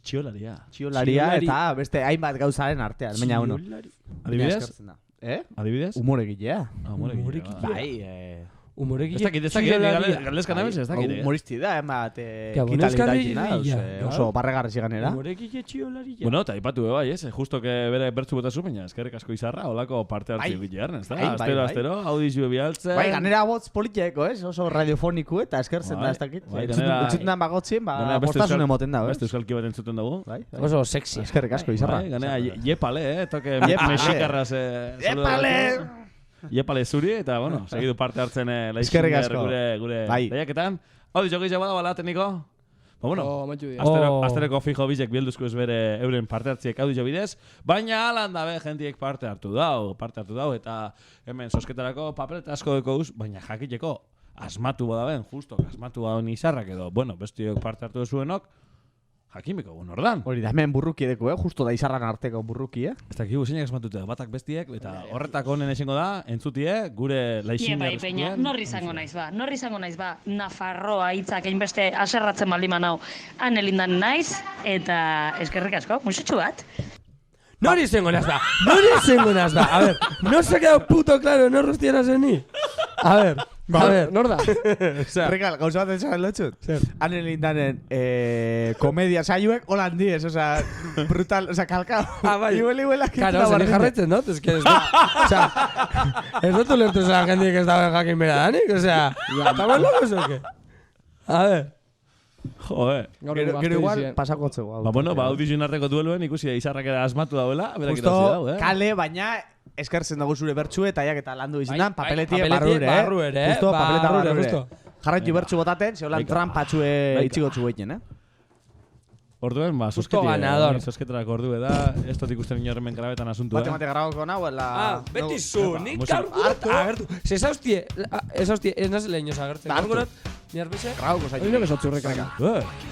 txiolaria. Txiolaria eta beste hainbat gauzaren artean, baina bueno. Adibidez? Adibidez? Humoregilea. Bai, humoregilea. Ez dakit, galdezka nabez, ez dakit. Humoristi da, emat, kitalidaikina, oso barregarrezi ganera. Humoregile txiolaria. Bueno, eta ipatu bai, justo que bere bertzu botazu, baina eskerrik asko izarra, holako parte hartzi bilearen, ez da? Astero, audizio bialtzen. Bai, ganera botz politieko, oso radiofoniku eta eskertzen da, ez dakit. Utsutzen da bagotzien, postasun emoten da, beste euskalki bat entzuten dugu. Oso sexy. Eskerrik asko izarra. Ganera, Iepale, toke mexikarraz. Iepale! Iepale zuri, eta, bueno, segidu parte hartzen Laixinger gure lehiaketan. Hau, dizo gehiago bada, tekniko? Ba, bueno, astereko fijo bizek bielduzko ez bere euren parte hartziek audio bidez, baina alan dabe jentiek parte hartu dau, eta hemen sosketarako papelet asko deko uz, baina jakiteko asmatu badaben, justo, asmatu badaben izarrak edo, bueno, bestiok parte hartu zuenok, Jakimeko gun ordan. Hori da, hemen burruki edeko, justo da izarran arteko burruki, Ez dakigu zeinak esmatute, batak bestiek, eta horretako honen esengo da, entzutie, gure laixin Bai, peña, norri izango naiz ba, Nafarroa hitzak hainbeste aserratzen baldiman hau. Han elindan naiz, eta eskerrik asko, musitxu bat. Nori izango naz ba, A ver, no se ha quedado puto claro, no rostieras en ni. A ver, nor da? Rekal, gauza bat etxaren lotxut. Hanen lindanen komedia saioek holan diez, osea, brutal, osea, kalkao. Bai. Iguela, Claro, zer jarretzen, no? Ez que ez dut ulertu zen jendik ez dagoen jakin bera danik, osea, ¿estamos locos o qué? A ver. Joder. Gero igual, pasako txegu. Bueno, audizioen arteko dueluen ikusi izarrak eda asmatu dauela, berak irazi dau, kale, baina eskertzen dugu zure bertxue eta jak eta landu izinan, papeletie barrure, Justo, papeleta barrure. justo. Jarraitu bertxu botaten, zeholan trampatxue itxiko txueiten, Orduen, Justo ganador. Sosketarako ordu da, ez dut ikusten inorremen grabetan asuntu, Bate grabako nahu, la... Beti zu, nik agertu. Ez hausti, ez nazi lehen joz agertzen. Gorgorat, ni arbize? Grabako zaitu. Hori besotzurrek.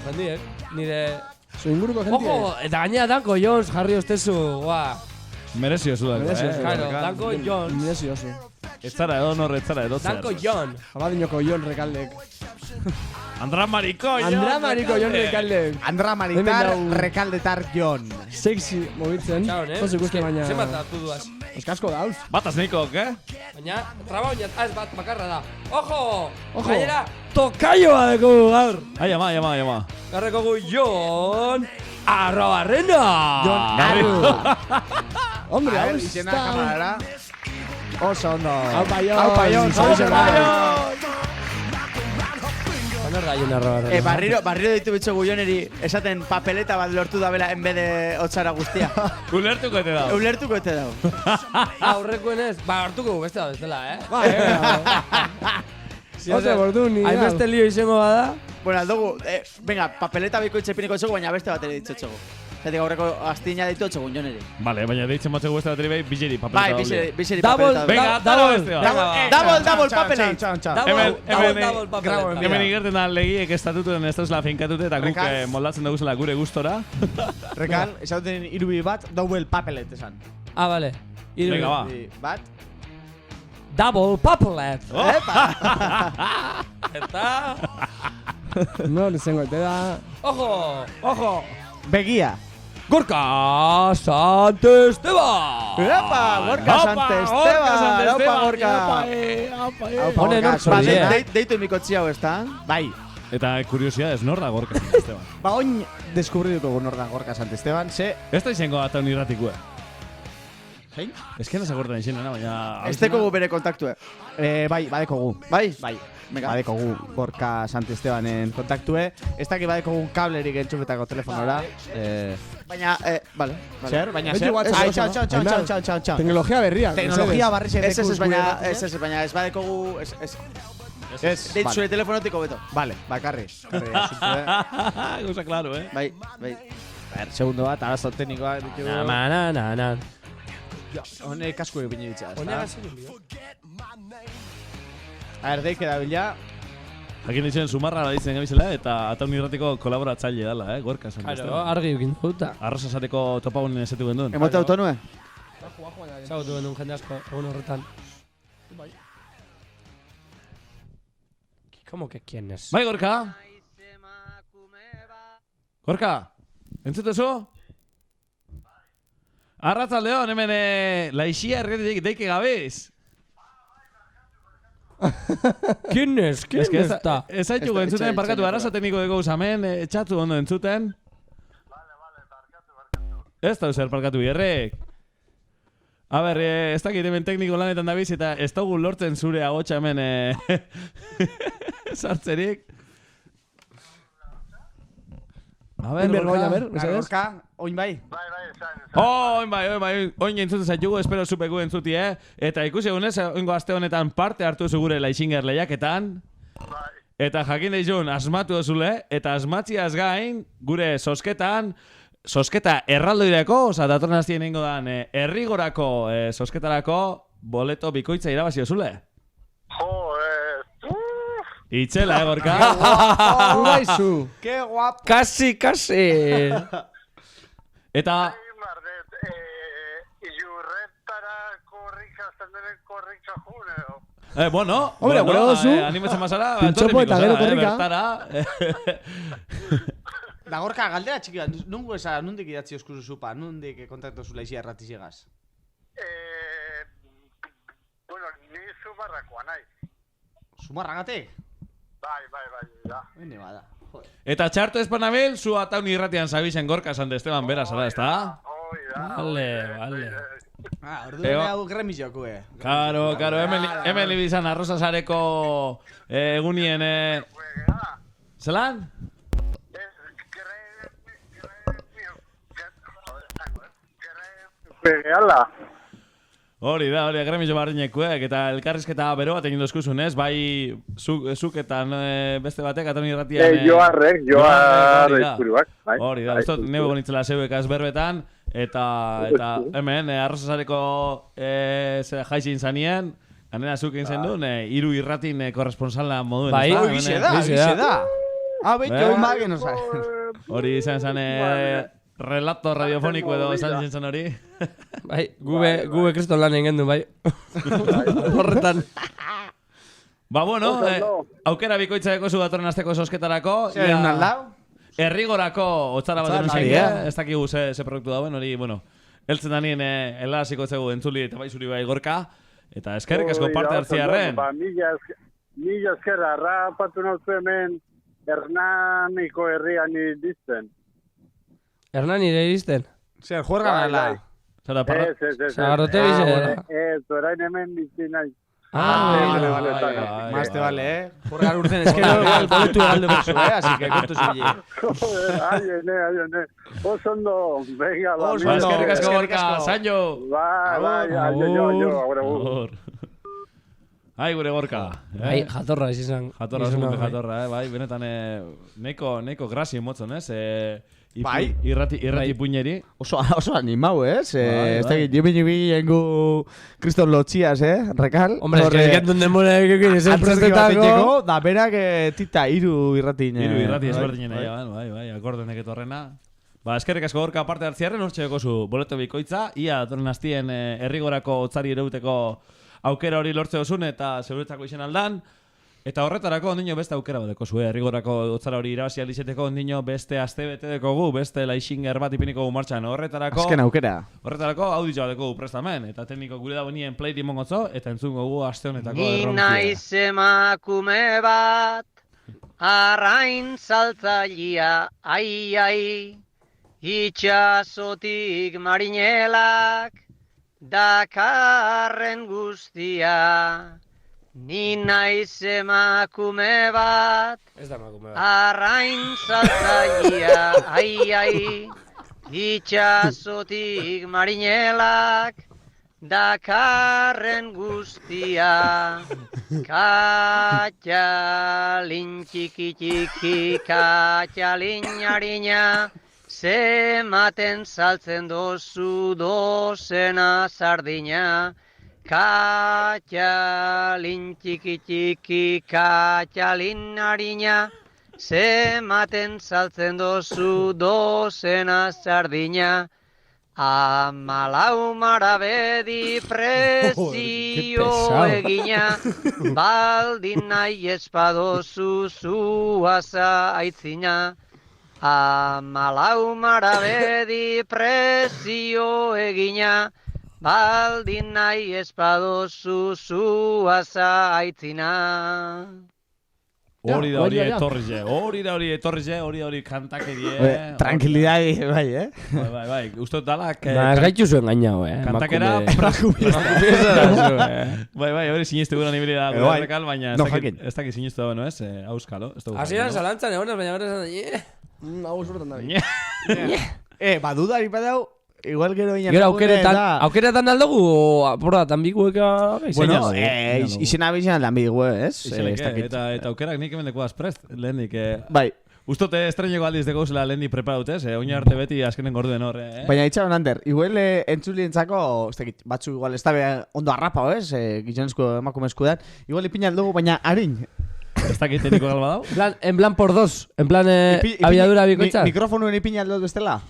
Zandiek, nire... Zu inguruko jentie. Ojo, eta gainera Danko Jones jarri ostezu, guau. Merezio zu dako, Claro, Danko Jones. Merezio zu. Ez zara edo norre, ez zara edo zer. Danko Jones. Abadinoko Jon Rekaldek. Andra Mariko Jon Rekaldek. Andra Maritar, Rekaldetar Jon. Sexy mobitzen. Jose ikuste baina... Zemat hartu duaz. Eskasko dauz. Bataz neikok, Baina, traba oinat, ez bat bakarra da. Ojo! Gainera, tokaioa dekogu gaur. Ama. Garrekogu Jon Arrobarrena. Jon Arru. Hombre, hau izena kamarara. Oso ondo. Aupa Jon. Banar da Jon Arrobarrena. Barriro ditu bitxo guioneri esaten papeleta bat lortu da bela en vez de otzara guztia. Ulertuko ete dau. Aurrekoen ez, hartuko beste da bestela, Ote bordu ni. Hainbeste lio izango bada. Bueno, aldugu, venga, papeleta bikoitze piniko txogu, baina beste bateri ditxo txogu. Zatik aurreko astina ditu txogu guioneri. Vale, baina deitzen batzeko beste bateri bai, bizeri papeleta doble. Bai, bizeri papeleta doble. Double papeleta. Hemen igerten da legiek estatutuen ez dauzela finkatute eta guk moldatzen daguzela gure gustora. Rekal, esauten irubi bat, double papelet esan. Vale. Venga, ba. Bat. Double papelet. Eta... No, nizengo, ete da... Ojo! Begia. Gorka Santesteban! Gorka Santesteban! Gorka! Deitu emikotzi hau, ez da? Bai. Eta kuriosidades, nor da Gorka Santesteban? Oin deskubriduko nor da Gorka Santesteban, ze... Ez da izango eta unirratikue. Zein? Ez que nazakortan izanena, baina... Ez tekogu bere kontaktue. Bai, badekogu. Bai? Bai. Badekogu Gorka Santestebanen kontaktue. Ez daki badekogu kablerik entxufetako telefonora. Baina, vale. Zer? Baina zer? Txau. Teknologia berria. Teknologia barri zer. Baina ez badekogu... Deit zure telefonotiko beto. Vale, bakarri. Gauza klaro, Bai. Segundo bat, arazo teknikoa. Na. Hone kasko egin ditza. Hone gazik deik edabila. Jakin ditzen sumarra da ditzen gabizela eta ataun irratiko kolaboratzaile dala, Gorka Santesteban. Claro, argi ukin duta. Arrosa zareko topagunen esetu genduen. Emote autonue? Zautu genduen jende asko, egun horretan. ¿Cómo que quién es? Bai, Gorka? Gorka? Entzutezu? Arratzaldeon, hemen laixia erretik deike gabiz. ¿Quién es? ¿Quién está? Ez haituko entzuten, parkatu, arazo tekniko dugu usamen, txatu ondo entzuten. Ez da user parkatu bierrek. A ber, ez dakit hemen tekniko lanetan dabiz eta ez dugu lortzen zure agotxa hemen sartzerik. A ber, Gorka, oin bai? Oin bai, oin entzuten zaitugu, espero zupeku entzuti, Eta ikusi egunez, oingo aste honetan parte hartu zugure Laixinger lehiaketan. Eta jakin daizun, asmatu duzule, eta asmatziaz gain, gure sosketa erraldoireko, oza, datorren hastien ingo dan, errigorako sosketarako boleto bikoitza irabazi duzule. Itxela, Gorka. Zu bai zu. Ke guapo. Kasi. Eta... Bueno, hombre, gure dozu. Animetzen mazara, Pintxopo eta gero korrika. bertara. Da Gorka, galdera txiki bat, nundik idatzi oskuzu zupa, nundik kontaktu zula izi erratiz egaz? Bueno, ni Zumarrakoa naiz. Zumarragatik? Bai, da. Bene bada. Eta txarto espanabil, zu ataun irratian zabixen Gorka esan de Esteban Bera, zara, ezta? Vale. Orduan hau gremizioku, Karo, hemen libizan Arrosa Sareko egunien... Zelan? Pegeala. Hori da, gremizio barrinekuek, eta elkarrizketa bero bat egin dozkuzun, ez? Bai, zuk eta beste batek, ataun irratian... Joarrek izkuruak. Hori da, ez dut, nebe bonitzela zeuek azberbetan, eta hemen, Arrosasareko jaizin zanien, ganera zuk egin zen duen, hiru irratin korresponsala moduen, bai, Bize da. Beti hori magen, oza. Hori izan zen, relato radiofoniko edo esan zen hori. Bai, gube kriston lan egin du, bai. Horretan. Ba, bueno, aukera bikoitzako zu datorren asteko sosketarako. Zer, un aldau? Errigorako otzara bat denun ez dakigu ze produktu dauen, hori, bueno, heltzen da nien helasiko etzegu entzuli eta bai zuri bai Gorka, eta eskerrik asko parte hartziarren. Ba, mila eskerra, rapatu nauzu hemen Hernaniko herrian irizten. Hernani ere iristen? Zer, juerga gala. Zara, Zagarrote bizera. Orain hemen bizi nahi. Vale. Más te vale, Juergar urten eskero, boletu galdu bezu, así que kontu zile. Aiene. Osondo, venga, ba. Eskerrik asko Gorka, zaino. Bai, aio. Ai, gure Gorka. Ai, jatorra izan. Jatorra, bai, benetan neko grasi motzon, ez? Bai, irrati puñeri. Oso animau, ez? Ez dakit, jibin Kriston Lotxias, Rekal. Hombre, es que eskentun demora ekin ezen prestetako. Da, berak tita, iru irratin. Iru irrati ezberdinen bai, akordenek etorrena. Ba, eskerrik asko Gorka parte hartziarren, hortxeko zu boleto bikoitza, ia datorren hastien Errigorako otzari ereuteko aukera hori lortze osun eta zeuretzako izen aldan. Eta horretarako ondino beste aukera badeko zu, Errigorako otzara hori irabazi alizeteko ondino beste astebete dekogu, beste laixinger bat ipiniko gu martxan. Horretarako... Azken aukera. Horretarako auditxo badeko gu prestamen. Eta tekniko gure da benien play dimongotzo, eta entzungo gu aste honetako erronkia. Ni naiz emakume bat, arrain saltzailea, ai, itxasotik marinelak, dakarren guztia. Ni naiz emakume bat, arrain saltzailea, ai, itxasotik marinelak, dakarren guztia. Katxalin txiki, katxalin harina, zematen saltzen dozu dozena sardina. Katxalin txiki, katxalin harina, zematen saltzen dozu dozena sardina. Amalau marabedi prezio egina, baldin nahi espadozu zuaza aitzina. Amalau marabedi prezio egina, baldin nahi espadozu zuaza aitzina. Hori da hori etorrize, hori kantakerie. Tranquilidadi, bai, Bai, ustot dalak... Ez gaitu zuen gainau, Kantakera prakubista. Bai, hori siniste gura nibili da gure rekal, baina ez dakit sinistu da, ez? Auskalo. Hasieran zalantzan egonez, baina gara esan da, hau zurtan da. Badudari badau, igual gero ina... Gero aukeretan aldugu, apuratan bigueka... Bueno, izena bizena aldan bigu, ez? Eta aukerak nik emendeko azprest, lehendik... Bai. Ustote estreneko aldiz deko zela lehendik preparautez, oina arte beti azkenen gorduen horre, Baina itxaron Ander, igual entzulientzako, batzu igual ez da ondo arrapa, ez? Gizonezko emakume eskudan, igual ipina aldugu, baina harin. Ez dakit teniko galba dau. En plan por dos. En plan abiadura bikoitza. Mikrofonuen ipina aldot bestela?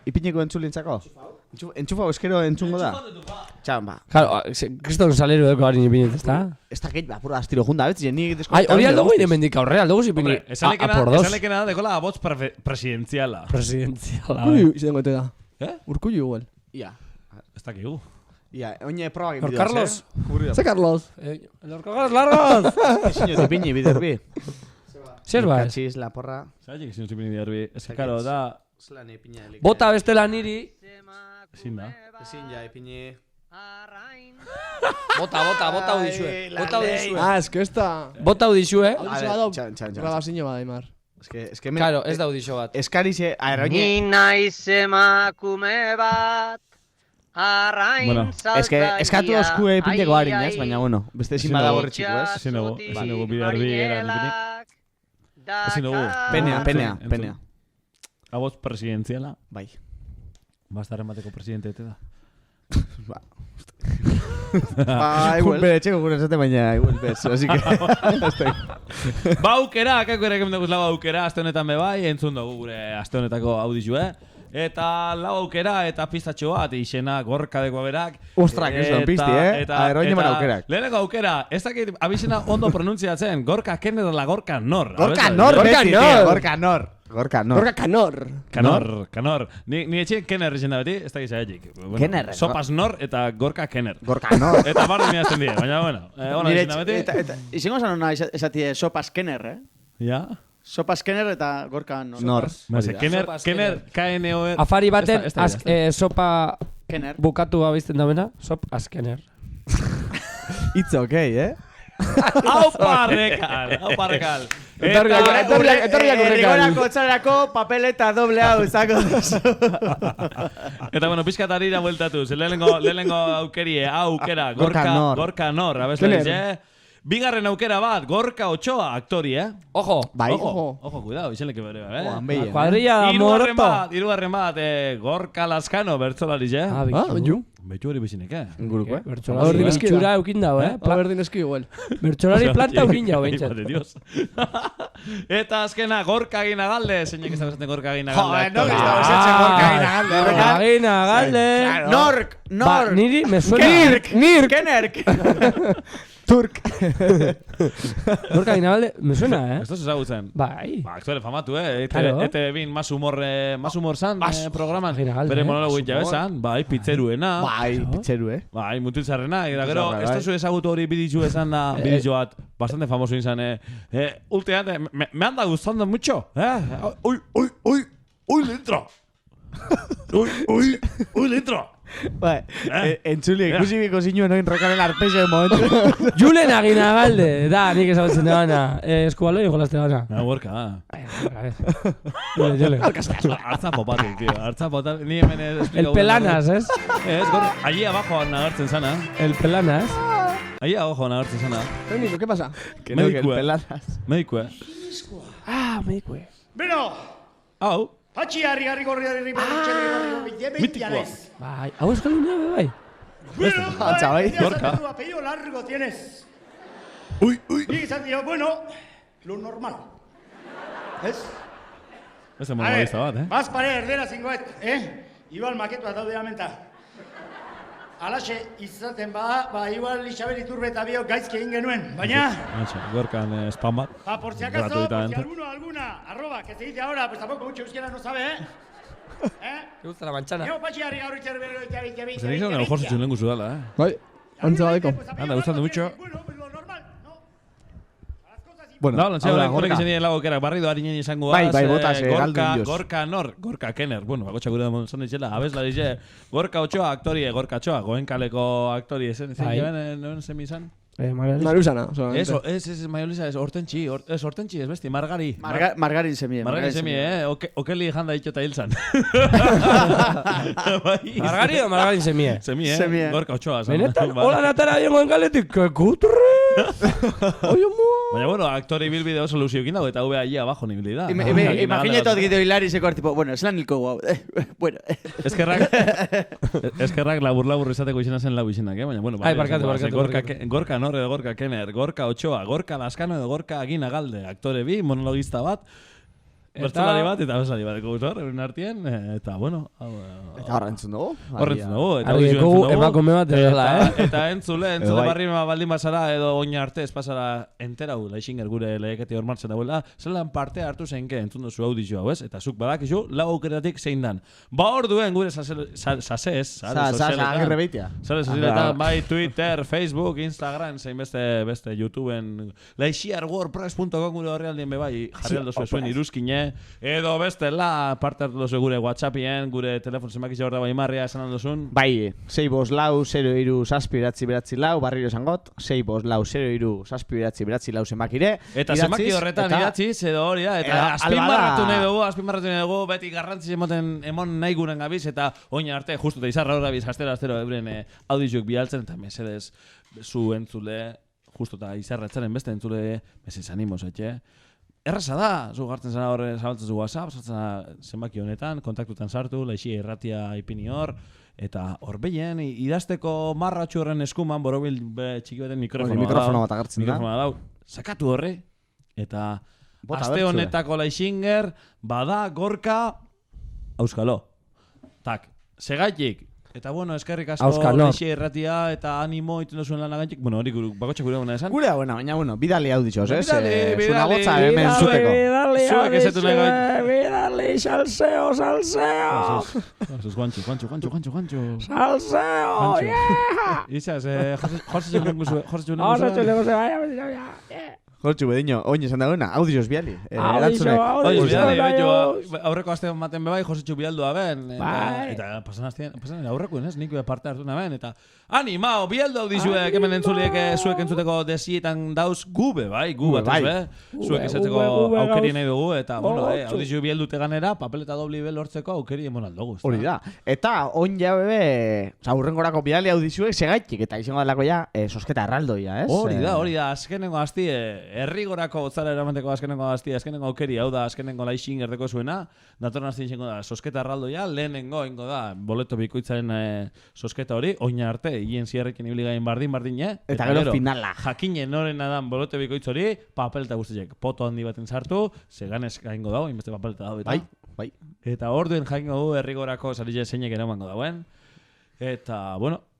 Ipineko entzulintzako? Entxufau eskero entzungo da? Txan, ba. Claro, kriston salero deko harin ipinet, ez da? Ez dakit, ba, pura astiro junda, betz, ni Ai, hori aldugu inemendik aurre, aldugu zipini a por dos. Esan lekena dekola abots presidenziala. Presidenziala. Urkullu izango ete da. Urkullu igual. Ia. Ez dakigu. Ia, oine proba egin Lor bideoz, Carlos. Ze Carlos? Lor Carlos largos! Ezinio tipini biderbi. Zer ba ez? Katxiz, la porra. Zagik ezinio tipini biderbi. Ez que, karo, da... Bota bestela niri. Ezin da. Ezin ja, ipini... Bota udizue. Bota udizue. Ah, es que esta... Bota udizue. Txan. Grabazio bat, Aimar. Es que Claro, ez da udixo bat. Eskarize, Ni naiz emakume bat, arrain saltzaia. Eskatu oskue ipineko harin, ez? Baina, bueno, beste ezin bada borretxiko, ez? Ezin dugu biderbi eran ipinik. Ezin dugu. Penea. Abots presidenziala. Bai. Bastaren bateko presidente ete da. Ba, igual. Bere txeko gure esate baina, igual bez, así que... Ba aukera, kako ere kemen daguz lau aukera, aste honetan bebai, entzun dugu gure aste honetako audizue. Eta lau aukera eta pistatxo bat, izena gorkadeko berak. Ostrak, ez da, pizti, A ver, oine man aukerak. Leheneko aukera, ez dakit abizena ondo pronuntziatzen, gorka kener la gorka nor. Gorka nor, beti, tío, gorka nor. Gorka Kanor. Ni etxien Kenner izan da beti, ez da gizia egik. Kenner. Sopas nor eta Gorka Kenner. Gorka nor. Eta barri mirazten dira, baina bueno. Ona izan da beti. Eta izango zan hona esatie Sopas Kenner, Ja. Sopas Kenner eta Gorka nor. Kenner, K-N-O-R. Afari baten, sopa Kenner. bukatu abizten da sop azkener. It's okay, Hau parrekal. Errigorako txarako papeleta doble hau izako duzu. Eta bueno, pizkatarira bueltatuz. Lehenengo aukerie, aukera, Gorka Nor. Abeslariz, Bigarren aukera bat, Gorka Ochoa, aktori, Ojo. Bai, ojo, cuidado, izan leke bere, Kuadrilla moroto. Hirugarren bat, Gorka Lascano, bertzolariz, Betxu hori bezinek, Inguruko, Bertxolari betxura eukin dago, Berdin eski igual. Bertxolari planta eukin jau, behintzat. Dios. Eta azkena, Gorka Ginagalde. Zeinek ez da bezaten Gorka Ginagalde. No, ez da bezatzen Gorka Ginagalde. Gorka Ginagalde. Nork. Niri, me suena. Nirk. Kenerk. Turk. Gorka Ginagalde, me suena, Ez da ezagutzen. Bai. Aktore famatu, Ete bin, más humor san programan. Bere monologo itxa bezan. Bai, pitzeruena. Bai, pitzeru, Bai, mutiltzarrena. Eta gero, ez da zu ezagutu hori biditzu esan da. Biditzu bat, bastante famoso izan. Últimamente, me anda gustando mucho. Uy, litro. Uy, litro. Bai, entzuli, ikusi biko zinuen oin rokaren arpexo de momentu. Julen Aginagalde, da, nik ezagutzen debana. Eskubaloi jolazte debana. Gorka, Julen. Artza popatik, tío. Artza popatik. Ni hemen El Pelanas, ¿es? Allí abajo nagartzen sana. El Pelanas. Allí abajo nagartzen sana. Técnico, ¿qué pasa? Que no, que el Pelanas. Medikue. Medikue. Beno! Hau. Patxi harri gorri Mitikoa. Bai, hau eskalunia, bai. Bueno, Gorka. tu apellido largo tienes. Uy. Y esan dio, bueno, lo normal. ¿Es? Este monologista bat, Baz pare erdera zingoet, Igual maketu bat daude amenta. Alaxe izaten igual Isabel Iturbe eta biok gaizki egin genuen, baina... Gorkan spam bat. Por si acaso, por si alguna, arroba, que se dice ahora, pues tampoco mucho euskera no sabe, ¿Te gusta la manchana? Yo, patxi harri gaur itxer bero, Se dice que a lo mejor se chulen guzu dala, Bai, antza badeko. Anda, gustando mucho. Bueno, horrek izan dien lago kerak, barrido harinen izango Bai, botaz, galdu indios. Gorka Nor, Gorka Kenner, bueno, bakotxa gure da zan ditzela, abezla dize, Gorka Ochoa aktorie, Gorka Ochoa, goenkaleko aktorie, zen zemi izan? Marusana, solamente. Eso, es Mayolisa, es Hortentxi, es besti, Margari. Margarin semie. Margarin semie, Okeli janda itxo eta hilzan. Margari o Margarin semie? Semie, Gorka Ochoa. Benetan, hola natara dien goenkaletik, que kutre! Baina, bueno, aktore ibilbide oso luziokin dago, eta VA abajo nibildi da. Imaginetot gideo hilari seko tipo, bueno, zelan nilko guau. Bueno. Eskerrak labur izateko izena zen lau izenak, Baina, bueno, barkatu. Gorka Nor edo Gorka Kenner, Gorka Ochoa, Gorka Lascano edo Gorka Aginagalde, aktore bi, monologista bat, bertsolari bat eta bezali bat hor, euren artien, eta bueno... Eta horra entzun dugu. Emakume bat dela, Eta entzule barri baldin basara edo oina arte espasara enterau Laixinger gure leheketi hor martzen dagoela, zelan parte hartu zeinke entzun duzu audizio hau, eta zuk badakizu, lau aukeratik zein dan. Ba hor duen gure Agirre beitia. Sare sozialetan, bai Twitter, Facebook, Instagram, zein beste YouTubeen, laixiarwordpress.com gure horrealdien bebai, jarri aldo zuen iruzkine, edo bestela parte hartu duzu gure WhatsAppien, gure telefon zenbakitza hor da bai marria esan aldozun. Bai, 654-0-3-7-4 barriro esangot, 654-0-3-7-4 zenbakire. Eta zenbaki horretan idatziz edo hori da, eta azpimarratu nahi dugu, beti garrantzi emon nahi guren gabiz, eta oina arte, justu eta izarra hor gabiz, astero euren audizuek bialtzen, eta mesedez, zu entzule, justu eta izarra etzaren beste entzule, meses animoz, Erraza da, zu gartzen zara horre zabaltzen zu WhatsApp, zenbaki honetan, kontaktutan sartu, Laixia irratia ipini hor, eta hor behien, idazteko marratxu horren eskuman, borobil txiki baten mikrofono bat agertzen da. Dau, sakatu horre, eta aste honetako Laixinger, bada Gorka Auskalo. Tak, segaitik. Eta bueno, eskerrik asko Laixia irratia eta animo iten duzuen lan agantik. Bueno, hori bakotxak gure guna esan. Gure baina, bidali hau ditxos, Bidali, Bidali, salseo. Guantxo. Salseo, yeah! Izaz, Jorge Txulengu Jortxu bediño, oin esan dagoena, audizioz biali. Audizioz biali, aurreko astean maten bebai, Josetxu bialdua ben. Eta pasan aurrekoen ez, nik parte hartu naben. Eta animao, bialdu audizioek, hemen entzuliek zuek entzuteko desietan dauz gube, bai, zuek esatzeko aukeri nahi dugu. Eta, bueno, audizio bialdute ganera, papel eta dobli bel hortzeko aukeri emon aldugu. Hori da. Eta, oin ja bebe, aurrengorako biali audizioek segaitik, eta izango dalako ja, sosketa erraldoia, ez? Hori da, azkenengo hastie, herrigorako otzara eramateko azkenengo aukeri, hau da azkenengo Laixinger deko zuena, datorren hastien izango da sosketa erraldoia, lehenengo ingo da boleto bikoitzaren sosketa hori, oina arte, hien zierrekin ibiligain bardin, eta gero finala. Jakine noren adan boleto bikoitz hori, papel eta guztiek, poto handi baten sartu, seganez gaingo dago, inbeste papel eta dago. Bai. Eta orduen jaingo du herrigorako sarile zeinek eramango dauen. Eta, bueno,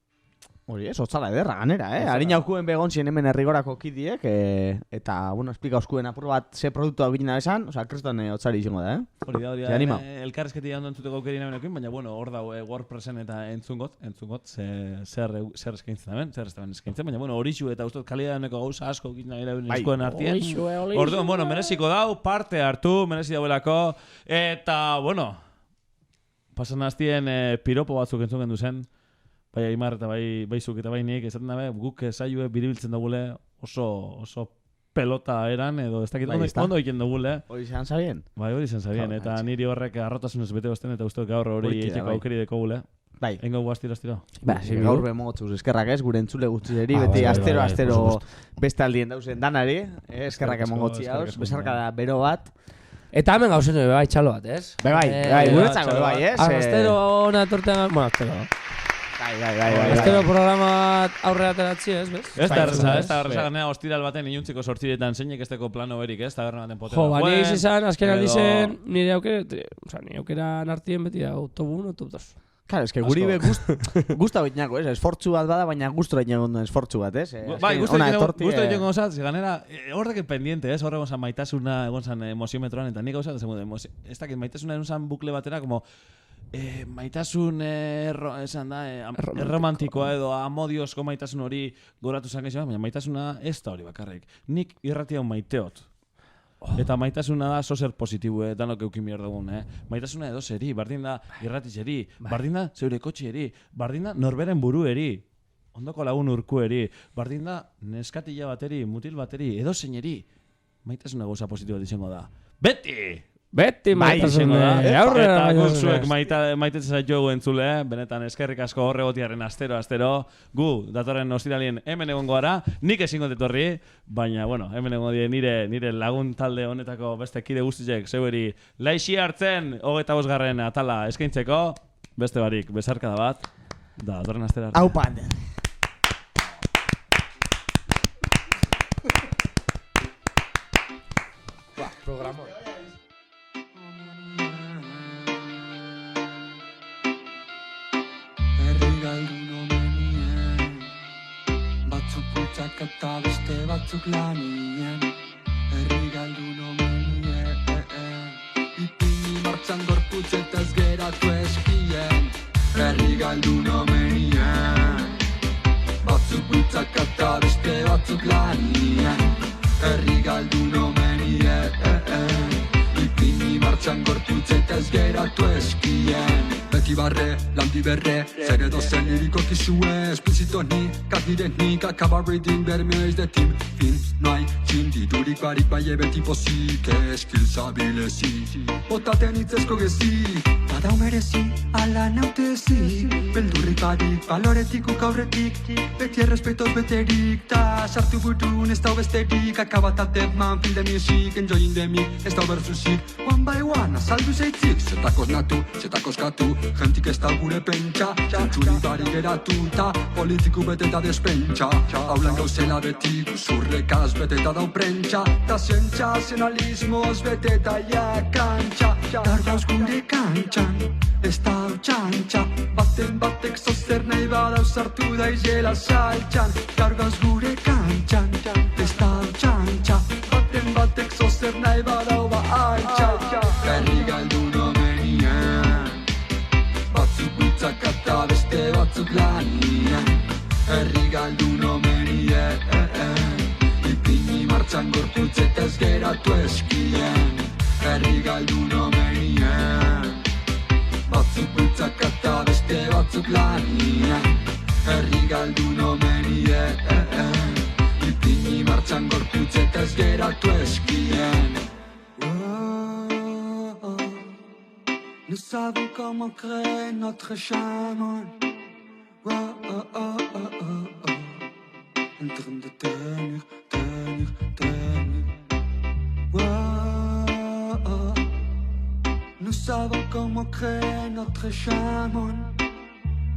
hori ez, otzala ederra ganera, Harina aukuen begontzien hemen herrigorako kidiek, eta, bueno, esplika auskuen apur bat ze produktua bigina esan, oza, kriston otzari izango da, Hori da, elkarrezketi ondo entzuteko aukerien hemenekin, baina, bueno, hor dago WordPressen eta entzungot, zer eskaintzen daben, zer ez daben eskaintzen, baina, bueno, horixu eta ustot kalidadeneko gauza asko gina eskuen artien. Orduan, bueno, mereziko dau, parte hartu, merezi dauelako, eta, bueno, pasan hastien piropo batzuk entzun gendu zen, bai Aimar eta bai zuk eta bai nik, esaten dabe, guk saioe biribiltzen dugule oso pelota eran, edo ez dakit ondo egiten dugule. Hori izan zabien? Bai, hori izan zabien, eta niri horrek arrotasunez bete bozten, eta uste gaur hori etxeko aukeri deko gule. Bai. Engo guaztiro. Gaur bemogotzuz, eskerrak ez, gure entzule guztieri, beti astero beste aldien dauzen danari, eskerrak emongotzi hauz, besarka da bero bat. Eta hemen gauzen bai txalo bat, ez? Bai, guretzako bai, ez? Astero hona tortean, bueno, astero. Astero programa aurrera ateratzi, ez, bez? Ez da horreza ganea ostiral baten inuntziko sortziretan zeinek esteko plano berik, ez? Taberna baten potera. Jo, bani izan, azken aldizen, nire aukera nartien beti da, top 1, top 2. Claro, es que guri be gusta betñako, ez? Esfortzu bat bada, baina gustura egin ondo esfortzu bat, ez? Bai, gusta egin gozat, ganera, horrek pendiente, ez? Horrek gonsan maitasuna, gonsan emoziometroan, eta nik gauzat, ez dakit maitasuna egon bukle batera, como maitasun esan da, erromantikoa edo amodiozko maitasun hori goratu zan gaitzen, baina maitasuna ez da hori bakarrik. Nik irratia maiteot. Eta maitasuna da sozer positibu, danok eukin behar dugun, Maitasuna edo zeri, bardin da irratizeri, bardin da zeure kotxieri, bardin da norberen burueri, ondoko lagun urkueri, bardin da neskatila bateri, mutil bateri, edo zeineri. Maitasuna gauza positiboa izango da. Beti! Beti maitasune, aurrera Eta baino zuek maitetzen zaitugu entzule, benetan eskerrik asko horregotiaren astero, gu datorren ostiralien hemen egongo gara, nik ezingo detorri, baina, bueno, hemen egongo die nire lagun talde honetako beste kide guztiek zeueri laixi hartzen 25. atala eskaintzeko, beste barik, besarkada bat, da datorren astera arte. Aupan! Programon. Galdun omenien, batzuk putzak eta beste batzuk lanien. Herri galdun omenien, ipini martxan gorputz eta ez geratu eskien. Herri galdun omenien, batzuk putzak eta beste batzuk lanien. Herri galdun omenien, ipini martxan gorputz eta ez geratu eskien. Beti barre, landi berre, zer edo zen iriko kizue, esplizito ni, kadire ni, kakaba reading, bermeo de team, fin, no hay, txindidurik barik baie beti pozik, eskilzabilezi, botaten itzesko gezi, badau merezi, ala nautezi, beldurrik barik, baloretik ukaurretik, beti errespetoz beterik, ta sartu burun ez dau besterik, akabatate man, feel the music, enjoying the mic, ez dau berzuzik, one by one, azaldu zeitzik, zetakos natu, zetakos katu, jentik ez da gure pentsa, zentzuri bari geratuta, politiku bete da despentsa, haulan gauzela beti, guzurrekaz bete da dau prentsa, ta sentsazionalismoz bete da ja kantxa, gaur gauz gure kantxan, ez da hau txantxa, baten batek zozer nahi badau sartu da izela saltxan, gaur gauz gure kantxan, ez da hau txantxa, baten batek zozer nahi badau ba altxa, herri galdun omenien. Batzuk bultzak eta beste batzuk lanien, herri galdun omenien, ipini martxan gorputz eta ez geratu eskien, herri galdun omenien. Batzuk bultzak eta beste batzuk lanien, herri galdun omenien, ipini martxan gorputz eta ez geratu eskien. Nous savons comment créer notre chaman. Oh, oh, oh, oh, oh, oh. En train de tenir. Oh, oh. Nous savons comment créer notre chaman.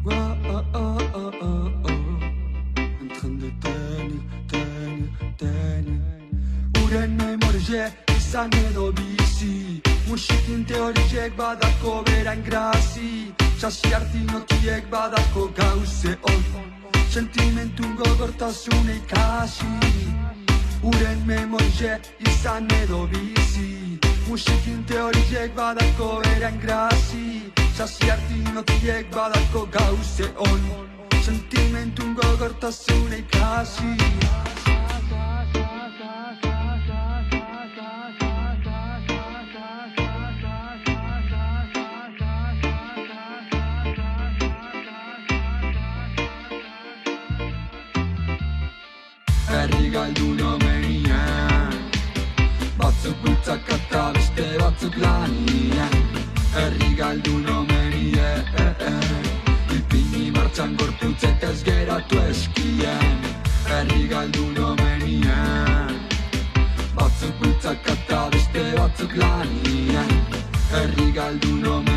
Oh, oh, oh, oh, oh, oh. En train de tenir. Uren memorie izan edo bizi. Musikin teoriek badako berain grazi, sasi artinokiek badako gauze on, sentimentun gogortasune ikasi. Uren memorie izan edo bizi, musikin teoriek badako berain grazi, sasi artinokiek badako gauze on, sentimentun gogortasune ikasi. Herri galdun omenien, batzuk bultzak eta beste batzuk lanien, herri galdun omenien, ipini martxan gorputz eta ez geratu eskien, herri galdun omenien, batzuk bultzak eta beste batzuk lanien, herri galdun omenien.